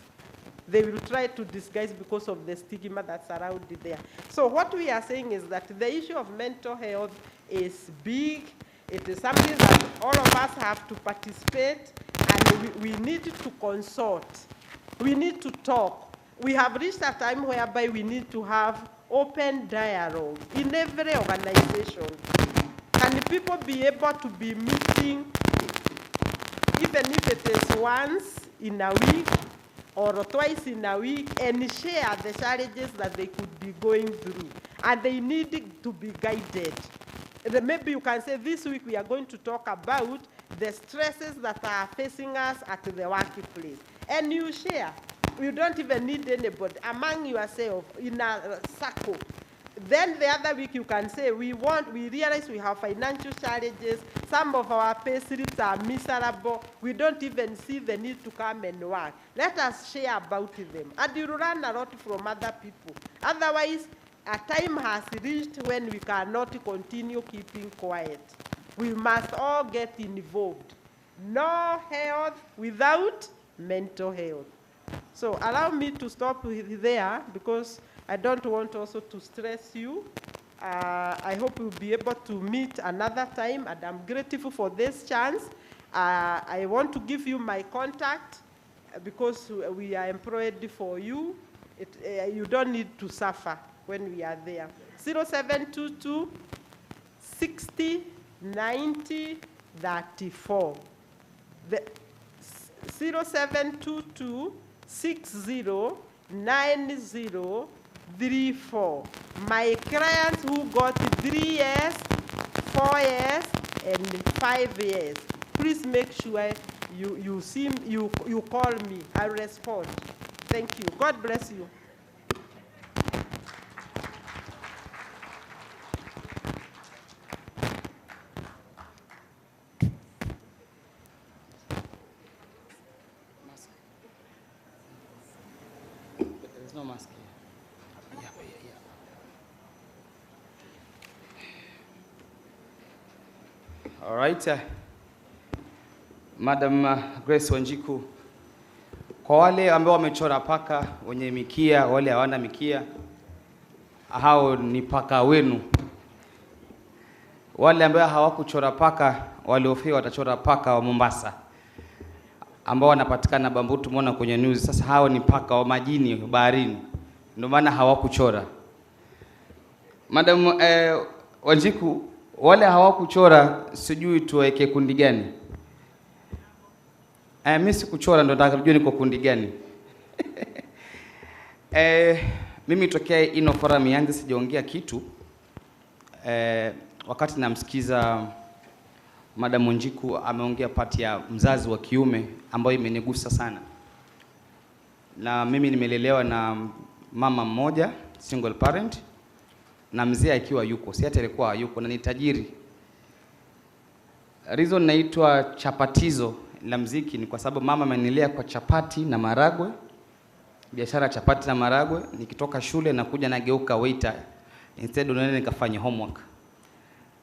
They will try to disguise because of the stigma that's around there. So what we are saying is that the issue of mental health is big. It is something that all of us have to participate, and we need to consult. We need to talk. We have reached a time whereby we need to have open dialogue in every organization. Can people be able to be meeting, even if it is once in a week or twice in a week, and share the challenges that they could be going through? And they need to be guided. Maybe you can say, this week we are going to talk about the stresses that are facing us at the workplace. And you share. You don't even need anybody among yourself in a circle. Then the other week you can say, we realize we have financial challenges. Some of our pay slips are miserable. We don't even see the need to come and work. Let us share about them. And you learn a lot from other people. Otherwise, a time has reached when we cannot continue keeping quiet. We must all get involved. No health without mental health. So allow me to stop there, because I don't want also to stress you. I hope we'll be able to meet another time, and I'm grateful for this chance. I want to give you my contact, because we are employed for you. You don't need to suffer when we are there. 0722 60 90 34. 0722 60 90 34. My clients who got 3 years, 4 years, and 5 years, please make sure you call me. I'll respond. Thank you. God bless you. There's no mask here. All right, Madam Grace Wanjiku, kwa wale ambao wamechora paka wenye mikia, wale hawana mikia, hao ni paka wenu. Wale ambao hawakuchora paka, waliofia watachora paka wa Mombasa, ambao wanapatikana Bambutu, muona kwenye news. Sasa hao ni paka wa majini baharini, ndio maana hawakuchora. Madam Wanjiku, wale hawakuchora sijui tuweke kundi gani? Mimi sikuchora, ndo nataka kujua niko kundi gani. Mimi tokea ino forum yangu sijaongea kitu. Wakati namsikiza Madam Wanjiku ameongea pati ya mzazi wa kiume ambayo imenigusa sana. Na mimi nimelelewa na mama mmoja, single parent, na mzee akiwa yuko, si hata alikuwa yuko, na ni tajiri. Reason naitwa chapatizo la mziki ni kwa sababu mama amenilea kwa chapati na maragwe, biashara chapati na maragwe. Nikitoka shule na kuja nageuka waiter, instead unaenda nikafanya homework.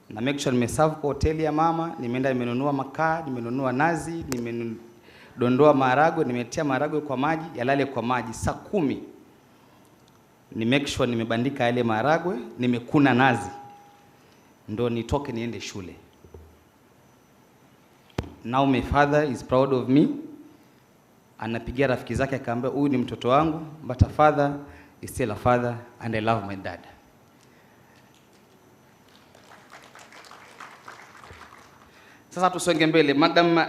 Na make sure nimeserve kwa hoteli ya mama, nimeenda nimenunua makaa, nimenunua nazi, nimedondoa maragwe, nimetia maragwe kwa maji, yalale kwa maji saa 10. ni make sure nimebandika yale maharagwe, nimekuna nazi, ndo nitoke niende shule. Now my father is proud of me. Anapigia rafiki zake akaambia huyu ni mtoto wangu, but a father is still a father and I love my dad. Sasa tusonge mbele. Madam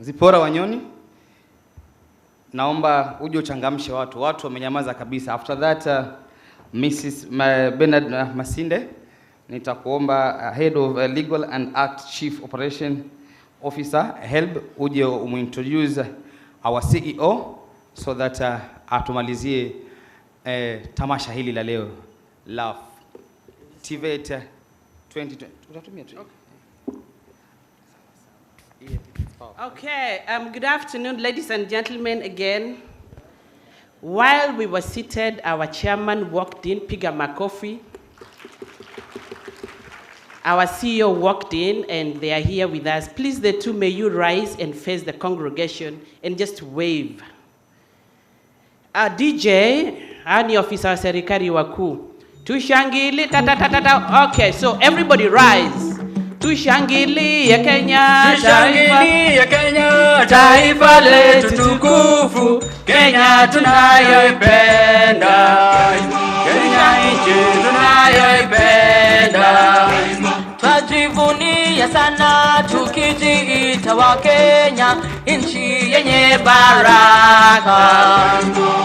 Zipora Wanyoni, naomba uje uchangamshe watu. Watu wamenyamaza kabisa. After that Mrs. Bernard Masinde, nitakuomba head of legal and act chief operation officer HELB uje umintroduce our CEO so that atumalizie tamasha hili la leo la TVET 2020. Utatumia tu. Okay, good afternoon, ladies and gentlemen, again. While we were seated, our chairman walked in, pick up my coffee. Our CEO walked in, and they are here with us. Please, the two, may you rise and face the congregation and just wave. DJ, any officer wa serikali wakuu. Tushangili, ta. Okay, so everybody rise. Tushangilie Kenya, tushangilie Kenya, taifa letu tukufu, Kenya tunayoipenda, Kenya nchi tunayoipenda. Twajivunia sana tukijiita wa Kenya, nchi yenye baraka,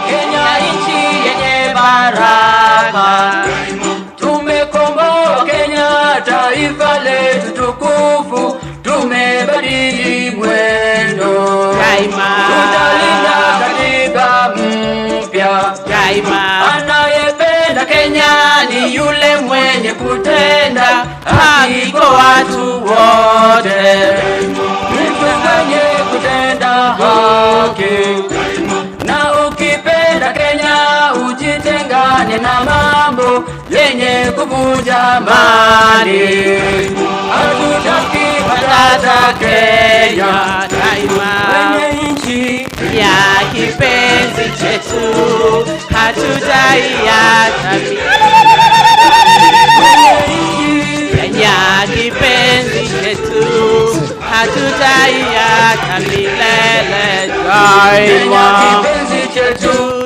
Kenya nchi yenye baraka. Tumekomboa Kenya, taifa letu tukufu, tumebadili mwendo daima, tutalinda katiba mpya daima. Anayependa Kenya ni yule mwenye kutenda haki kwa watu wote, mtu mwenye kutenda haki. Na ukipenda Kenya ujitengane na mambo yenye kuvunja amani. Hatutaki matata Kenya daima, kwenye nchi ya kipenzi chetu, hatutaiacha Kenya kipenzi chetu, hatutaiacha milele daima.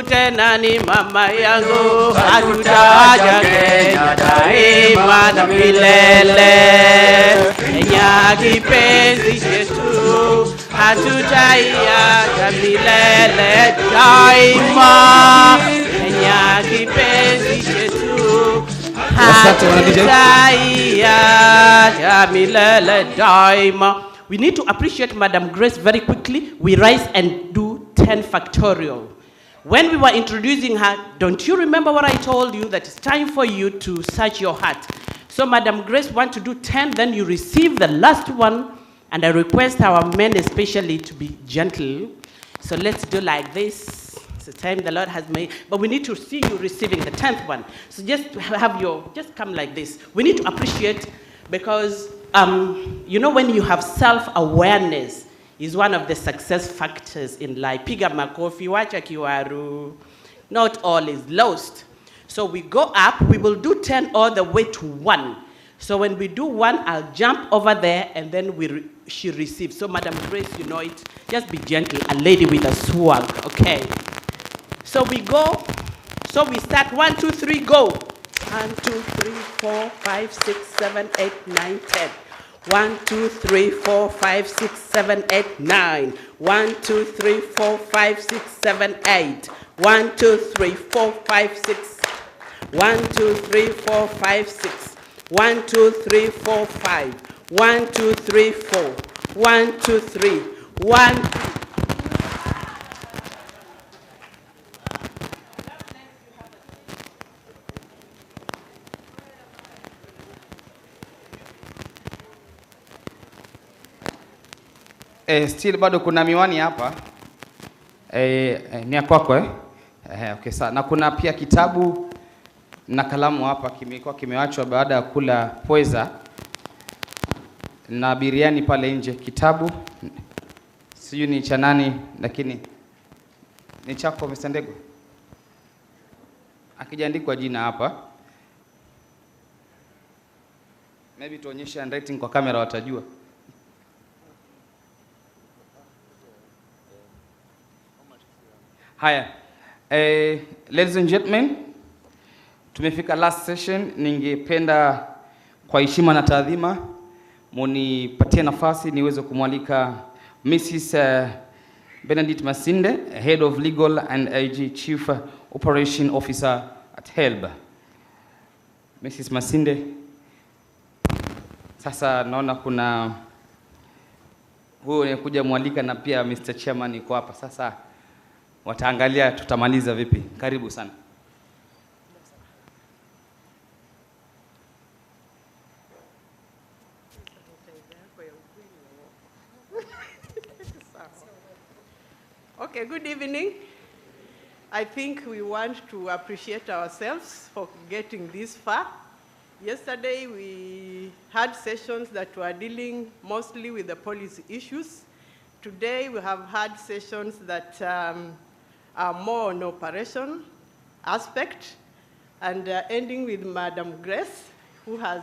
Tena ni mama yangu, hatutaacha Kenya daima na milele. Kenya kipenzi chetu, hatutaiacha milele daima. Kenya kipenzi chetu, hatutaiacha milele daima. We need to appreciate Madam Grace very quickly. We rise and do 10 factorial. When we were introducing her, don't you remember what I told you, that it's time for you to search your heart? So Madam Grace wants to do 10, then you receive the last one, and I request our men especially to be gentle. So let's do like this. It's the time the Lord has made, but we need to see you receiving the 10th one. So just just come like this. We need to appreciate, because you know, when you have self-awareness, is one of the success factors in life. Piga makofi, wacha kiwaru. Not all is lost. So we go up, we will do 10 all the way to 1. So when we do 1, I'll jump over there, and then she receives. So Madam Grace, you know it. Just be gentle, a lady with a swag, okay? So we go, so we start 1, 2, 3, go. 1, 2, 3, 4, 5, 6, 7, 8, 9, 10. 1, 2, 3, 4, 5, 6, 7, 8, 9. 1, 2, 3, 4, 5, 6, 7, 8. 1, 2, 3, 4, 5, 6. 1, 2, 3, 4, 5, 6. 1, 2, 3, 4, 5. 1, 2, 3, 4. 1, 2, 3. 1. Still bado kuna miwani hapa. Ni kwako okay, sawa. Na kuna pia kitabu na kalamu hapa, kimewachwa baada ya kula pweza na biriani pale nje. Kitabu sijui ni cha nani, lakini ni chako Mr. Ndego. akijaandikwa jina hapa, maybe tuonyeshe handwriting kwa kamera watajua. Haya, ladies and gentlemen, tumefika last session. Ningependa kwa heshima na taadhima munipatie nafasi niweze kumwalika Mrs. Benedict Masinde, Head of Legal and IG Chief Operation Officer at HELB. Mrs. Masinde, sasa naona kuna huyo anakuja mwalika na pia Mr. Chairman yuko hapa. Sasa wataangalia tutamaliza vipi. Karibu sana. Okay, good evening. I think we want to appreciate ourselves for getting this far. Yesterday we had sessions that were dealing mostly with the policy issues. Today we have had sessions that are more on operation aspect, and ending with Madam Grace, who has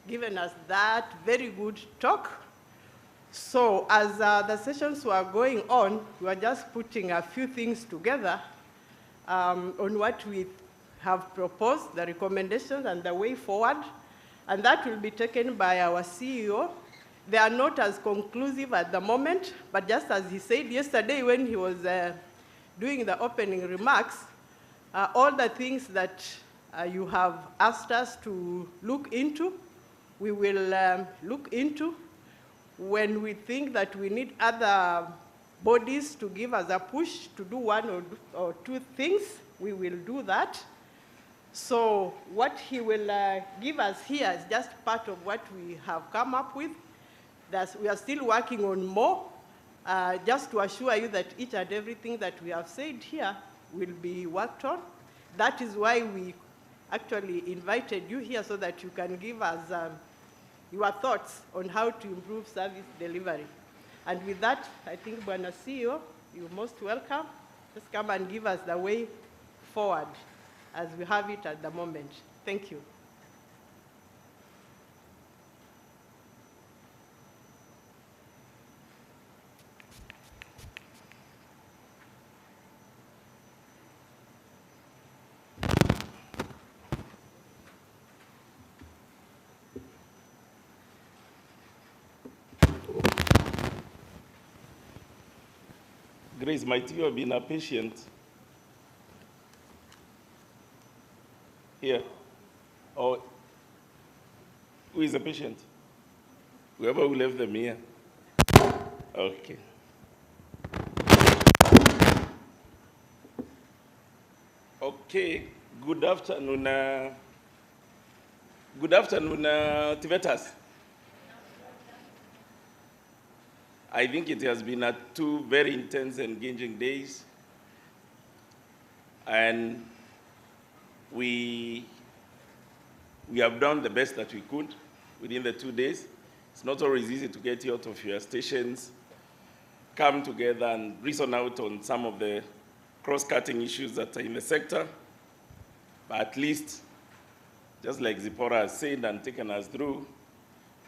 given us that very good talk. So as the sessions were going on, we were just putting a few things together on what we have proposed, the recommendations and the way forward, and that will be taken by our CEO. They are not as conclusive at the moment, but just as he said yesterday when he was doing the opening remarks, all the things that you have asked us to look into, we will look into. When we think that we need other bodies to give us a push to do one or two things, we will do that. So what he will give us here is just part of what we have come up with. We are still working on more, just to assure you that each and everything that we have said here will be worked on. That is why we actually invited you here, so that you can give us your thoughts on how to improve service delivery. And with that, I think, Bwana CEO, you're most welcome. Just come and give us the way forward as we have it at the moment. Thank you. Grace, might you have been a patient here? Or who is a patient? Whoever who left them here. Okay. Okay, good afternoon. Good afternoon, TVETers. I think it has been 2 very intense, engaging days, and we have done the best that we could within the 2 days. It's not always easy to get you out of your stations, come together and reason out on some of the cross-cutting issues that are in the sector, but at least, just like Zipporah has said and taken us through,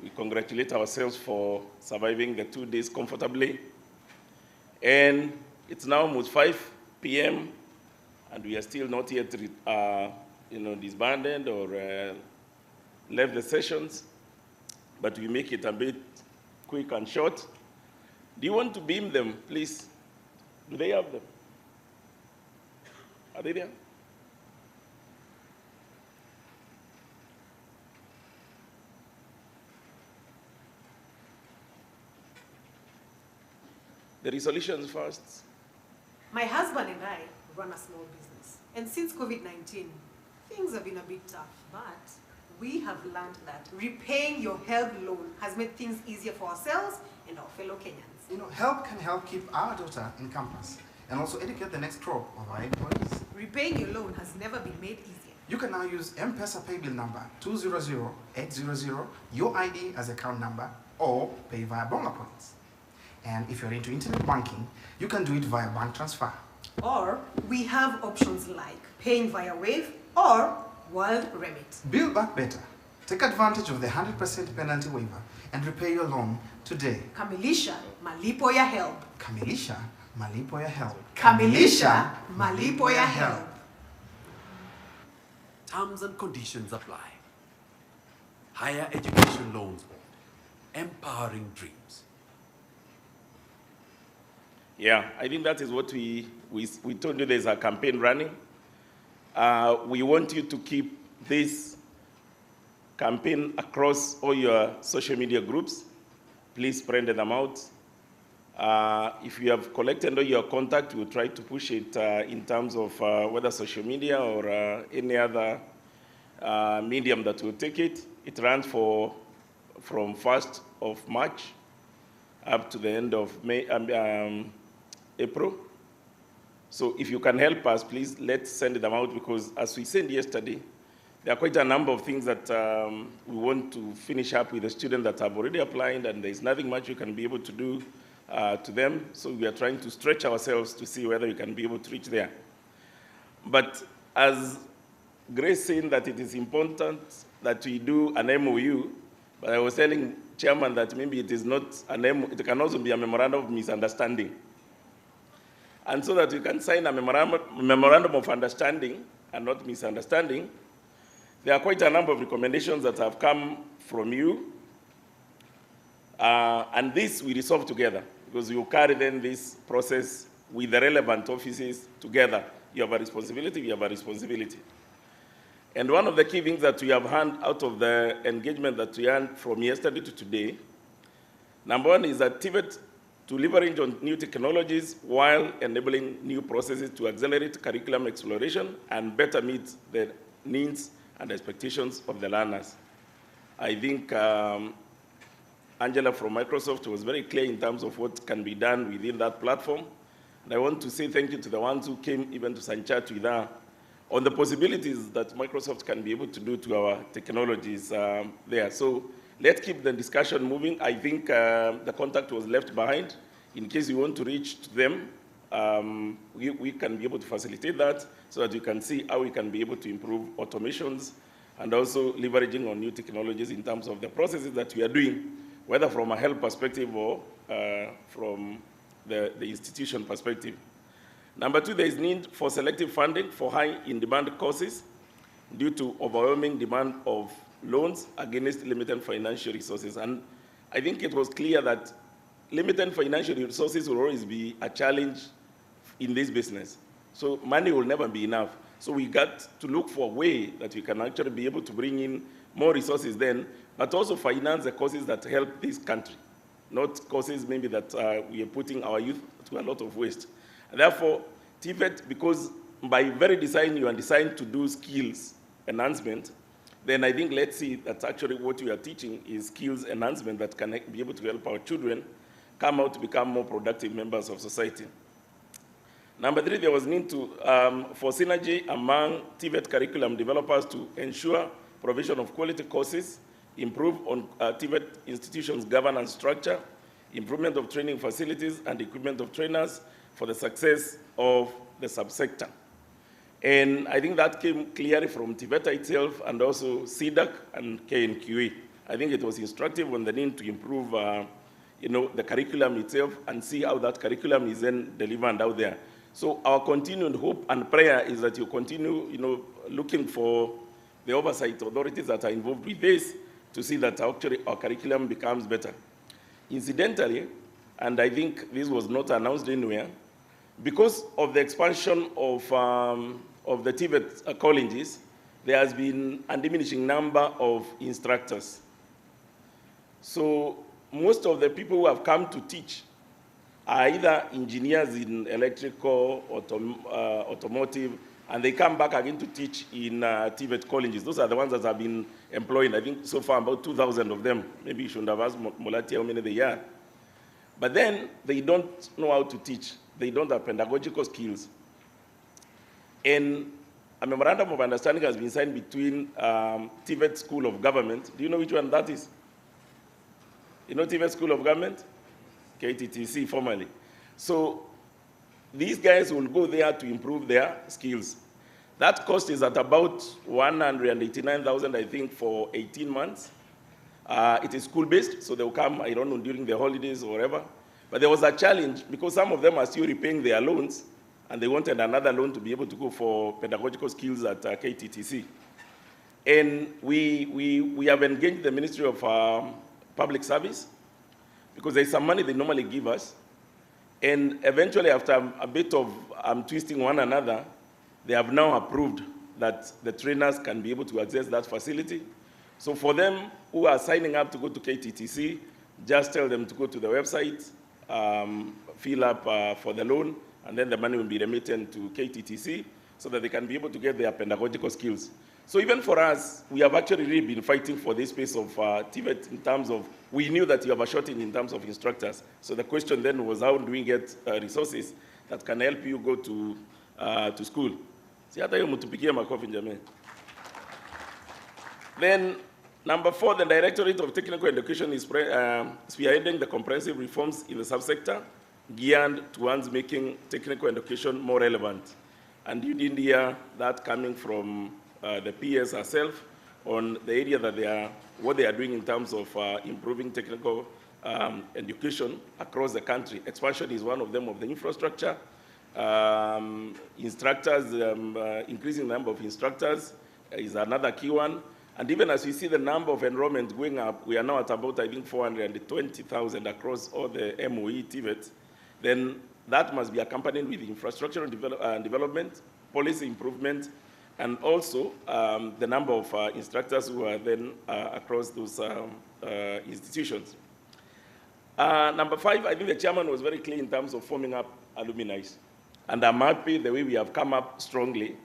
we congratulate ourselves for surviving the 2 days comfortably. And it's now almost 5 p.m. and we are still not yet disbanded or left the sessions, but we make it a bit quick and short. Do you want to beam them, please? Do they have them? Are they there? The resolutions first. My husband and I run a small business. And since COVID-19, things have been a bit tough. But we have learned that repaying your HELB loan has made things easier for ourselves and our fellow Kenyans. You know, HELB can help keep our daughter in campus and also educate the next crop of our employees. Repaying your loan has never been made easier. You can now use M-Pesa paybill number 200-800, your ID as account number, or pay via Bonga Points. And if you're into internet banking, you can do it via bank transfer. Or we have options like paying via Wave or World Remit. Build back better. Take advantage of the 100% penalty waiver and repay your loan today. Kamilisha malipo ya HELB. Kamilisha malipo ya HELB. Kamilisha malipo ya HELB. Terms and conditions apply. Higher education loans, empowering dreams. Yeah, I think that is what we told you. There's a campaign running. We want you to keep this campaign across all your social media groups. Please spread them out. If you have collected all your contact, we'll try to push it in terms of whether social media or any other medium that will take it. It runs from 1st of March up to the end of April. So if you can help us, please, let's send them out, because as we said yesterday, there are quite a number of things that we want to finish up with the students that have already applied, and there's nothing much you can be able to do to them. So we are trying to stretch ourselves to see whether we can be able to reach there. But as Grace saying that it is important that we do an MOU, but I was telling Chairman that maybe it is not an MOU, it can also be a memorandum of misunderstanding. And so that we can sign a memorandum of understanding and not misunderstanding, there are quite a number of recommendations that have come from you. And this we resolve together, because you carry then this process with the relevant offices together. You have a responsibility, we have a responsibility. And one of the key things that we have had out of the engagement that we had from yesterday to today, number one is that TVET to leverage on new technologies while enabling new processes to accelerate curriculum exploration and better meet the needs and expectations of the learners. I think Angela from Microsoft was very clear in terms of what can be done within that platform. And I want to say thank you to the ones who came even to Sanchat with her on the possibilities that Microsoft can be able to do to our technologies there. So let's keep the discussion moving. I think the contact was left behind. In case you want to reach to them, we can be able to facilitate that so that you can see how we can be able to improve automations and also leveraging on new technologies in terms of the processes that we are doing, whether from a HELB perspective or from the institution perspective. Number two, there is need for selective funding for high in-demand courses due to overwhelming demand of loans against limited financial resources. And I think it was clear that limited financial resources will always be a challenge in this business. So money will never be enough. So we got to look for a way that we can actually be able to bring in more resources then, but also finance the courses that help this country, not courses maybe that we are putting our youth to a lot of waste. And therefore, TVET, because by very design, you are designed to do skills enhancement, then I think let's see that actually what we are teaching is skills enhancement that can be able to help our children come out to become more productive members of society. Number three, there was need to, for synergy among TVET curriculum developers to ensure provision of quality courses, improve on TVET institutions' governance structure, improvement of training facilities and equipment of trainers for the success of the subsector. And I think that came clearly from TVET itself and also CDAC and KNQA. I think it was instructive on the need to improve the curriculum itself and see how that curriculum is then delivered out there. So our continued hope and prayer is that you continue looking for the oversight authorities that are involved with this to see that actually our curriculum becomes better. Incidentally, and I think this was not announced anywhere, because of the expansion of the TVET colleges, there has been a diminishing number of instructors. So most of the people who have come to teach are either engineers in electrical, automotive, and they come back again to teach in TVET colleges. Those are the ones that have been employed. I think so far about 2,000 of them. Maybe you shouldn't have asked Molati how many they are. But then they don't know how to teach. They don't have pedagogical skills. And a memorandum of understanding has been signed between TVET School of Government. Do you know which one that is? You know TVET School of Government? KTTC formerly. So these guys will go there to improve their skills. That cost is at about 189,000, I think, for 18 months. It is school-based, so they'll come, I don't know, during the holidays or whatever. But there was a challenge because some of them are still repaying their loans, and they wanted another loan to be able to go for pedagogical skills at KTTC. And we have engaged the Ministry of Public Service because there's some money they normally give us. And eventually, after a bit of twisting one another, they have now approved that the trainers can be able to access that facility. So for them who are signing up to go to KTTC, just tell them to go to the website, fill up for the loan, and then the money will be remitted to KTTC so that they can be able to get their pedagogical skills. So even for us, we have actually really been fighting for this space of TVET in terms of, we knew that you have a shortage in terms of instructors. So the question then was, how do we get resources that can help you go to school? Then, number 4, the Directorate of Technical Education is spearheading the comprehensive reforms in the subsector geared towards making technical education more relevant. And you didn't hear that coming from the PS herself on the area that what they are doing in terms of improving technical education across the country. Expansion is one of them, of the infrastructure. Instructors, increasing the number of instructors is another key one. And even as we see the number of enrollment going up, we are now at about, I think, 420,000 across all the MOE TVET. Then that must be accompanied with infrastructural development, policy improvement, and also the number of instructors who are then across those institutions. Number 5, I think the chairman was very clear in terms of forming up alumni. And I'm happy the way we have come up strongly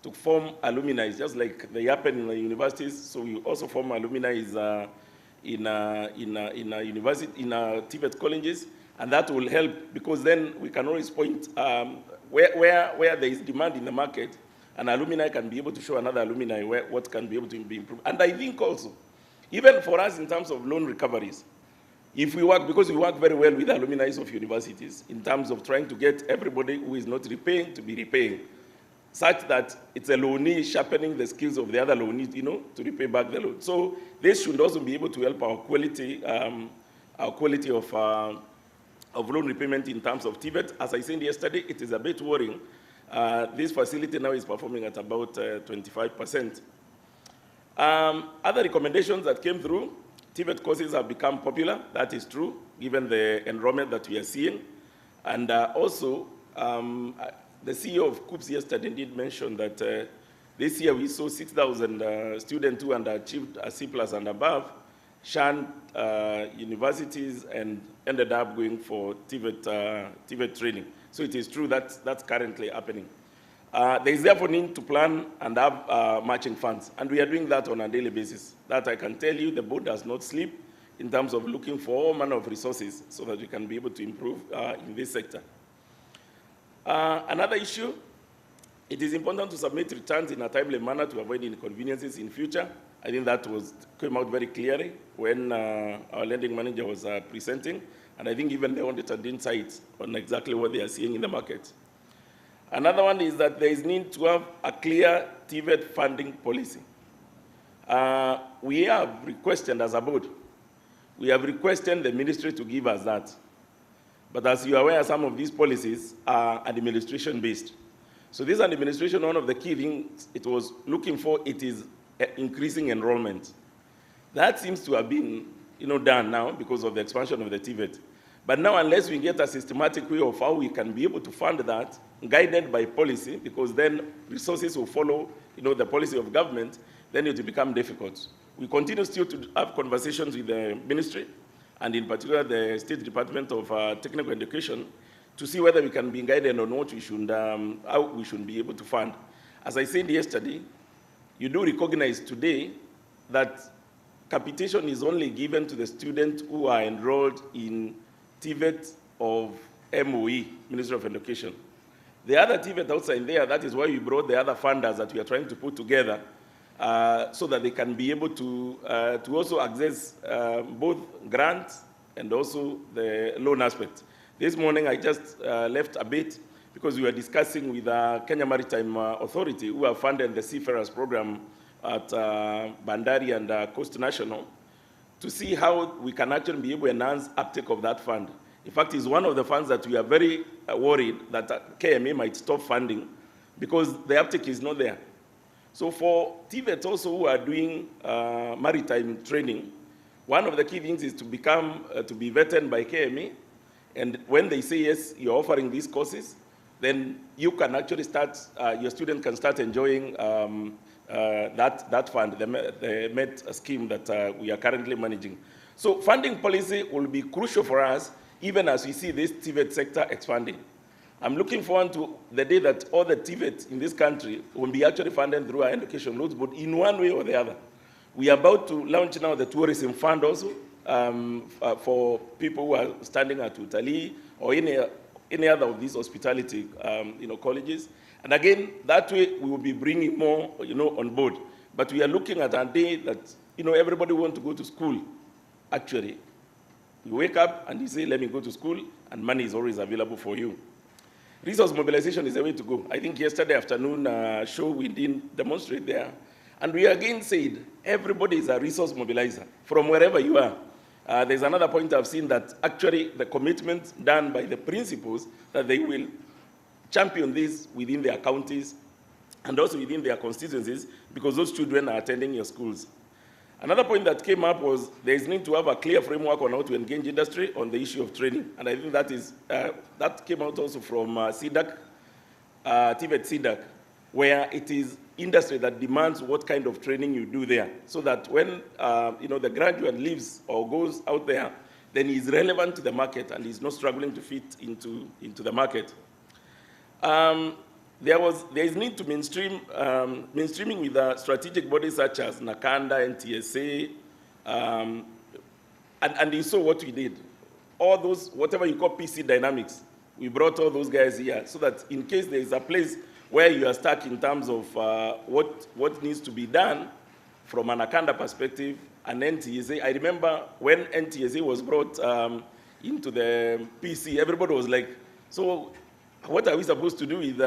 to form alumni, just like they happen in the universities. So we also form alumni in TVET colleges, and that will help because then we can always point where there is demand in the market, an alumni can be able to show another alumni what can be able to be improved. And I think also, even for us in terms of loan recoveries, if we work, because we work very well with alumni of universities in terms of trying to get everybody who is not repaying to be repaying, such that it's a loanee sharpening the skills of the other loanees, to repay back the loan. So this should also be able to help our quality of loan repayment in terms of TVET. As I said yesterday, it is a bit worrying. This facility now is performing at about 25%. Other recommendations that came through, TVET courses have become popular. That is true, given the enrollment that we are seeing. And also, the CEO of COOPS yesterday did mention that this year we saw 6,000 students who underachieved a C+ and above, shunned universities and ended up going for TVET training. So it is true that that's currently happening. There is therefore need to plan and have matching funds, and we are doing that on a daily basis. That I can tell you, the board does not sleep in terms of looking for all manner of resources so that we can be able to improve in this sector. Another issue, it is important to submit returns in a timely manner to avoid inconveniences in future. I think that came out very clearly when our lending manager was presenting, and I think even the auditor had insights on exactly what they are seeing in the market. Another one is that there is need to have a clear TVET funding policy. We have requested as a board, we have requested the ministry to give us that. But as you are aware, some of these policies are administration-based. So this administration, one of the key things it was looking for, it is increasing enrollment. That seems to have been done now because of the expansion of the TVET. But now, unless we get a systematic way of how we can be able to fund that, guided by policy, because then resources will follow the policy of government, then it will become difficult. We continue still to have conversations with the ministry, and in particular the State Department of Technical Education, to see whether we can be guided on what we should, how we should be able to fund. As I said yesterday, you do recognize today that capitation is only given to the students who are enrolled in TVET of MOE, Ministry of Education. The other TVET outside there, that is why we brought the other funders that we are trying to put together so that they can be able to also access both grants and also the loan aspect. This morning I just left a bit because we were discussing with Kenya Maritime Authority, who have funded the seafarers program at Bandari and Coast National, to see how we can actually be able to enhance uptake of that fund. In fact, it's one of the funds that we are very worried that KMA might stop funding because the uptake is not there. So for TVET also who are doing maritime training, one of the key things is to become, to be vetted by KMA, and when they say, yes, you're offering these courses, then you can actually start, your student can start enjoying that fund, the MET scheme that we are currently managing. So funding policy will be crucial for us, even as we see this TVET sector expanding. I'm looking forward to the day that all the TVET in this country will be actually funded through our education loans, but in one way or the other. We are about to launch now the tourism fund also for people who are standing at utalii or any other of these hospitality colleges. And again, that way we will be bringing more on board. But we are looking at a day that everybody wants to go to school, actually. You wake up and you say, let me go to school, and money is always available for you. Resource mobilization is the way to go. I think yesterday afternoon show we did demonstrate there. And we again said, everybody is a resource mobilizer from wherever you are. There's another point I've seen that actually the commitment done by the principals that they will champion this within their counties and also within their constituencies because those children are attending your schools. Another point that came up was there is need to have a clear framework on how to engage industry on the issue of training. And I think that is that came out also from CDAC, TVET CDAC, where it is industry that demands what kind of training you do there, so that when the graduate leaves or goes out there, then he's relevant to the market and he's not struggling to fit into the market. There is need to mainstreaming with strategic bodies such as NACANDA, NTSA, and you saw what we did. All those, whatever you call PC dynamics, we brought all those guys here so that in case there is a place where you are stuck in terms of what needs to be done from an NACANDA perspective and NTSA. I remember when NTSA was brought into the PC, everybody was like, so what are we supposed to do with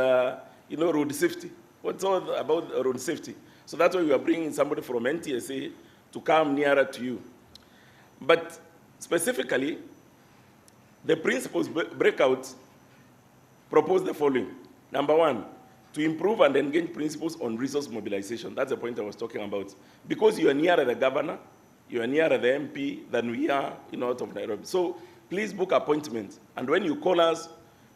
road safety? What's all about road safety? So that's why we are bringing somebody from NTSA to come nearer to you. But specifically, the principles breakout propose the following. Number one, to improve and engage principles on resource mobilization. That's the point I was talking about. Because you are nearer the governor, you are nearer the MP than we are out of Nairobi. So please book appointments. And when you call us,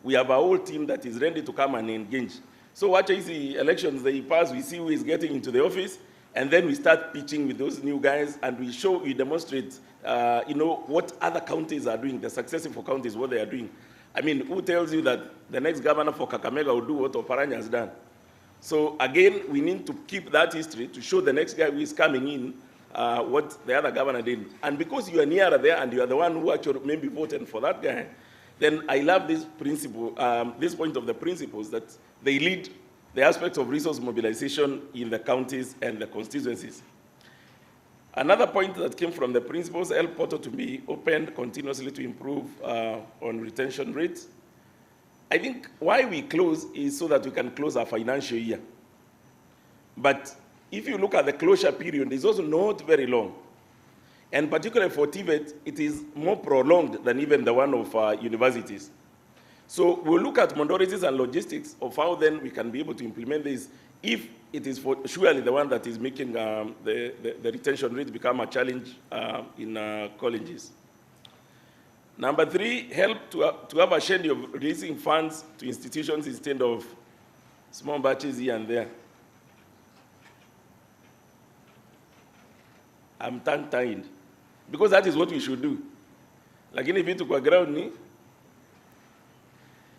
we have a whole team that is ready to come and engage. So watch as the elections, they pass, we see who is getting into the office, and then we start pitching with those new guys, and we demonstrate, what other counties are doing, the successful counties, what they are doing. I mean, who tells you that the next governor for Kakamega will do what Oparanya has done? So again, we need to keep that history to show the next guy who is coming in what the other governor did. And because you are nearer there and you are the one who actually maybe voted for that guy, then I love this principle, this point of the principles that they lead the aspects of resource mobilization in the counties and the constituencies. Another point that came from the principles, HELB portal to be opened continuously to improve on retention rates. I think why we close is so that we can close our financial year. But if you look at the closure period, it's also not very long. And particularly for TVET, it is more prolonged than even the one of universities. So we'll look at modalities and logistics of how then we can be able to implement this if it is for surely the one that is making the retention rate become a challenge in colleges. Number three, help to have a schedule of releasing funds to institutions instead of small batches here and there. I'm tongue-tied. Because that is what we should do. Like if you took a ground,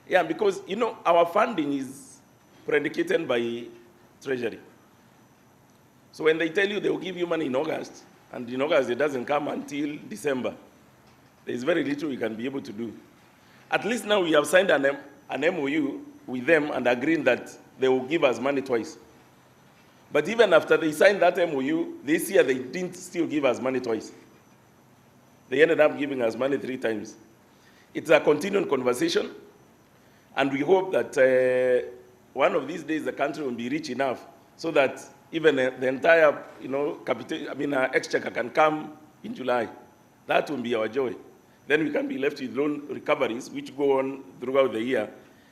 yeah, because our funding is predicated by Treasury. So when they tell you they will give you money in August, and in August it doesn't come until December, there is very little we can be able to do. At least now we have signed an MOU with them and agreed that they will give us money twice. But even after they signed that MOU, this year they didn't still give us money twice. They ended up giving us money 3 times. It's a continuing conversation. And we hope that one of these days the country will be rich enough so that even the entire, exchequer can come in July. That will be our joy. Then we can be left with loan recoveries, which go on throughout the year,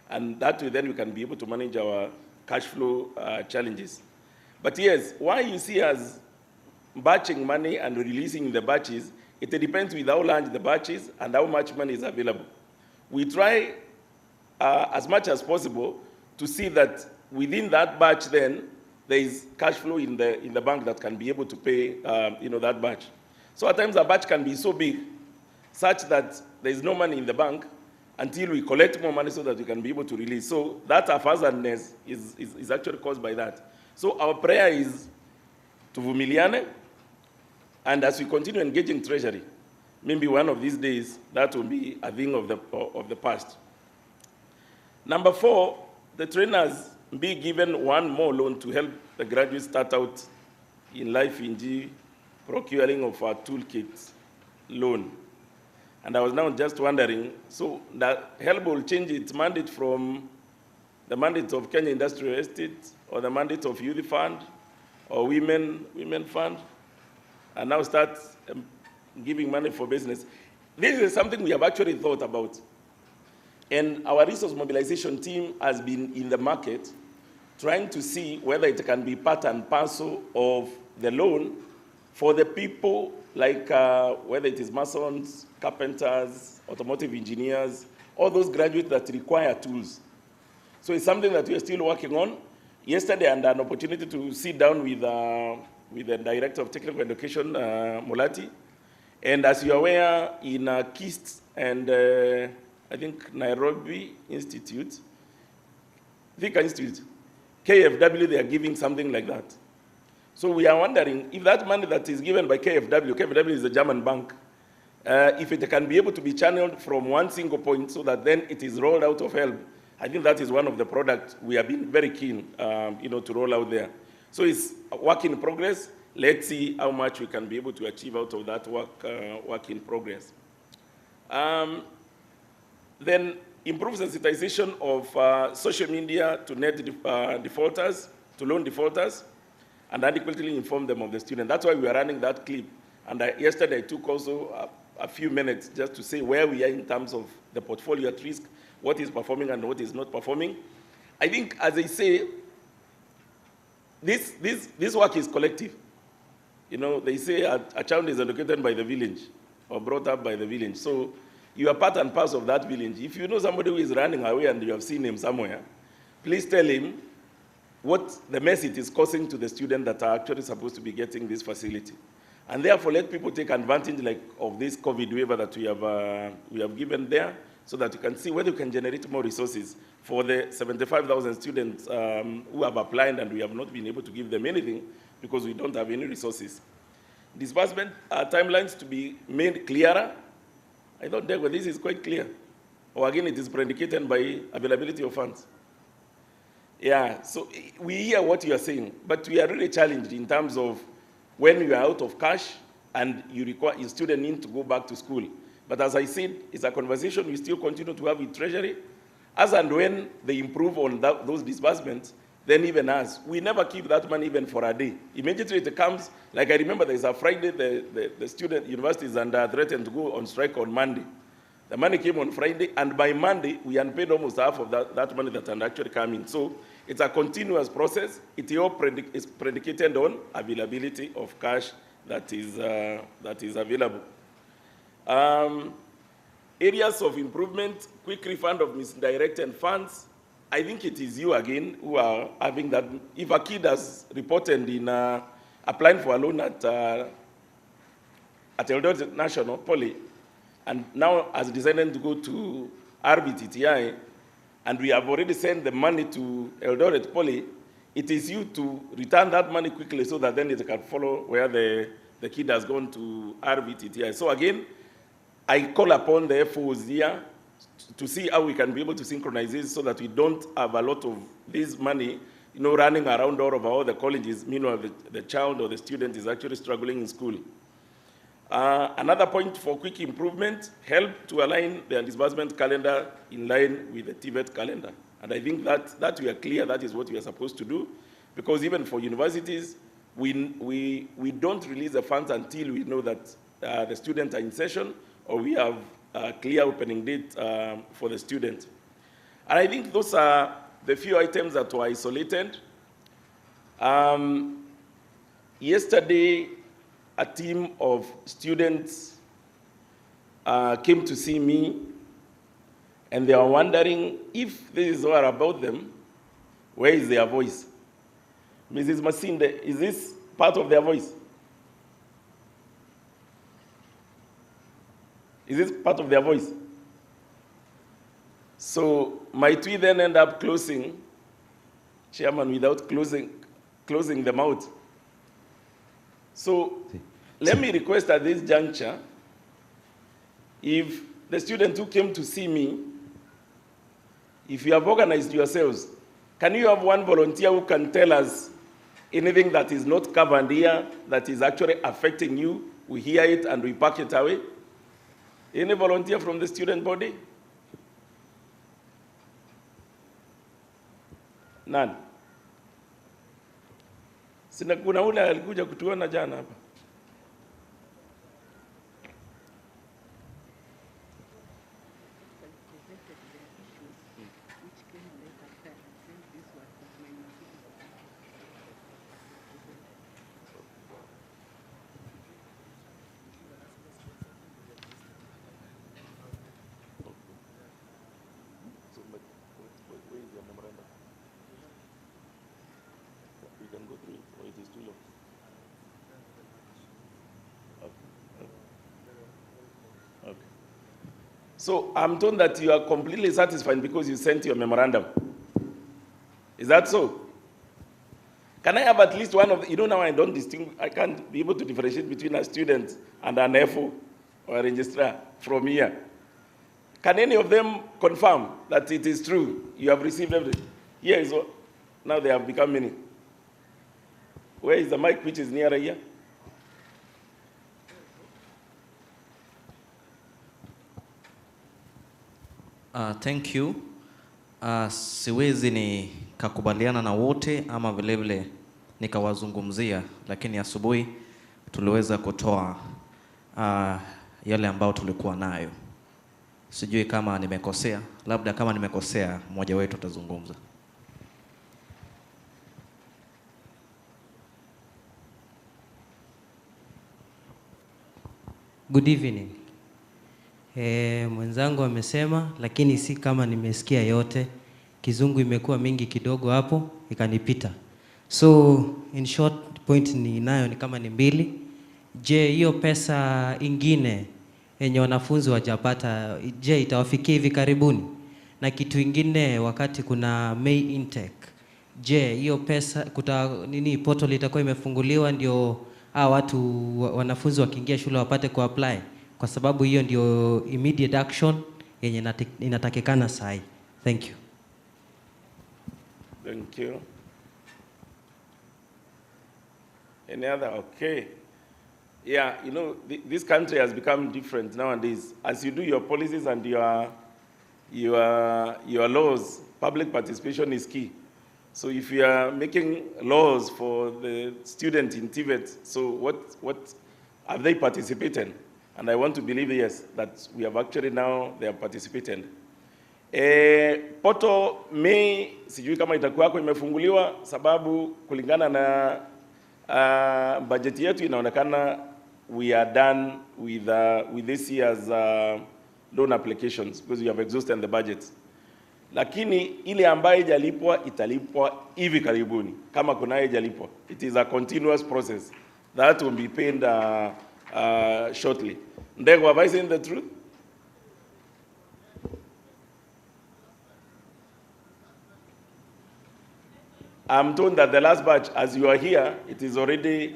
and that way then we can be able to manage our cash flow challenges. But yes, why you see us batching money and releasing the batches, it depends with how large the batch is and how much money is available. We try as much as possible to see that within that batch then, there is cash flow in the bank that can be able to pay that batch. So at times a batch can be so big such that there is no money in the bank until we collect more money so that we can be able to release. So that haphazardness is actually caused by that. So our prayer is to vumiliane, and as we continue engaging Treasury, maybe one of these days that will be a thing of the past. Number 4, the trainers be given one more loan to help the graduates start out in life in G, procuring of our toolkit loan. And I was now just wondering, so that HELB will change its mandate from the mandate of Kenya Industrial Estate or the mandate of Youth Fund or Women Fund, and now start giving money for business. This is something we have actually thought about. And our resource mobilization team has been in the market trying to see whether it can be part and parcel of the loan for the people like whether it is masons, carpenters, automotive engineers, all those graduates that require tools. So it's something that we are still working on. Yesterday I had an opportunity to sit down with the Director of Technical Education, Mulati. And as you're aware, in KIST and I think Nairobi Institute, KFW, they are giving something like that. So we are wondering if that money that is given by KFW is a German bank, if it can be able to be channeled from one single point so that then it is rolled out of HELB. I think that is one of the products we have been very keen to roll out there. So it's a work in progress. Let's see how much we can be able to achieve out of that work in progress. Then improve sensitization of social media to net defaulters, to loan defaulters, and adequately inform them of the student. That's why we are running that clip. And yesterday I took also a few minutes just to say where we are in terms of the portfolio at risk, what is performing and what is not performing. I think, as I say, this work is collective. They say a child is educated by the village or brought up by the village. So you are part and parcel of that village. If you know somebody who is running away and you have seen him somewhere, please tell him what the mess it is causing to the students that are actually supposed to be getting this facility. And therefore, let people take advantage of this COVID waiver that we have given there so that you can see whether you can generate more resources for the 75,000 students who have applied and we have not been able to give them anything because we don't have any resources. Disbursement timelines to be made clearer. I thought this is quite clear. Or again, it is predicated by availability of funds. Yeah, so we hear what you are saying, but we are really challenged in terms of when you are out of cash and your student need to go back to school. But as I said, it's a conversation we still continue to have with Treasury. As and when they improve on those disbursements, then even us, we never keep that money even for a day. Immediately it comes, like I remember there's a Friday, the student universities are threatened to go on strike on Monday. The money came on Friday, and by Monday, we unpaid almost half of that money that had actually come in. So it's a continuous process. It all is predicated on availability of cash that is available. Areas of improvement, quick refund of misdirected funds. I think it is you again who are having that. If a kid has reported in applying for a loan at Eldoret National Poly, and now has decided to go to RBTTI, and we have already sent the money to Eldoret Poly, it is you to return that money quickly so that then it can follow where the kid has gone to RBTTI. So again, I call upon the FOs here to see how we can be able to synchronize this so that we don't have a lot of this money running around all of all the colleges. Meanwhile, the child or the student is actually struggling in school. Another point for quick improvement, help to align their disbursement calendar in line with the TVET calendar. And I think that we are clear that is what we are supposed to do, because even for universities, we don't release the funds until we know that the students are in session or we have a clear opening date for the student. And I think those are the few items that were isolated. Yesterday, a team of students came to see me, and they were wondering if this is all about them, where is their voice? Mrs. Masinde, is this part of their voice? Is this part of their voice? So might we then end up closing, Chairman, without closing them out? So let me request at this juncture, if the students who came to see me, if you have organized yourselves, can you have one volunteer who can tell us anything that is not covered here that is actually affecting you? We hear it and we pack it away. Any volunteer from the student body? None. Sina kuna ule alikuja kutuona jana hapa. So I'm told that you are completely satisfied because you sent your memorandum. Is that so? Can I have at least one of the, you know now I can't be able to differentiate between a student and an FO or a registrar from here. Can any of them confirm that it is true? You have received everything. Here is what, now they have become many. Where is the mic which is nearer here? Thank you. Siwezi nikakubaliana na wote ama vilevile nikawazungumzia, lakini asubuhi tuliweza kutoa yale ambao tulikuwa nayo. Sijui kama nimekosea, labda kama nimekosea mmoja wetu atazungumza. Good evening. Mwenzangu amesema, lakini si kama nimesikia yote. Kizungu imekuwa mingi kidogo hapo, ikanipita. So, in short, point ni kama ni mbili. Je, hiyo pesa ingine yenye wanafunzi wajapata, je, itawafikia hivi karibuni? Na kitu ingine, wakati kuna May intake, je, hiyo pesa, portal itakuwa imefunguliwa ndio watu wanafunzi wakiingia shule wapate ku-apply? Kwa sababu hiyo ndio immediate action yenye inatakikana sahi. Thank you. Thank you. Any other? Okay. Yeah, you know, this country has become different nowadays. As you do your policies and your laws, public participation is key. So if you are making laws for the student in TVET, so what have they participated? And I want to believe, yes, that we have actually now, they have participated. Portal May, sijui kama itakuwako imefunguliwa, sababu kulingana na budget yetu inaonekana we are done with this year's loan applications because we have exhausted the budget. Lakini ile ambayo haijalipwa italipwa hivi karibuni. Kama kuna haijalipwa, it is a continuous process that will be paid shortly. Ndego, have I saying the truth? I'm told that the last batch, as you are here, it is already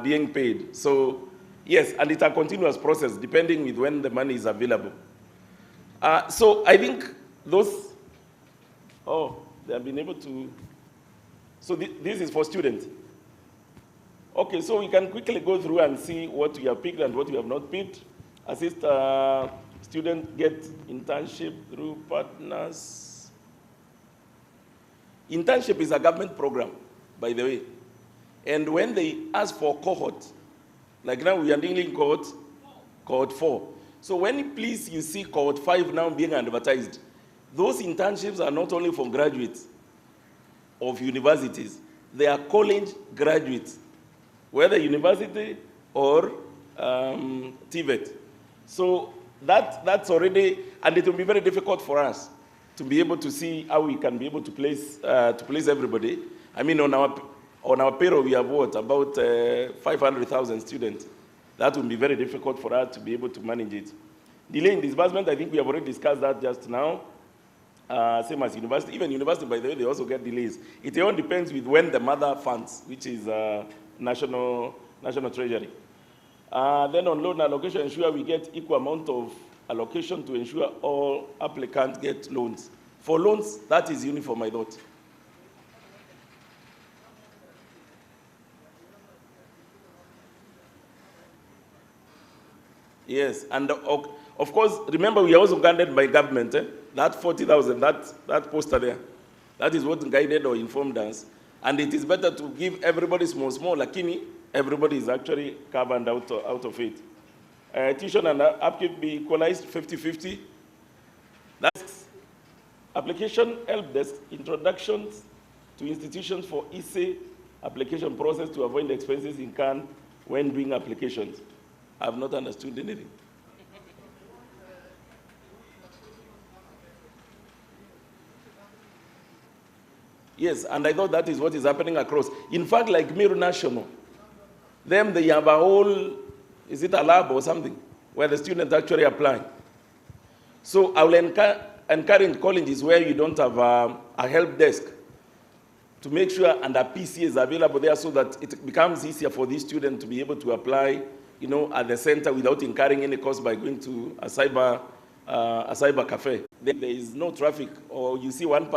being paid. So, yes, and it's a continuous process, depending with when the money is available. So, I think those, they have been able to, so this is for students. Okay, so we can quickly go through and see what we have picked and what we have not picked. Assist students get internship through partners. Internship is a government program, by the way. And when they ask for cohort, like now we are dealing cohort 4. So when please you see cohort 5 now being advertised, those internships are not only for graduates of universities, they are college graduates, whether university or TVET. So that's already, and it will be very difficult for us to be able to see how we can be able to place everybody. I mean, on our payroll, we have what, about 500,000 students. That will be very difficult for us to be able to manage it. Delay in disbursement, I think we have already discussed that just now. Same as university. Even university, by the way, they also get delays. It all depends with when the mother funds, which is national treasury. Then on loan allocation, ensure we get equal amount of allocation to ensure all applicants get loans. For loans, that is uniform, I thought. Yes, and of course, remember we are also guided by government. That 40,000, that poster there, that is what guided or informed us. And it is better to give everybody small, lakini everybody is actually covered out of it. Tuition and upkeep be equalized 50-50. That's application, help desk, introductions to institutions for ESE application process to avoid expenses incurred when doing applications. I have not understood anything. Yes, and I thought that is what is happening across. In fact, like Miru National, they have a whole, is it a lab or something, where the students actually apply. So I will encourage colleges where you don't have a help desk to make sure and a PC is available there so that it becomes easier for these students to be able to apply, you know, at the center without incurring any cost by going to a cyber cafe. There is no traffic, or you see one person